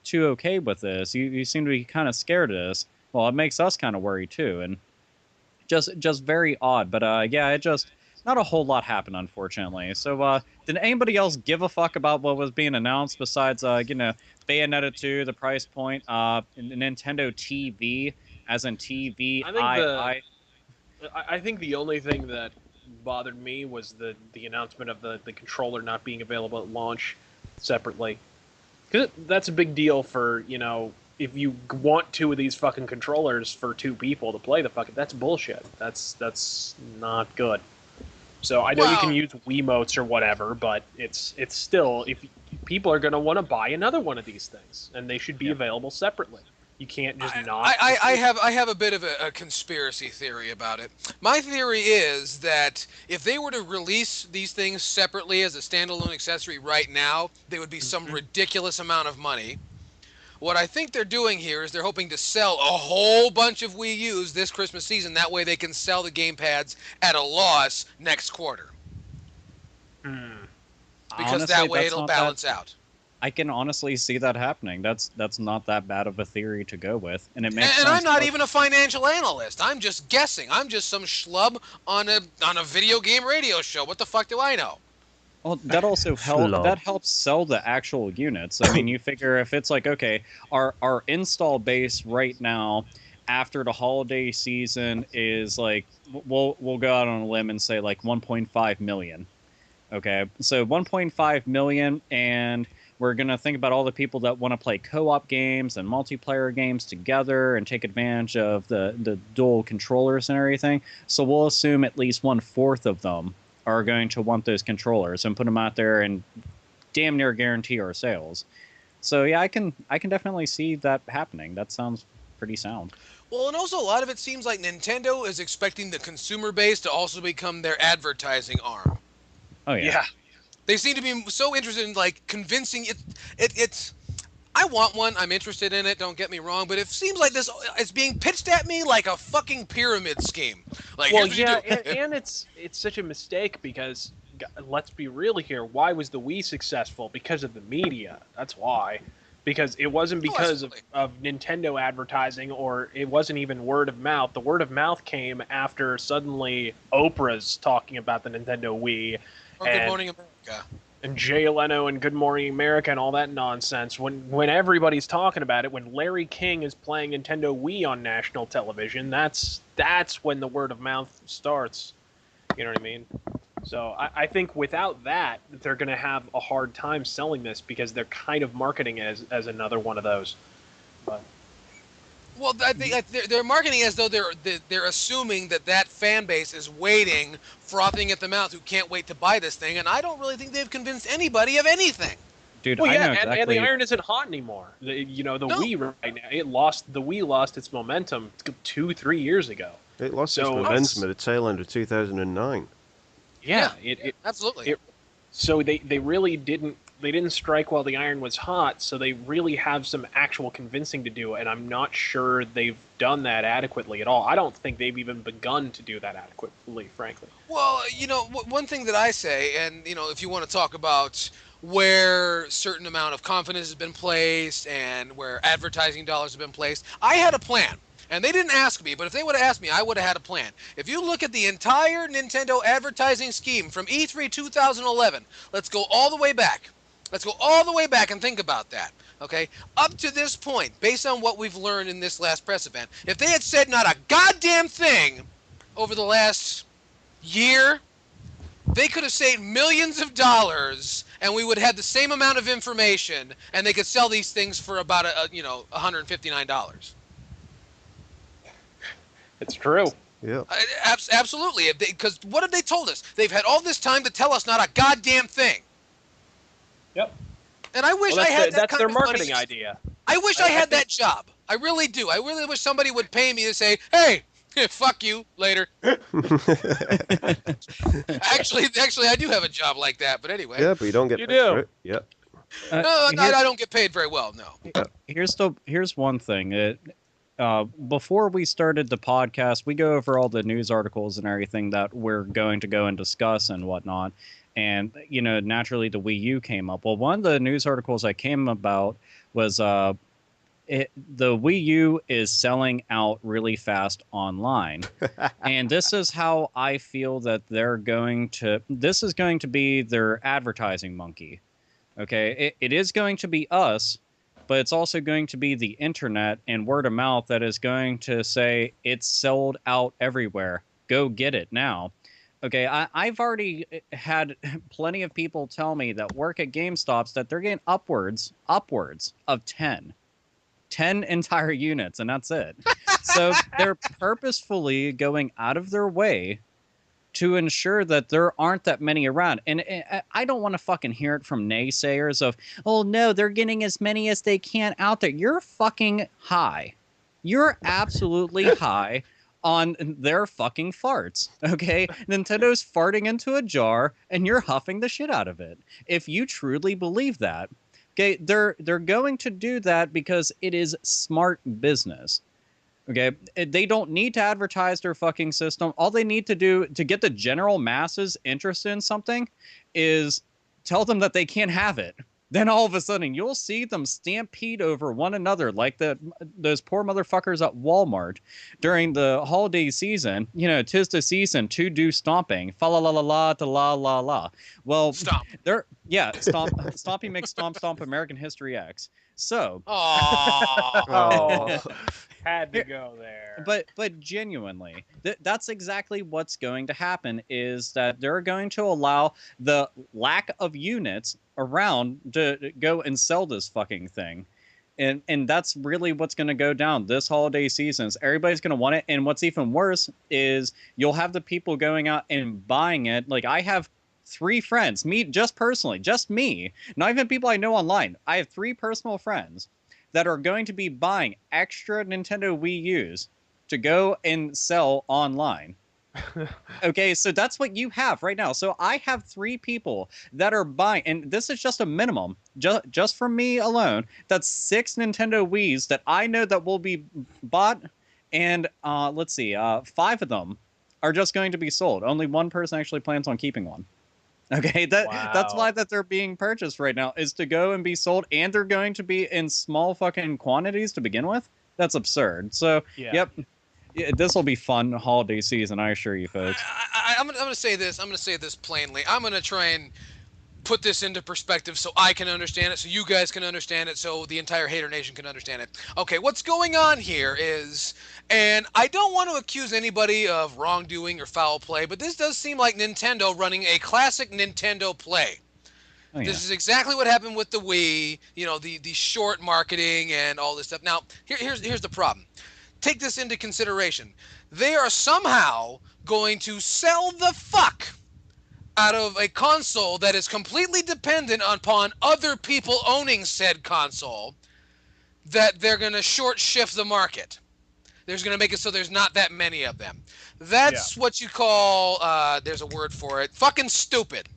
too okay with this. You seem to be kind of scared of this. Well, it makes us kind of worried too, and just very odd. But it just not a whole lot happened, unfortunately. So did anybody else give a fuck about what was being announced besides Bayonetta 2, the price point, Nintendo TV, as in TV? I think the only thing that bothered me was the announcement of the controller not being available at launch separately. Because that's a big deal for, if you want two of these fucking controllers for two people to play the fucking... That's bullshit. That's not good. So I know you can use Wiimotes or whatever, but it's still... If people are going to want to buy another one of these things, and they should be available separately. You can't just not... I have a bit of a conspiracy theory about it. My theory is that if they were to release these things separately as a standalone accessory right now, they would be some ridiculous amount of money. What I think they're doing here is they're hoping to sell a whole bunch of Wii U's this Christmas season. That way they can sell the gamepads at a loss next quarter. Because honestly, that way it'll balance out. I can honestly see that happening. That's not that bad of a theory to go with, and it makes sense. And I'm not even a financial analyst. I'm just guessing. I'm just some schlub on a video game radio show. What the fuck do I know? Well, that also helps sell the actual units. I mean, you figure if it's like, okay, our install base right now after the holiday season is like, we'll go out on a limb and say like 1.5 million. Okay, so 1.5 million, and we're going to think about all the people that want to play co-op games and multiplayer games together and take advantage of the dual controllers and everything. So we'll assume at least 1/4 of them are going to want those controllers and put them out there and damn near guarantee our sales. So yeah, I can definitely see that happening. That sounds pretty sound. Well, and also a lot of it seems like Nintendo is expecting the consumer base to also become their advertising arm. Oh yeah. They seem to be so interested in like convincing it's. I want one. I'm interested in it. Don't get me wrong, but it seems like this is being pitched at me like a fucking pyramid scheme. Like, well, yeah, and it's such a mistake because let's be real here. Why was the Wii successful? Because of the media. That's why. Because it wasn't because of Nintendo advertising, or it wasn't even word of mouth. The word of mouth came after suddenly Oprah's talking about the Nintendo Wii. Or Good Morning America. And Jay Leno and Good Morning America and all that nonsense. When everybody's talking about it, when Larry King is playing Nintendo Wii on national television, that's when the word of mouth starts. You know what I mean? So I think without that, they're going to have a hard time selling this because they're kind of marketing it as another one of those. But. Well, I think they're marketing as though they're assuming that fan base is waiting, frothing at the mouth, who can't wait to buy this thing, and I don't really think they've convinced anybody of anything. Dude, well, I know exactly. And the iron isn't hot anymore. Wii right now, the Wii lost its momentum 2-3 years ago. It lost its momentum at the tail end of 2009. Yeah, absolutely. So they really didn't. They didn't strike while the iron was hot, so they really have some actual convincing to do, and I'm not sure they've done that adequately at all. I don't think they've even begun to do that adequately, frankly. Well, one thing that I say, and, if you want to talk about where certain amount of confidence has been placed and where advertising dollars have been placed, I had a plan. And they didn't ask me, but if they would have asked me, I would have had a plan. If you look at the entire Nintendo advertising scheme from E3 2011, let's go all the way back. Let's go all the way back and think about that, okay? Up to this point, based on what we've learned in this last press event, if they had said not a goddamn thing over the last year, they could have saved millions of dollars, and we would have the same amount of information, and they could sell these things for about $159. It's true. Yeah. Absolutely. Because what have they told us? They've had all this time to tell us not a goddamn thing. Yep. And I wish I had that that's kind their of marketing money. idea. I wish I had that job. I really do. I really wish somebody would pay me to say, hey, fuck you, later. Actually, I do have a job like that, but anyway. Yeah, but you don't get You paid do. for it. Yeah. I don't get paid very well. No. Here's one thing. Before we started the podcast, we go over all the news articles and everything that we're going to go and discuss and whatnot. And, naturally the Wii U came up. Well, one of the news articles I came about was the Wii U is selling out really fast online. And this is how I feel that this is going to be their advertising monkey. Okay, it is going to be us, but it's also going to be the internet and word of mouth that is going to say it's sold out everywhere. Go get it now. Okay, I've already had plenty of people tell me that work at GameStops that they're getting upwards of 10 entire units, and that's it. So they're purposefully going out of their way to ensure that there aren't that many around. And I don't want to fucking hear it from naysayers of, oh no, they're getting as many as they can out there. You're fucking high. You're absolutely high on their fucking farts, okay? Nintendo's farting into a jar, and you're huffing the shit out of it. If you truly believe that, okay, they're going to do that because it is smart business. Okay, they don't need to advertise their fucking system. All they need to do to get the general masses interested in something is tell them that they can't have it. Then all of a sudden, you'll see them stampede over one another like those poor motherfuckers at Walmart during the holiday season. 'Tis the season to do stomping. Fa la la la la to la la la. Well, Stomp. Stomp. Stompy makes stomp stomp American History X. So. Oh. Had to go there. But genuinely, that's exactly what's going to happen, is that they're going to allow the lack of units around to go and sell this fucking thing. And that's really what's going to go down this holiday season. Everybody's going to want it. And what's even worse is you'll have the people going out and buying it. Like, I have 3 friends, me, just personally, just me, not even people I know online. I have 3 personal friends that are going to be buying extra Nintendo Wii U's to go and sell online. Okay, so that's what you have right now. So I have 3 people that are buying, and this is just a minimum, just for me alone, that's 6 Nintendo Wii's that I know that will be bought, and let's see, 5 of them are just going to be sold. Only one person actually plans on keeping one. Okay, that's why that they're being purchased right now, is to go and be sold, and they're going to be in small fucking quantities to begin with. That's absurd. So, Yep, this will be fun holiday season, I assure you, folks. I'm gonna say this. I'm gonna say this plainly. I'm gonna try and put this into perspective so I can understand it, so you guys can understand it, so the entire Hater Nation can understand it. Okay, what's going on here is, and I don't want to accuse anybody of wrongdoing or foul play, but this does seem like Nintendo running a classic Nintendo play. Oh, yeah. This is exactly what happened with the Wii, the short marketing and all this stuff. Now, here's the problem. Take this into consideration. They are somehow going to sell the fuck out of a console that is completely dependent upon other people owning said console, that they're going to short shift the market. They're going to make it so there's not that many of them. That's what you call, there's a word for it, fucking stupid.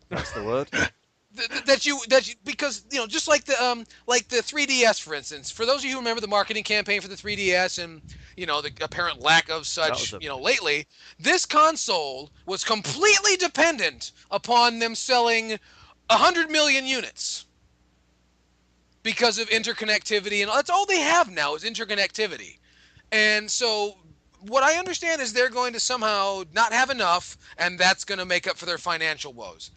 That's the word. Because just like the 3DS, for instance. For those of you who remember the marketing campaign for the 3DS and the apparent lack of such lately, this console was completely dependent upon them selling 100 million units because of interconnectivity, and that's all they have now is interconnectivity. And so what I understand is they're going to somehow not have enough, and that's going to make up for their financial woes.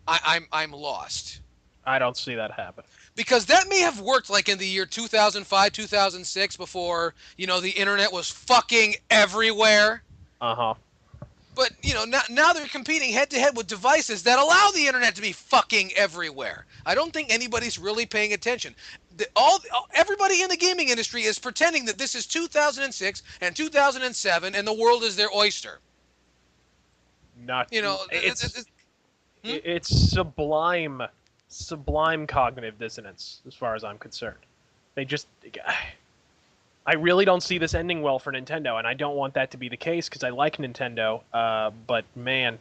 I'm lost. I don't see that happen. Because that may have worked like in the year 2005, 2006, before, the internet was fucking everywhere. Uh-huh. But, now they're competing head-to-head with devices that allow the internet to be fucking everywhere. I don't think anybody's really paying attention. Everybody in the gaming industry is pretending that this is 2006 and 2007 and the world is their oyster. It's sublime cognitive dissonance, as far as I'm concerned. I really don't see this ending well for Nintendo, and I don't want that to be the case because I like Nintendo. But man,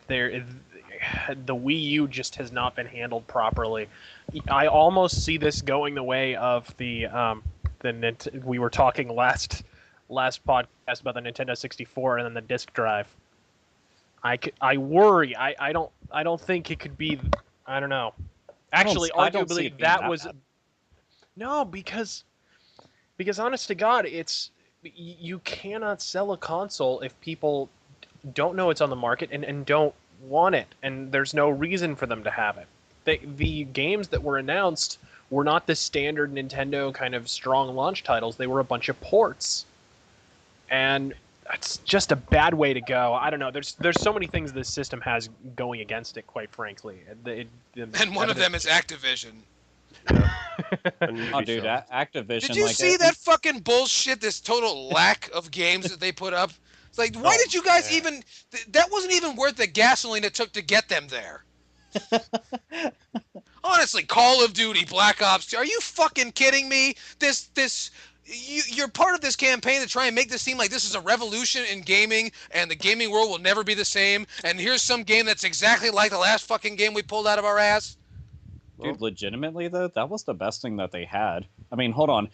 the Wii U just has not been handled properly. I almost see this going the way of we were talking last podcast about the Nintendo 64 and then the disc drive. I worry. I don't think it could be. I don't know. Actually, arguably that was bad. No, because honest to God, you cannot sell a console if people don't know it's on the market and don't want it, and there's no reason for them to have it. The games that were announced were not the standard Nintendo kind of strong launch titles. They were a bunch of ports. And that's just a bad way to go. I don't know. There's so many things this system has going against it, quite frankly. And one of them is Activision. Oh, dude, Activision. Did you see that fucking bullshit, this total lack of games that they put up? It's like, why did you guys even... That wasn't even worth the gasoline it took to get them there. Honestly, Call of Duty, Black Ops 2, are you fucking kidding me? You're part of this campaign to try and make this seem like this is a revolution in gaming, and the gaming world will never be the same, and here's some game that's exactly like the last fucking game we pulled out of our ass? Dude, legitimately, though, that was the best thing that they had. I mean, hold on.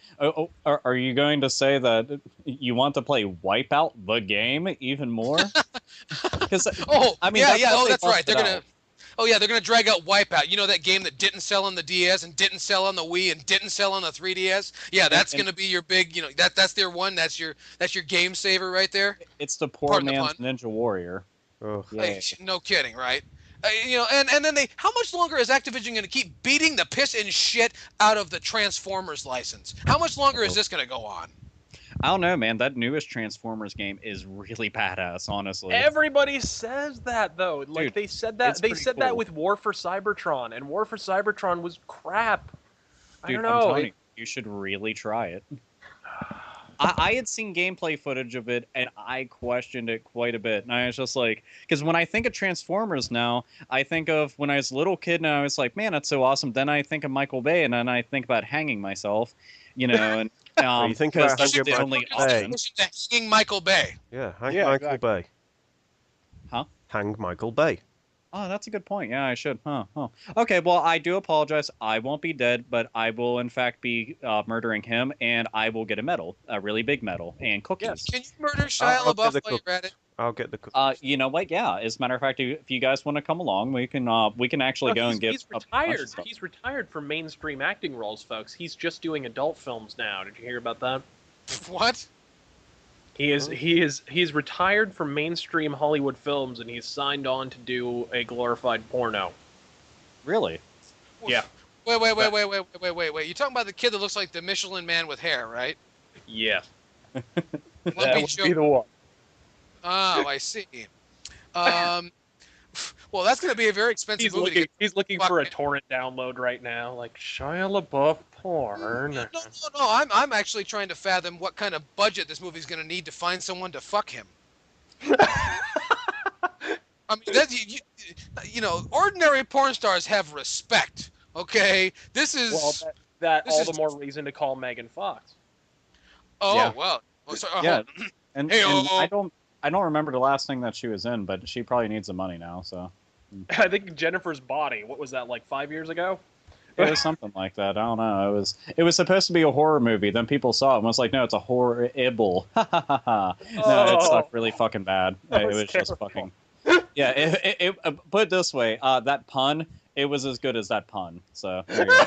Are you going to say that you want to play Wipeout, the game, even more? Because that's right. They're gonna drag out Wipeout. You know that game that didn't sell on the DS and didn't sell on the Wii and didn't sell on the 3DS? Yeah, that's gonna be your big. That's their one. That's your game saver right there. It's the poor man's Ninja Warrior. Oh, yeah. No kidding, right? And then how much longer is Activision going to keep beating the piss and shit out of the Transformers license? How much longer is this going to go on? I don't know, man. That newest Transformers game is really badass, honestly. Everybody says that, though. Like, dude, they said that. They said that with War for Cybertron, and War for Cybertron was crap. Dude, I don't know. I'm telling you should really try it. I had seen gameplay footage of it, and I questioned it quite a bit. And I was just like, because when I think of Transformers now, I think of when I was a little kid, and I was like, man, that's so awesome. Then I think of Michael Bay, and then I think about hanging myself, and you think about that's the only option. Hanging Michael Bay. Yeah, Michael Bay. Huh? Hang Michael Bay. Oh, that's a good point. Yeah, I should. Okay, well, I do apologize. I won't be dead, but I will, in fact, be murdering him, and I will get a medal, a really big medal, and cookies. Yes. Can you murder Shia LaBeouf while you're at it? I'll get the cookies. You know what? Yeah. As a matter of fact, if you guys want to come along, we can actually go and get. He's retired. He's retired from mainstream acting roles, folks. He's just doing adult films now. Did you hear about that? What? He's retired from mainstream Hollywood films, and he's signed on to do a glorified porno. Really? Yeah. Wait. You're talking about the kid that looks like the Michelin Man with hair, right? Yeah. That would be the one. Oh, I see. Well, that's going to be a very expensive movie. He's looking for a torrent download right now, like Shia LaBeouf porn. No. I'm actually trying to fathom what kind of budget this movie's going to need to find someone to fuck him. I mean, ordinary porn stars have respect. Okay, this is the more reason to call Megan Fox. Oh yeah. Well. Yeah, and I don't remember the last thing that she was in, but she probably needs the money now. So I think Jennifer's Body. What was that, like 5 years ago? It was something like that. I don't know. It was supposed to be a horror movie. Then people saw it and was like, "No, it's a horrible." No, it sucked really fucking bad. It was just fucking. Yeah. It put it this way. That pun. It was as good as that pun. So. There you go.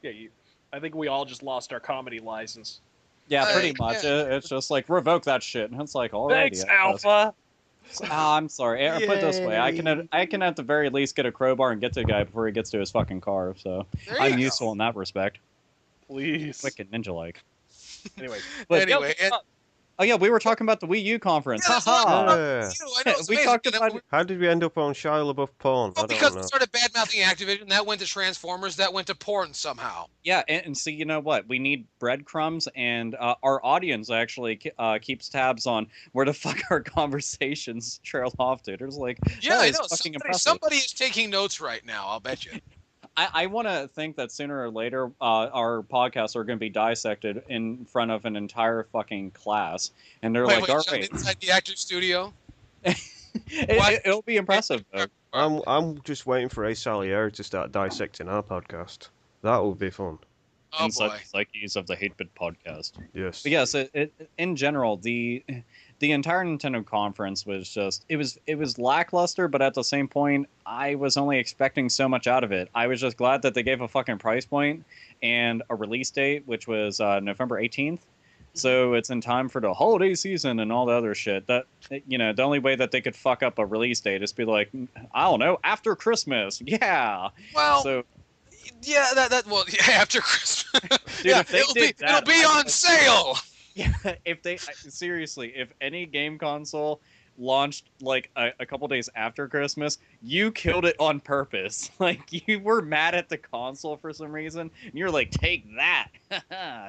Yeah. I think we all just lost our comedy license. Yeah, pretty much. Yeah. It's just like, revoke that shit. And it's like, all right. Thanks, Alpha. I'm sorry. Put it this way. I can at the very least get a crowbar and get to the guy before he gets to his fucking car. So I'm useful in that respect. Please. Wicked ninja-like. Anyway. Oh yeah, we were talking about the Wii U conference. We talked about. How did we end up on Shia LaBeouf porn? Well, because we started bad-mouthing Activision, that went to Transformers, that went to porn somehow. Yeah, and see, you know what? We need breadcrumbs, and our audience actually keeps tabs on where the fuck our conversations trail off to. There's like, yeah, I know. Somebody is taking notes right now. I'll bet you. I want to think that sooner or later our podcasts are going to be dissected in front of an entire fucking class, and they're like, "All right." Inside the actor's studio. It'll be impressive, though. I'm just waiting for Ace Salieri to start dissecting our podcast. That will be fun. Oh Inside boy. the psyches of the 8-Bit podcast. Yes. But yes, in general, the entire Nintendo conference was just it was lackluster, but at the same point, I was only expecting so much out of it. I was just glad that they gave a fucking price point and a release date, which was November 18th. So it's in time for the holiday season and all the other shit. That the only way that they could fuck up a release date is be like, I don't know, after Christmas. Yeah. Well, So yeah, after Christmas. Dude, yeah, if they it'll did that, be on sale. yeah, if they seriously, if any game console launched like a couple days after Christmas, you killed it on purpose. Like you were mad at the console for some reason, and you're like, take that.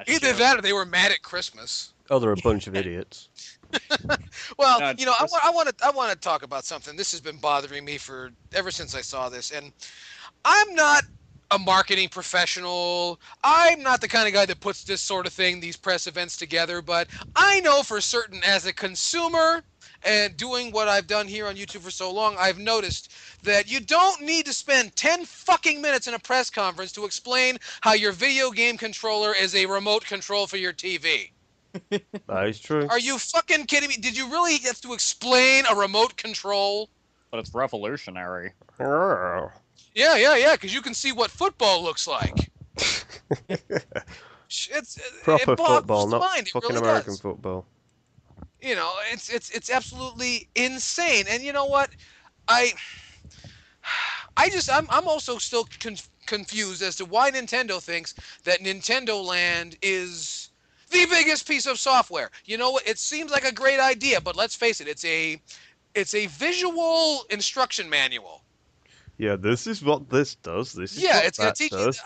Either that or they were mad at Christmas. Oh, they're a bunch of idiots. Well, I want to talk about something. This has been bothering me ever since I saw this, and I'm not a marketing professional. I'm not the kind of guy that puts this sort of thing, these press events together, but I know for certain as a consumer and doing what I've done here on YouTube for so long, I've noticed that you don't need to spend 10 fucking minutes in a press conference to explain how your video game controller is a remote control for your TV. That is true. Are you fucking kidding me? Did you really have to explain a remote control? But it's revolutionary. Yeah, because you can see what football looks like. Proper it boggles football, the not mind. It fucking really American does. football. It's absolutely insane. And you know what? I'm also still confused as to why Nintendo thinks that Nintendo Land is the biggest piece of software. You know what? It seems like a great idea, but let's face it, it's a visual instruction manual. Yeah, this is what this does. This is Yeah, what it's gonna that teach does.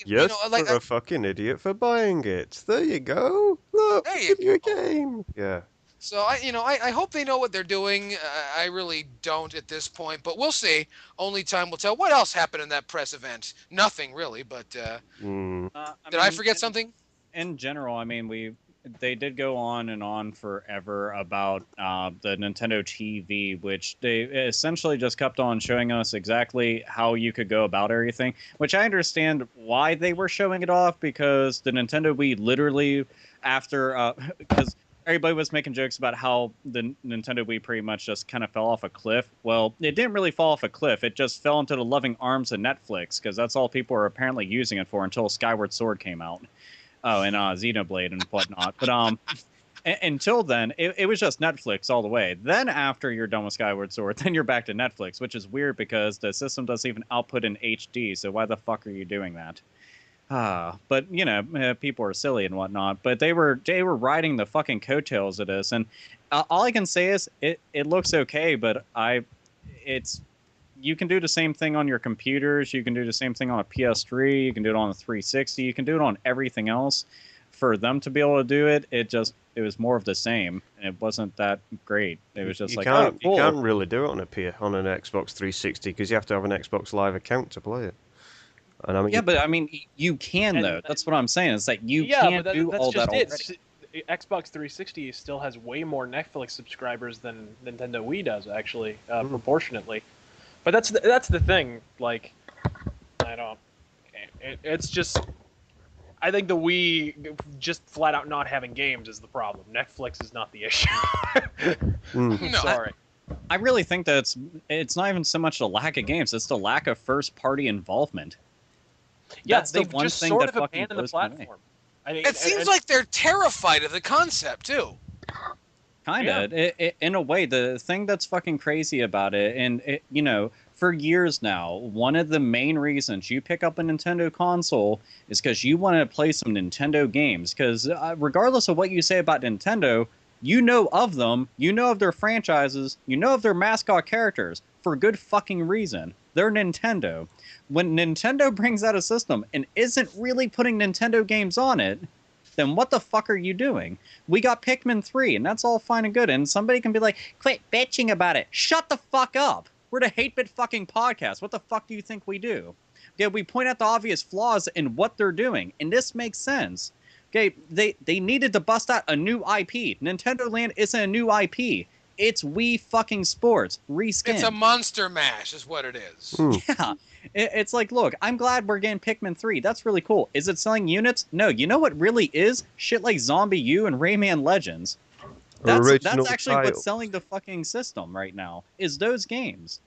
you. Yes, you're a fucking idiot for buying it. There you go. Look, There you give you a game. Yeah. So I hope they know what they're doing. I really don't at this point, but we'll see. Only time will tell. What else happened in that press event? Nothing really, but did I forget something? In general, I mean, they did go on and on forever about the Nintendo TV, which they essentially just kept on showing us exactly how you could go about everything, which I understand why they were showing it off, because the Nintendo Wii literally after because everybody was making jokes about how the Nintendo Wii pretty much just kind of fell off a cliff. Well, it didn't really fall off a cliff. It just fell into the loving arms of Netflix, because that's all people were apparently using it for until Skyward Sword came out. Oh, and Xenoblade and whatnot. But until then, it was just Netflix all the way. Then after you're done with Skyward Sword, then you're back to Netflix, which is weird because the system doesn't even output in HD, so why the fuck are you doing that? But, people are silly and whatnot. But they were riding the fucking coattails of this, and all I can say is it looks okay, but you can do the same thing on your computers. You can do the same thing on a PS3. You can do it on a 360. You can do it on everything else. For them to be able to do it, it was more of the same. And it wasn't that great. It was just cool. You can't really do it on an Xbox 360 because you have to have an Xbox Live account to play it. And I mean, yeah, but I mean, you can though. That's what I'm saying. It's like you can't do all that already. Xbox 360 still has way more Netflix subscribers than Nintendo Wii does, actually, proportionately. But that's the thing. Like, it's just. I think the Wii just flat out not having games is the problem. Netflix is not the issue. No, sorry. I really think that it's not even so much the lack of games; it's the lack of first-party involvement. Yeah, that's the one just thing sort that of fucking abandoned the blows me away. platform. I mean, it seems like they're terrified of the concept too. Kinda, in a way. The thing that's fucking crazy about it, and for years now, one of the main reasons you pick up a Nintendo console is because you want to play some Nintendo games. Because regardless of what you say about Nintendo, you know of them, you know of their franchises, you know of their mascot characters for good fucking reason. They're Nintendo. When Nintendo brings out a system and isn't really putting Nintendo games on it, then what the fuck are you doing? We got Pikmin 3, and that's all fine and good. And somebody can be like, quit bitching about it. Shut the fuck up. We're the 8-Bit fucking podcast. What the fuck do you think we do? Okay, we point out the obvious flaws in what they're doing, and this makes sense. Okay, they needed to bust out a new IP. Nintendo Land isn't a new IP. It's Wii fucking Sports reskin. It's a monster mash, is what it is. Yeah. It's like, look, I'm glad we're getting Pikmin 3. That's really cool. Is it selling units? No. You know what really is? Shit like Zombie U and Rayman Legends. That's actually what's selling the fucking system right now, is those games.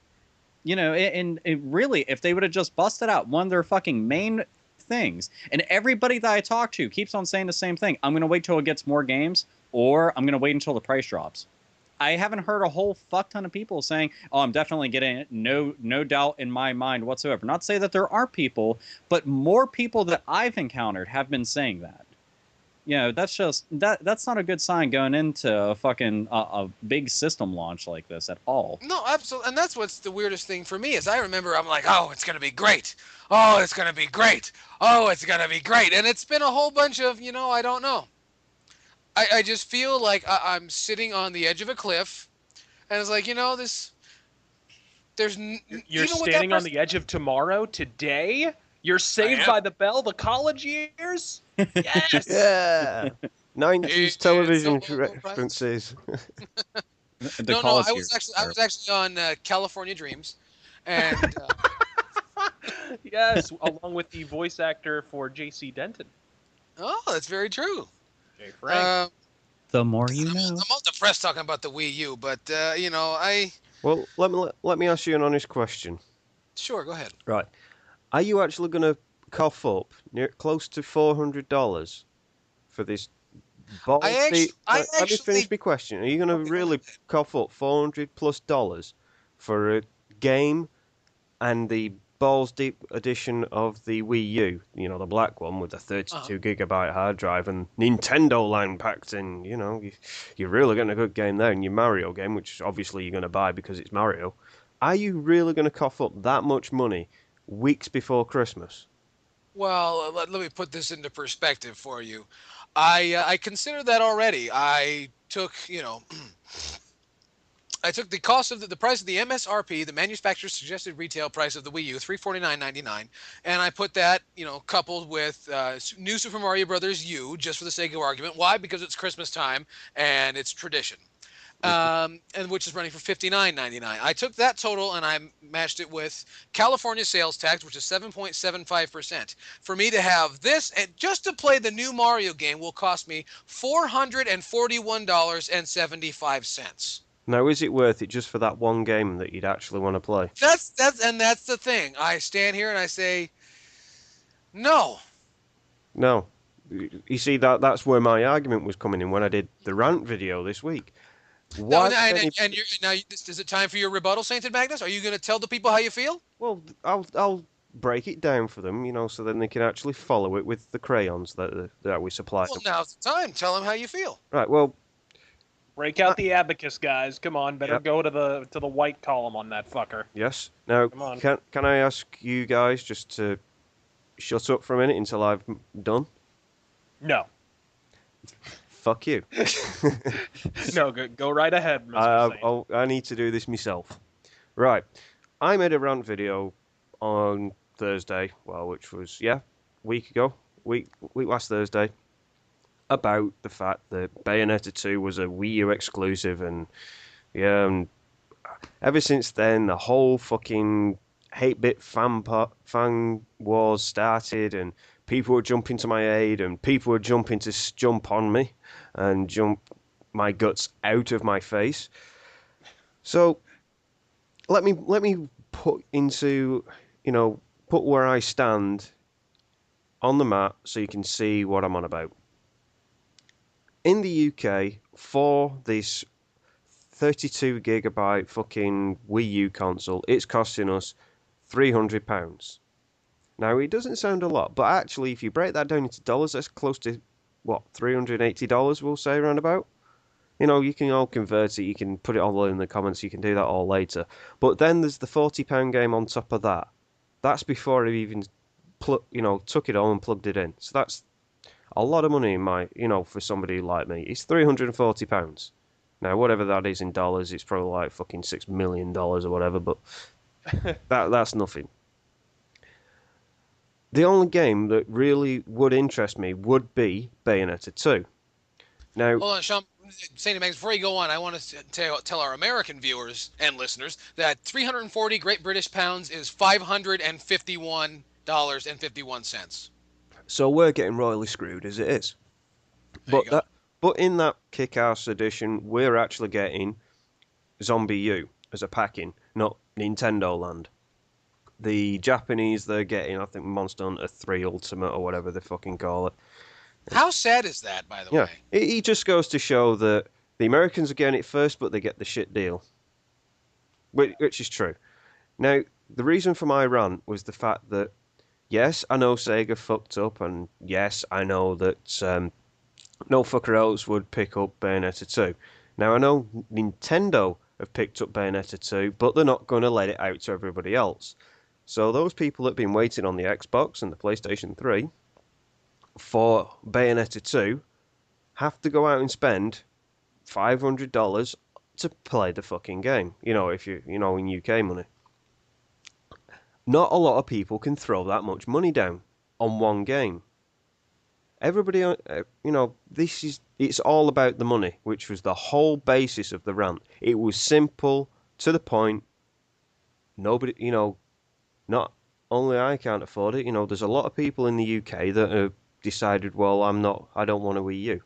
You know, and really, if they would have just busted out one of their fucking main things, and everybody that I talk to keeps on saying the same thing, I'm going to wait till it gets more games, or I'm going to wait until the price drops. I haven't heard a whole fuck ton of people saying, oh, I'm definitely getting it. No doubt in my mind whatsoever. Not to say that there aren't people, but more people that I've encountered have been saying that. You know, that's just that's not a good sign going into a fucking a big system launch like this at all. No, absolutely. And that's what's the weirdest thing for me is I remember I'm like, oh, it's going to be great. Oh, it's going to be great. Oh, it's going to be great. And it's been a whole bunch of, I don't know. I just feel like I'm sitting on the edge of a cliff, and it's like, You're standing on the edge of tomorrow, today? You're Saved by the Bell, the college years? Yes! Yeah! 90s television references. I was actually on California Dreams, and... Yes, along with the voice actor for J.C. Denton. Oh, that's very true. Jay Frank. The more you know. I'm all depressed talking about the Wii U, but Well, let me ask you an honest question. Sure, go ahead. Right, are you actually going to cough up close to $400 for this? Let me finish my question. Are you going to really cough up $400+ for a game and the balls deep edition of the Wii U, the black one with the 32 gigabyte hard drive and Nintendo line packed in, you're really getting a good game there, and your Mario game, which obviously you're going to buy because it's Mario. Are you really going to cough up that much money weeks before Christmas? Well, let me put this into perspective for you. I considered that already. I took, I took the cost of the price of the MSRP, the manufacturer's suggested retail price of the Wii U, $349.99, and I put that, coupled with New Super Mario Brothers U, just for the sake of argument. Why? Because it's Christmas time and it's tradition, and which is running for $59.99. I took that total and I matched it with California sales tax, which is 7.75%. For me to have this, and just to play the new Mario game, will cost me $441.75. Now, is it worth it just for that one game that you'd actually want to play? That's the thing. I stand here and I say, no. No. You see, that's where my argument was coming in when I did the rant video this week. Now, is it time for your rebuttal, Sainted Magnus? Are you going to tell the people how you feel? Well, I'll break it down for them, so then they can actually follow it with the crayons that we supply them. Well, now's the time. Tell them how you feel. Right, well... Break out the abacus, guys. Come on, better go to the white column on that fucker. Yes. Now, can I ask you guys just to shut up for a minute until I've done? No. Fuck you. No, go right ahead, Mr. I need to do this myself. Right. I made a rant video on Thursday, which was, week last Thursday, about the fact that Bayonetta 2 was a Wii U exclusive, and ever since then the whole fucking 8-bit fan wars started, and people were jumping to my aid, and people were jumping to jump on me and jump my guts out of my face. So let me put where I stand on the map so you can see what I'm on about. In the UK, for this 32 gigabyte fucking Wii U console, it's costing us £300. Now, it doesn't sound a lot, but actually, if you break that down into dollars, that's close to, $380, we'll say, around about? You can all convert it, you can put it all in the comments, you can do that all later. But then there's the £40 game on top of that. That's before I even, took it all and plugged it in. So that's a lot of money for somebody like me. It's £340. Now, whatever that is in dollars, it's probably like fucking $6 million or whatever, but that's nothing. The only game that really would interest me would be Bayonetta 2. Now, hold on, Sean. Sandy Banks, before you go on, I want to tell our American viewers and listeners that 340 Great British pounds is $551.51. So we're getting royally screwed as it is. There you go. But in that kick-ass edition, we're actually getting Zombie U as a packing, not Nintendo Land. The Japanese, they're getting, I think, Monster Hunter 3 Ultimate or whatever they fucking call it. How sad is that, by the way? It just goes to show that the Americans are getting it first, but they get the shit deal. Which is true. Now, the reason for my rant was the fact that, yes, I know Sega fucked up, and yes, I know that no fucker else would pick up Bayonetta 2. Now, I know Nintendo have picked up Bayonetta 2, but they're not going to let it out to everybody else. So those people that have been waiting on the Xbox and the PlayStation 3 for Bayonetta 2 have to go out and spend $500 to play the fucking game. You know, if in UK money. Not a lot of people can throw that much money down on one game. Everybody, it's all about the money, which was the whole basis of the rant. It was simple, to the point. Nobody, not only I can't afford it, there's a lot of people in the UK that have decided, well, I don't want a Wii U.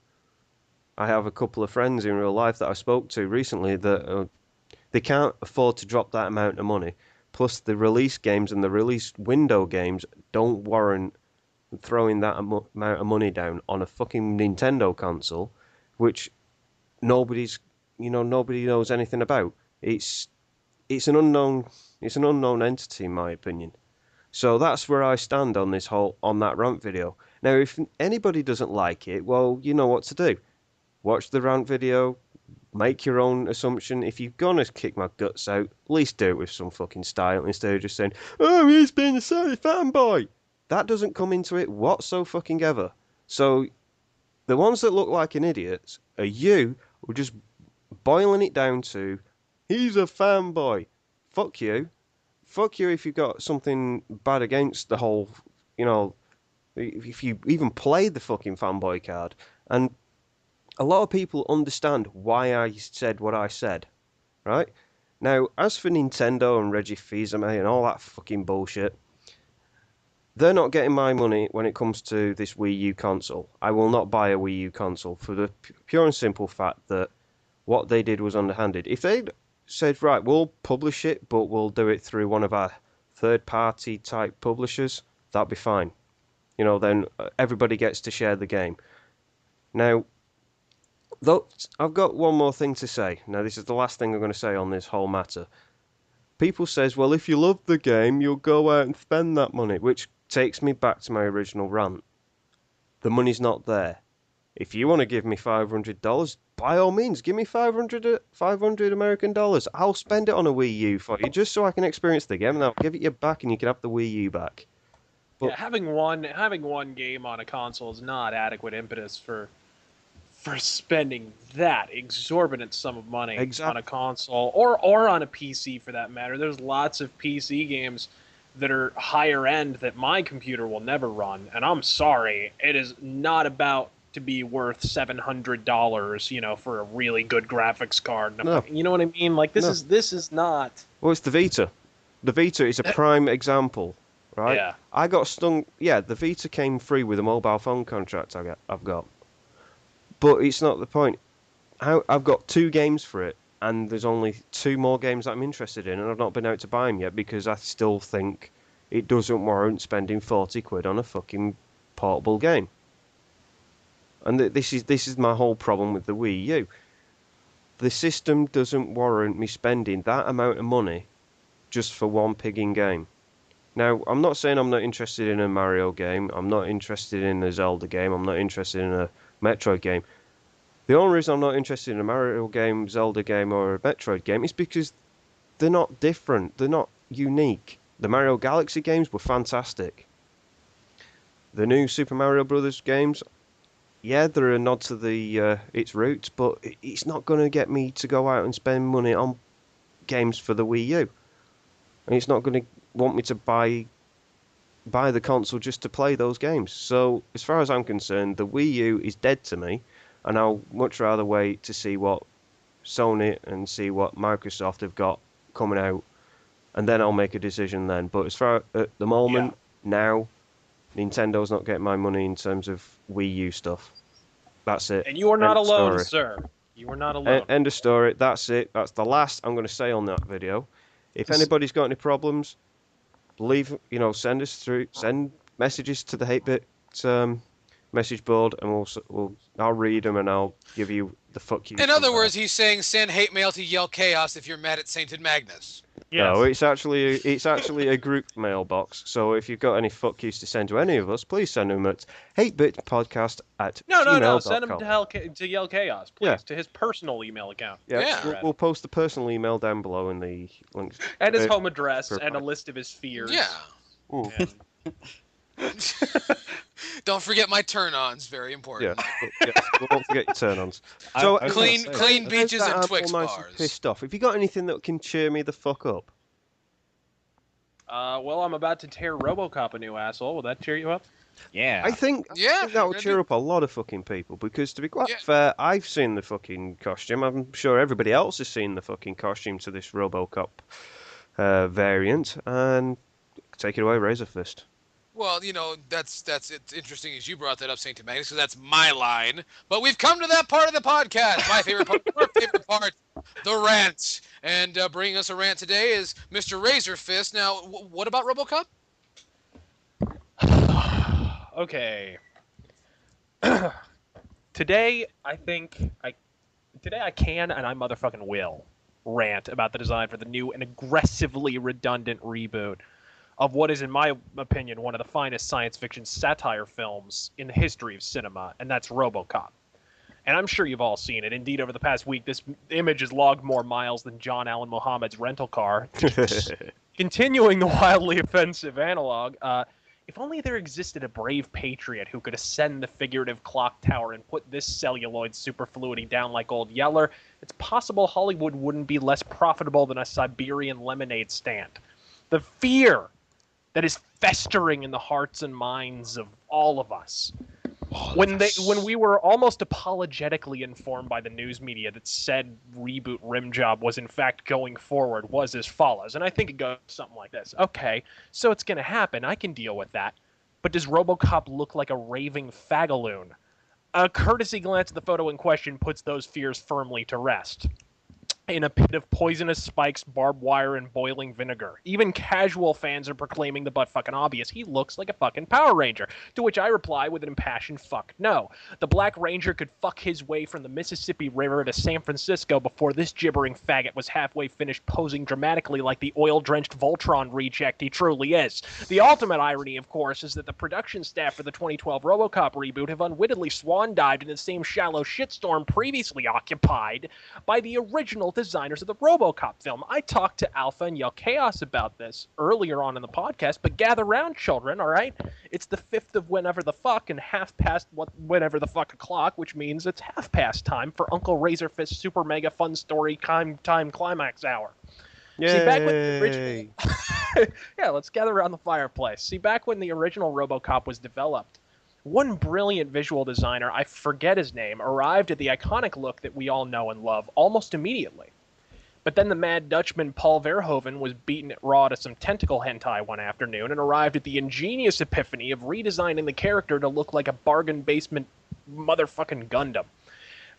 I have a couple of friends in real life that I spoke to recently that they can't afford to drop that amount of money. Plus, the release games and the release window games don't warrant throwing that amount of money down on a fucking Nintendo console, which nobody knows anything about. It's an unknown entity, in my opinion. So that's where I stand on that rant video. Now, if anybody doesn't like it, well, you know what to do. Watch the rant video, make your own assumption. If you're gonna kick my guts out, at least do it with some fucking style instead of just saying, "Oh, he's being a silly fanboy." That doesn't come into it whatsoever. So the ones that look like an idiot are you, who are just boiling it down to, he's a fanboy. Fuck you. Fuck you if you've got something bad against the whole, if you even play the fucking fanboy card. And a lot of people understand why I said what I said, right? Now, as for Nintendo and Reggie Fils-Aimé and all that fucking bullshit, they're not getting my money when it comes to this Wii U console. I will not buy a Wii U console for the pure and simple fact that what they did was underhanded. If they'd said, right, we'll publish it, but we'll do it through one of our third-party type publishers, that'd be fine. Then everybody gets to share the game. Now, though, I've got one more thing to say. Now, this is the last thing I'm going to say on this whole matter. People says, well, if you love the game, you'll go out and spend that money, which takes me back to my original rant. The money's not there. If you want to give me $500, by all means, give me 500 American dollars. I'll spend it on a Wii U for you, just so I can experience the game, and I'll give it you back, and you can have the Wii U back. But having one game on a console is not adequate impetus for spending that exorbitant sum of money on a console or on a PC for that matter. There's lots of PC games that are higher end that my computer will never run, and I'm sorry, it is not about to be worth $700, for a really good graphics card. No. You know what I mean? Like this is not. Well, it's the Vita. The Vita is a prime example, right? Yeah. I got stung. Yeah, the Vita came free with a mobile phone contract I've got. But it's not the point. I've got 2 games for it, and there's only 2 more games that I'm interested in, and I've not been out to buy them yet because I still think it doesn't warrant spending 40 quid on a fucking portable game. And this is my whole problem with the Wii U. The system doesn't warrant me spending that amount of money just for one pigging game. Now, I'm not saying I'm not interested in a Mario game, I'm not interested in a Zelda game, I'm not interested in a Metroid game. The only reason I'm not interested in a Mario game, Zelda game, or a Metroid game is because they're not different, they're not unique. The Mario Galaxy games were fantastic. The new Super Mario Brothers games, yeah, they're a nod to its roots, but it's not going to get me to go out and spend money on games for the Wii U. And it's not going to want me to buy the console just to play those games. So, as far as I'm concerned, the Wii U is dead to me, and I'll much rather wait to see what Sony and see what Microsoft have got coming out, and then I'll make a decision then. But as far at the moment, now, Nintendo's not getting my money in terms of Wii U stuff. That's it. And you are not End of alone, story. sir. You are not alone. End of story. That's it. That's the last I'm going to say on that video. If anybody's got any problems, send us through, send messages to the 8-bit message board, and I'll read them and I'll give you the fuck you. In other words, he's saying send hate mail to Yell Chaos if you're mad at Sainted Magnus. Yes. No, it's actually a group mailbox. So if you've got any fuck yous to send to any of us, please send them at 8bitpodcast@gmail.com. No. Send him to Yell Chaos, please, to his personal email account. Yeah. We'll post the personal email down below in the links. And his home address and a list of his fears. Yeah. And, Don't forget my turn-ons, very important. Yeah, don't forget your turn-ons. So clean beaches and Twix nice bars. And pissed off. Have you got anything that can cheer me the fuck up? Well, I'm about to tear Robocop a new asshole. Will that cheer you up? Yeah. I think that will cheer up a lot of fucking people, because to be quite fair, I've seen the fucking costume. I'm sure everybody else has seen the fucking costume to this Robocop variant, and take it away, RazörFist. Well, it's interesting as you brought that up, Saint Magnus, because that's my line. But we've come to that part of the podcast, my favorite part, your favorite part, the rant. And bringing us a rant today is Mr. RazörFist. Now, what about Robocop? Okay. Today I can and I motherfucking will rant about the design for the new and aggressively redundant reboot of what is, in my opinion, one of the finest science fiction satire films in the history of cinema, and that's Robocop. And I'm sure you've all seen it. Indeed, over the past week, this image has logged more miles than John Allen Muhammad's rental car. Continuing the wildly offensive analog, if only there existed a brave patriot who could ascend the figurative clock tower and put this celluloid superfluity down like old Yeller, it's possible Hollywood wouldn't be less profitable than a Siberian lemonade stand. The fear that is festering in the hearts and minds of all of us. When we were almost apologetically informed by the news media that said reboot rim job was in fact going forward was as follows, and I think it goes something like this. Okay, so it's going to happen. I can deal with that. But does Robocop look like a raving fagaloon? A courtesy glance at the photo in question puts those fears firmly to rest. In a pit of poisonous spikes, barbed wire, and boiling vinegar. Even casual fans are proclaiming the butt-fucking obvious. He looks like a fucking Power Ranger. To which I reply with an impassioned fuck no. The Black Ranger could fuck his way from the Mississippi River to San Francisco before this gibbering faggot was halfway finished posing dramatically like the oil-drenched Voltron reject he truly is. The ultimate irony, of course, is that the production staff for the 2012 Robocop reboot have unwittingly swan-dived in the same shallow shitstorm previously occupied by the original designers of the Robocop film. I talked to Alpha and Yell Chaos about this earlier on in the podcast, but gather round, children, all right? It's the 5th of whenever the fuck and half past whenever the fuck o'clock, which means it's half past time for Uncle RazörFist Super Mega Fun Story Time Climax Hour. Yay! See, back when the original... Yeah, let's gather around the fireplace. See, back when the original Robocop was developed, one brilliant visual designer, I forget his name, arrived at the iconic look that we all know and love almost immediately. But then the Mad Dutchman Paul Verhoeven was beaten at raw to some tentacle hentai one afternoon and arrived at the ingenious epiphany of redesigning the character to look like a bargain basement motherfucking Gundam.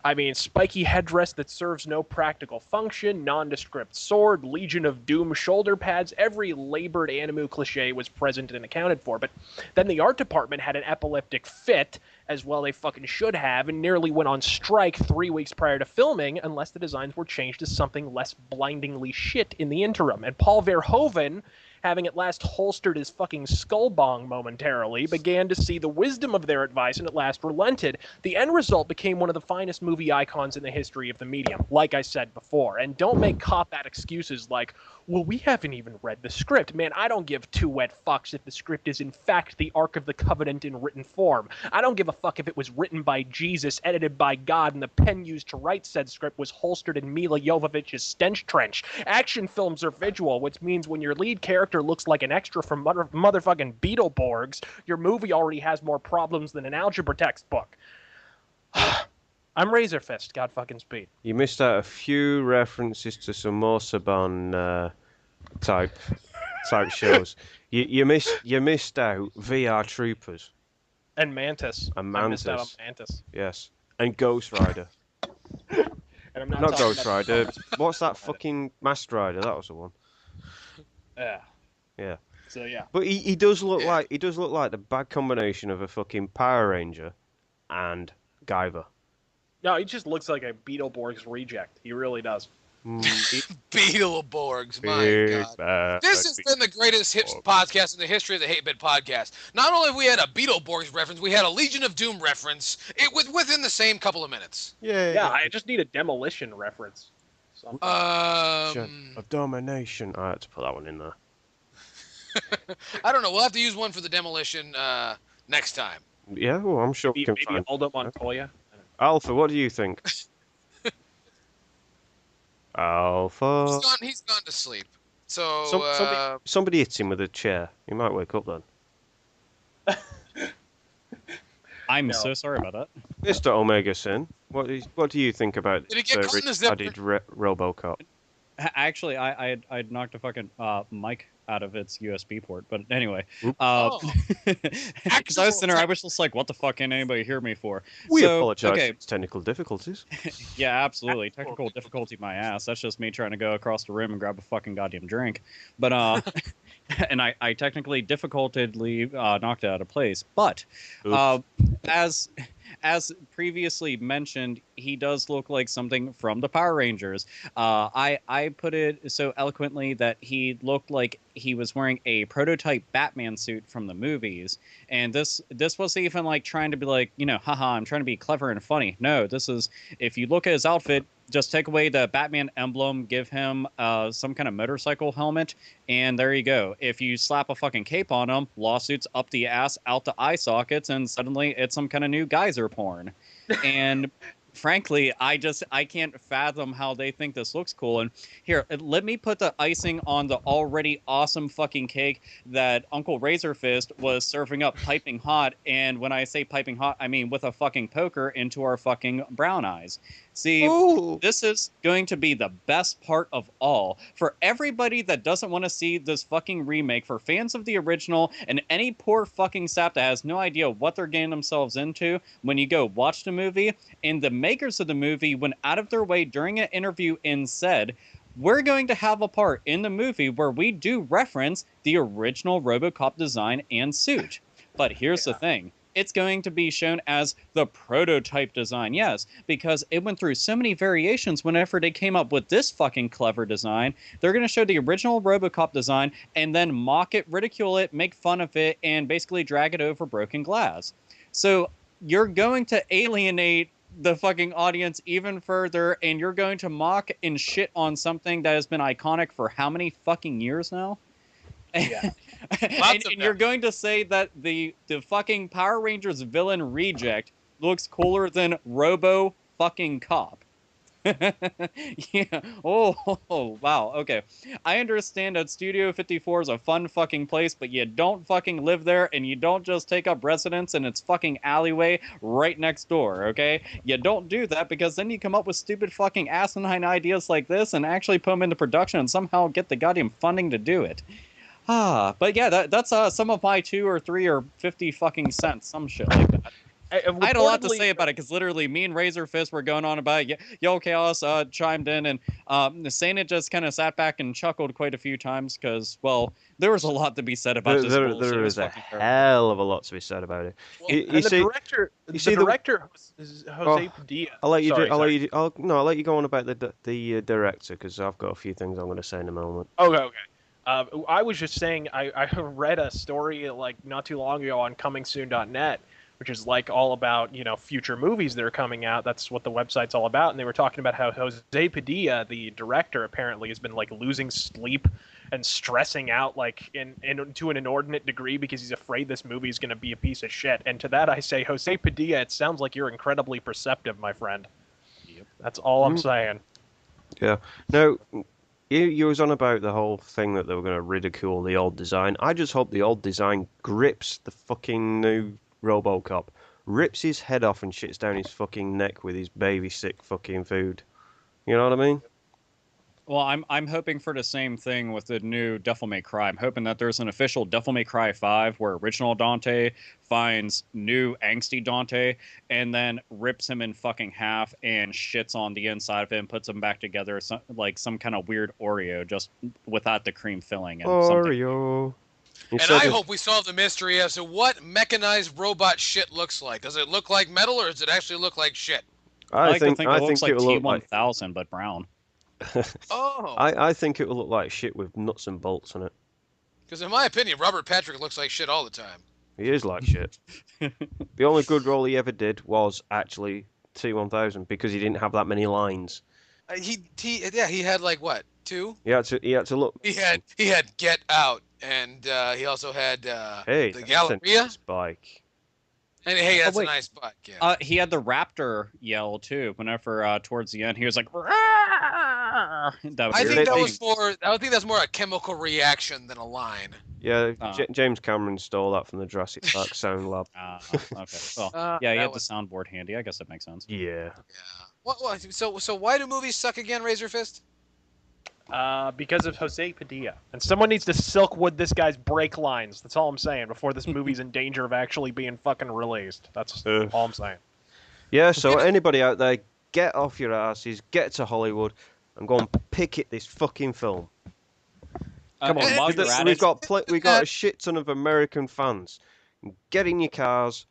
I mean, spiky headdress that serves no practical function, nondescript sword, Legion of Doom shoulder pads, every labored anime cliche was present and accounted for. But then the art department had an epileptic fit, as well they fucking should have, and nearly went on strike 3 weeks prior to filming, unless the designs were changed to something less blindingly shit in the interim. And Paul Verhoeven, having at last holstered his fucking skull bong momentarily, began to see the wisdom of their advice and at last relented. The end result became one of the finest movie icons in the history of the medium, like I said before. And don't make cop-out excuses like, well, we haven't even read the script. Man, I don't give two wet fucks if the script is in fact the Ark of the Covenant in written form. I don't give a fuck if it was written by Jesus, edited by God, and the pen used to write said script was holstered in Mila Jovovich's stench trench. Action films are visual, which means when your lead character looks like an extra from motherfucking Beetleborgs, your movie already has more problems than an algebra textbook. I'm Razor Fist, God fucking speed. You missed out a few references to some more Saban type shows. You missed out VR Troopers And Mantis. and I missed out on Mantis. Mantis. Yes, and Ghost Rider. And I'm Not talking Ghost about- Rider. What's that fucking Masked Rider? That was the one. Yeah. Yeah. So yeah. But he does look like the bad combination of a fucking Power Ranger and Guyver. No, he just looks like a Beetleborgs reject. He really does. Beetleborgs, my Big God. bad This has been the greatest hit podcast in the history of the Hate Bit podcast. Not only have we had a Beetleborgs reference, we had a Legion of Doom reference. It within the same couple of minutes. Yeah, I just need a demolition reference. Something. of domination. I had to put that one in there. I don't know. We'll have to use one for the demolition next time. Yeah, well, I'm sure we can Maybe find. Aldo Montoya. Alpha, what do you think? Alpha. He's gone to sleep. So Somebody hits him with a chair. He might wake up then. I'm so sorry about that. Mr. Omega Sin, what do you think about Did he get caught in his added Robocop? Actually, I'd knocked a fucking mic out of its USB port. But anyway, because I was sitting there, I was just like, what the fuck can anybody hear me for? We So, apologize okay. for its technical difficulties. Yeah, absolutely. Technical difficulty, my ass. That's just me trying to go across the room and grab a fucking goddamn drink. But and I technically difficultedly knocked it out of place. But as previously mentioned, he does look like something from the Power Rangers. I put it so eloquently that he looked like he was wearing a prototype Batman suit from the movies. And this wasn't even like trying to be like, haha, I'm trying to be clever and funny. No, this is, if you look at his outfit, just take away the Batman emblem, give him some kind of motorcycle helmet, and there you go. If you slap a fucking cape on him, lawsuits up the ass, out the eye sockets, and suddenly it's some kind of new geyser porn. And frankly, I can't fathom how they think this looks cool. And here, let me put the icing on the already awesome fucking cake that Uncle Razorfist was serving up piping hot. And when I say piping hot, I mean with a fucking poker into our fucking brown eyes. See, This is going to be the best part of all. For everybody that doesn't want to see this fucking remake, for fans of the original, and any poor fucking sap that has no idea what they're getting themselves into, when you go watch the movie, and the makers of the movie went out of their way during an interview and said, we're going to have a part in the movie where we do reference the original Robocop design and suit. But here's the thing. It's going to be shown as the prototype design, yes, because it went through so many variations whenever they came up with this fucking clever design. They're going to show the original Robocop design and then mock it, ridicule it, make fun of it, and basically drag it over broken glass. So you're going to alienate the fucking audience even further, and you're going to mock and shit on something that has been iconic for how many fucking years now? Yeah. and you're going to say that the fucking Power Rangers villain reject looks cooler than Robo fucking Cop. Yeah. Oh, wow. Okay. I understand that Studio 54 is a fun fucking place, but you don't fucking live there, and you don't just take up residence in its fucking alleyway right next door, okay? You don't do that, because then you come up with stupid fucking asinine ideas like this and actually put them into production and somehow get the goddamn funding to do it. But yeah, that's some of my 2 or 3 or 50 fucking cents, some shit like that. I had a lot to say about it, because literally me and Razorfist were going on about it. Yo Chaos chimed in, and Sana just kind of sat back and chuckled quite a few times, because, well, there was a lot to be said about this bullshit. There is a hell of a lot to be director is Jose Padilla. I'll let you go on about the director, because I've got a few things I'm going to say in a moment. Okay. I was just saying, I read a story like not too long ago on comingsoon.net, which is like all about, future movies that are coming out. That's what the website's all about. And they were talking about how Jose Padilla, the director, apparently has been like losing sleep and stressing out like to an inordinate degree because he's afraid this movie is going to be a piece of shit. And to that I say, Jose Padilla, it sounds like you're incredibly perceptive, my friend. Yep. That's all I'm saying. Yeah. No, you was on about the whole thing that they were going to ridicule the old design. I just hope the old design grips the fucking new Robocop. rips his head off and shits down his fucking neck with his baby sick fucking food. You know what I mean? Well, I'm hoping for the same thing with the new Devil May Cry. I'm hoping that there's an official Devil May Cry 5 where original Dante finds new angsty Dante and then rips him in fucking half and shits on the inside of him, puts him back together like some kind of weird Oreo, just without the cream filling. And Oreo. And I hope we solve the mystery as to what mechanized robot shit looks like. Does it look like metal or does it actually look like shit? I think it looks like T-1000 but brown. Oh. I think it will look like shit with nuts and bolts on it. Because in my opinion, Robert Patrick looks like shit all the time. He is like shit. The only good role he ever did was actually T-1000 because he didn't have that many lines. He had like what, 2? He had to look. He had Get Out, and he also had hey, the Galleria bike. And hey, that's a nice bike. Yeah. He had the raptor yell too. Whenever towards the end, he was like, I think that's more a chemical reaction than a line. Yeah, James Cameron stole that from the Jurassic Park Sound Lab. Okay. Well, yeah, he had the soundboard handy. I guess that makes sense. Yeah. So why do movies suck again, RazörFist? Because of Jose Padilla. And someone needs to silkwood this guy's brake lines. That's all I'm saying, before this movie's in danger of actually being fucking released. That's all I'm saying. Yeah, so anybody out there, get off your asses, get to Hollywood, and go and picket this fucking film. Come on, we've got a shit ton of American fans. Get in your cars,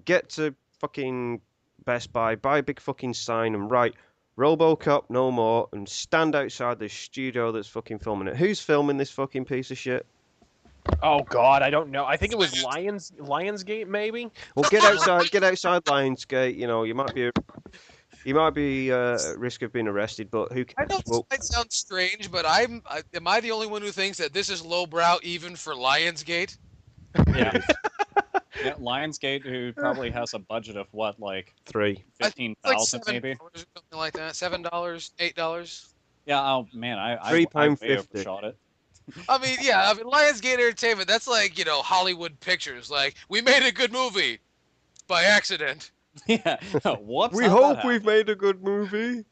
get to fucking Best Buy, buy a big fucking sign and write Robocop no more, and stand outside the studio that's fucking filming it. Who's filming this fucking piece of shit? Oh God, I don't know. I think it was Lionsgate, maybe. Well, get outside Lionsgate. You know, you might be at risk of being arrested, but who cares? I know this might sound strange, but am I the only one who thinks that this is lowbrow even for Lionsgate? Yeah. Yeah, Lionsgate, who probably has a budget of what, like $15,000 maybe, something like that. $7, $8. Yeah. Oh man, I £3.50 overshot it. I mean, Lionsgate Entertainment. That's like Hollywood Pictures. Like, we made a good movie by accident. Yeah. Whoops. We hope we've made a good movie.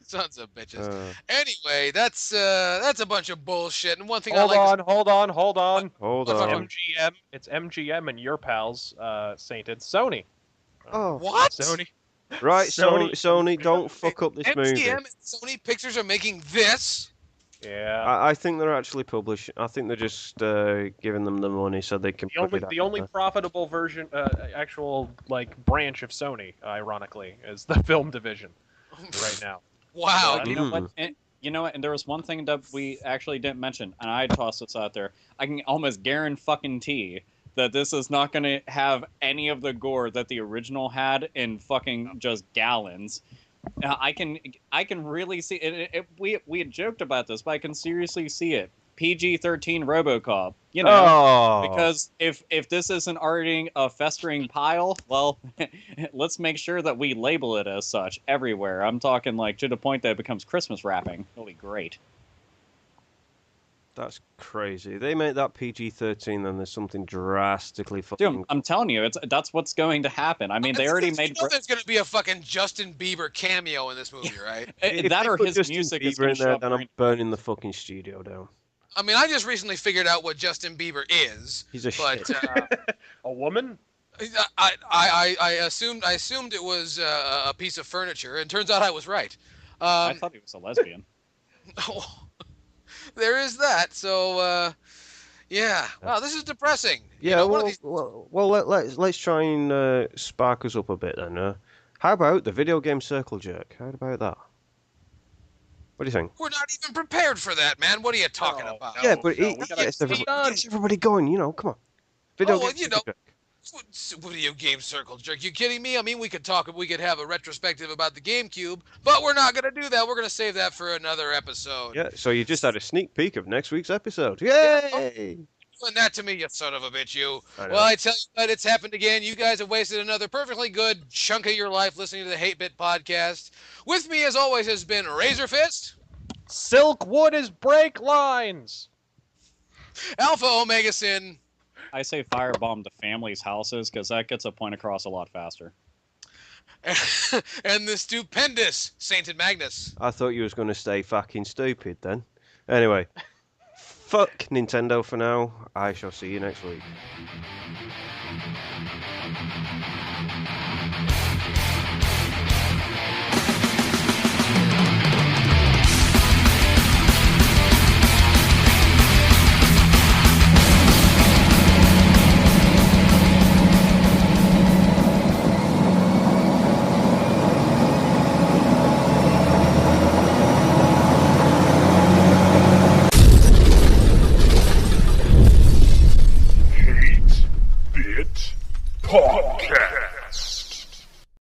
Sons of bitches. Anyway, that's a bunch of bullshit. And one thing hold on. MGM. It's MGM and your pals, Sainted Sony. Oh, what? Sony. Right, Sony, don't fuck up this movie. MGM and Sony Pictures are making this. Yeah. I think they're actually publishing. I think they're just giving them the money so they can. The only profitable version, actual branch of Sony, ironically, is the film division right now. Wow. You know what? And there was one thing that we actually didn't mention, and I tossed this out there. I can almost guarantee that this is not going to have any of the gore that the original had in fucking just gallons. I can really see it. We had joked about this, but I can seriously see it. PG-13 RoboCop, because if this isn't already a festering pile, well, let's make sure that we label it as such everywhere. I'm talking to the point that it becomes Christmas wrapping. It'll be great. That's crazy. They make that PG-13, then there's something drastically fucking. Dude, I'm telling you, that's what's going to happen. I mean, they already made. There's going to be a fucking Justin Bieber cameo in this movie, right? That or his Justin music Bieber is going to show up. Then I'm burning the fucking studio down. I mean, I just recently figured out what Justin Bieber is. He's a shit. A woman? I assumed it was a piece of furniture, and turns out I was right. I thought he was a lesbian. There is that. So, yeah. Wow, this is depressing. Yeah. Let's try and spark us up a bit then. How about the video game circle jerk? How about that? What do you think? We're not even prepared for that, man. What are you talking about? Yeah, but it gets everybody going. Come on. Video game circle jerk. You kidding me? I mean, we could have a retrospective about the GameCube, but we're not going to do that. We're going to save that for another episode. Yeah, so you just had a sneak peek of next week's episode. Yay! Doing that to me, you son of a bitch, you. Well, I tell you what, it's happened again. You guys have wasted another perfectly good chunk of your life listening to the Hate Bit podcast. With me, as always, has been RazörFist. Silkwood is brake lines. Alpha Omega Sin. I say firebomb the family's houses because that gets a point across a lot faster. And the stupendous Sainted Magnus. I thought you was going to stay fucking stupid then. Anyway, fuck Nintendo for now. I shall see you next week. Bit Podcast.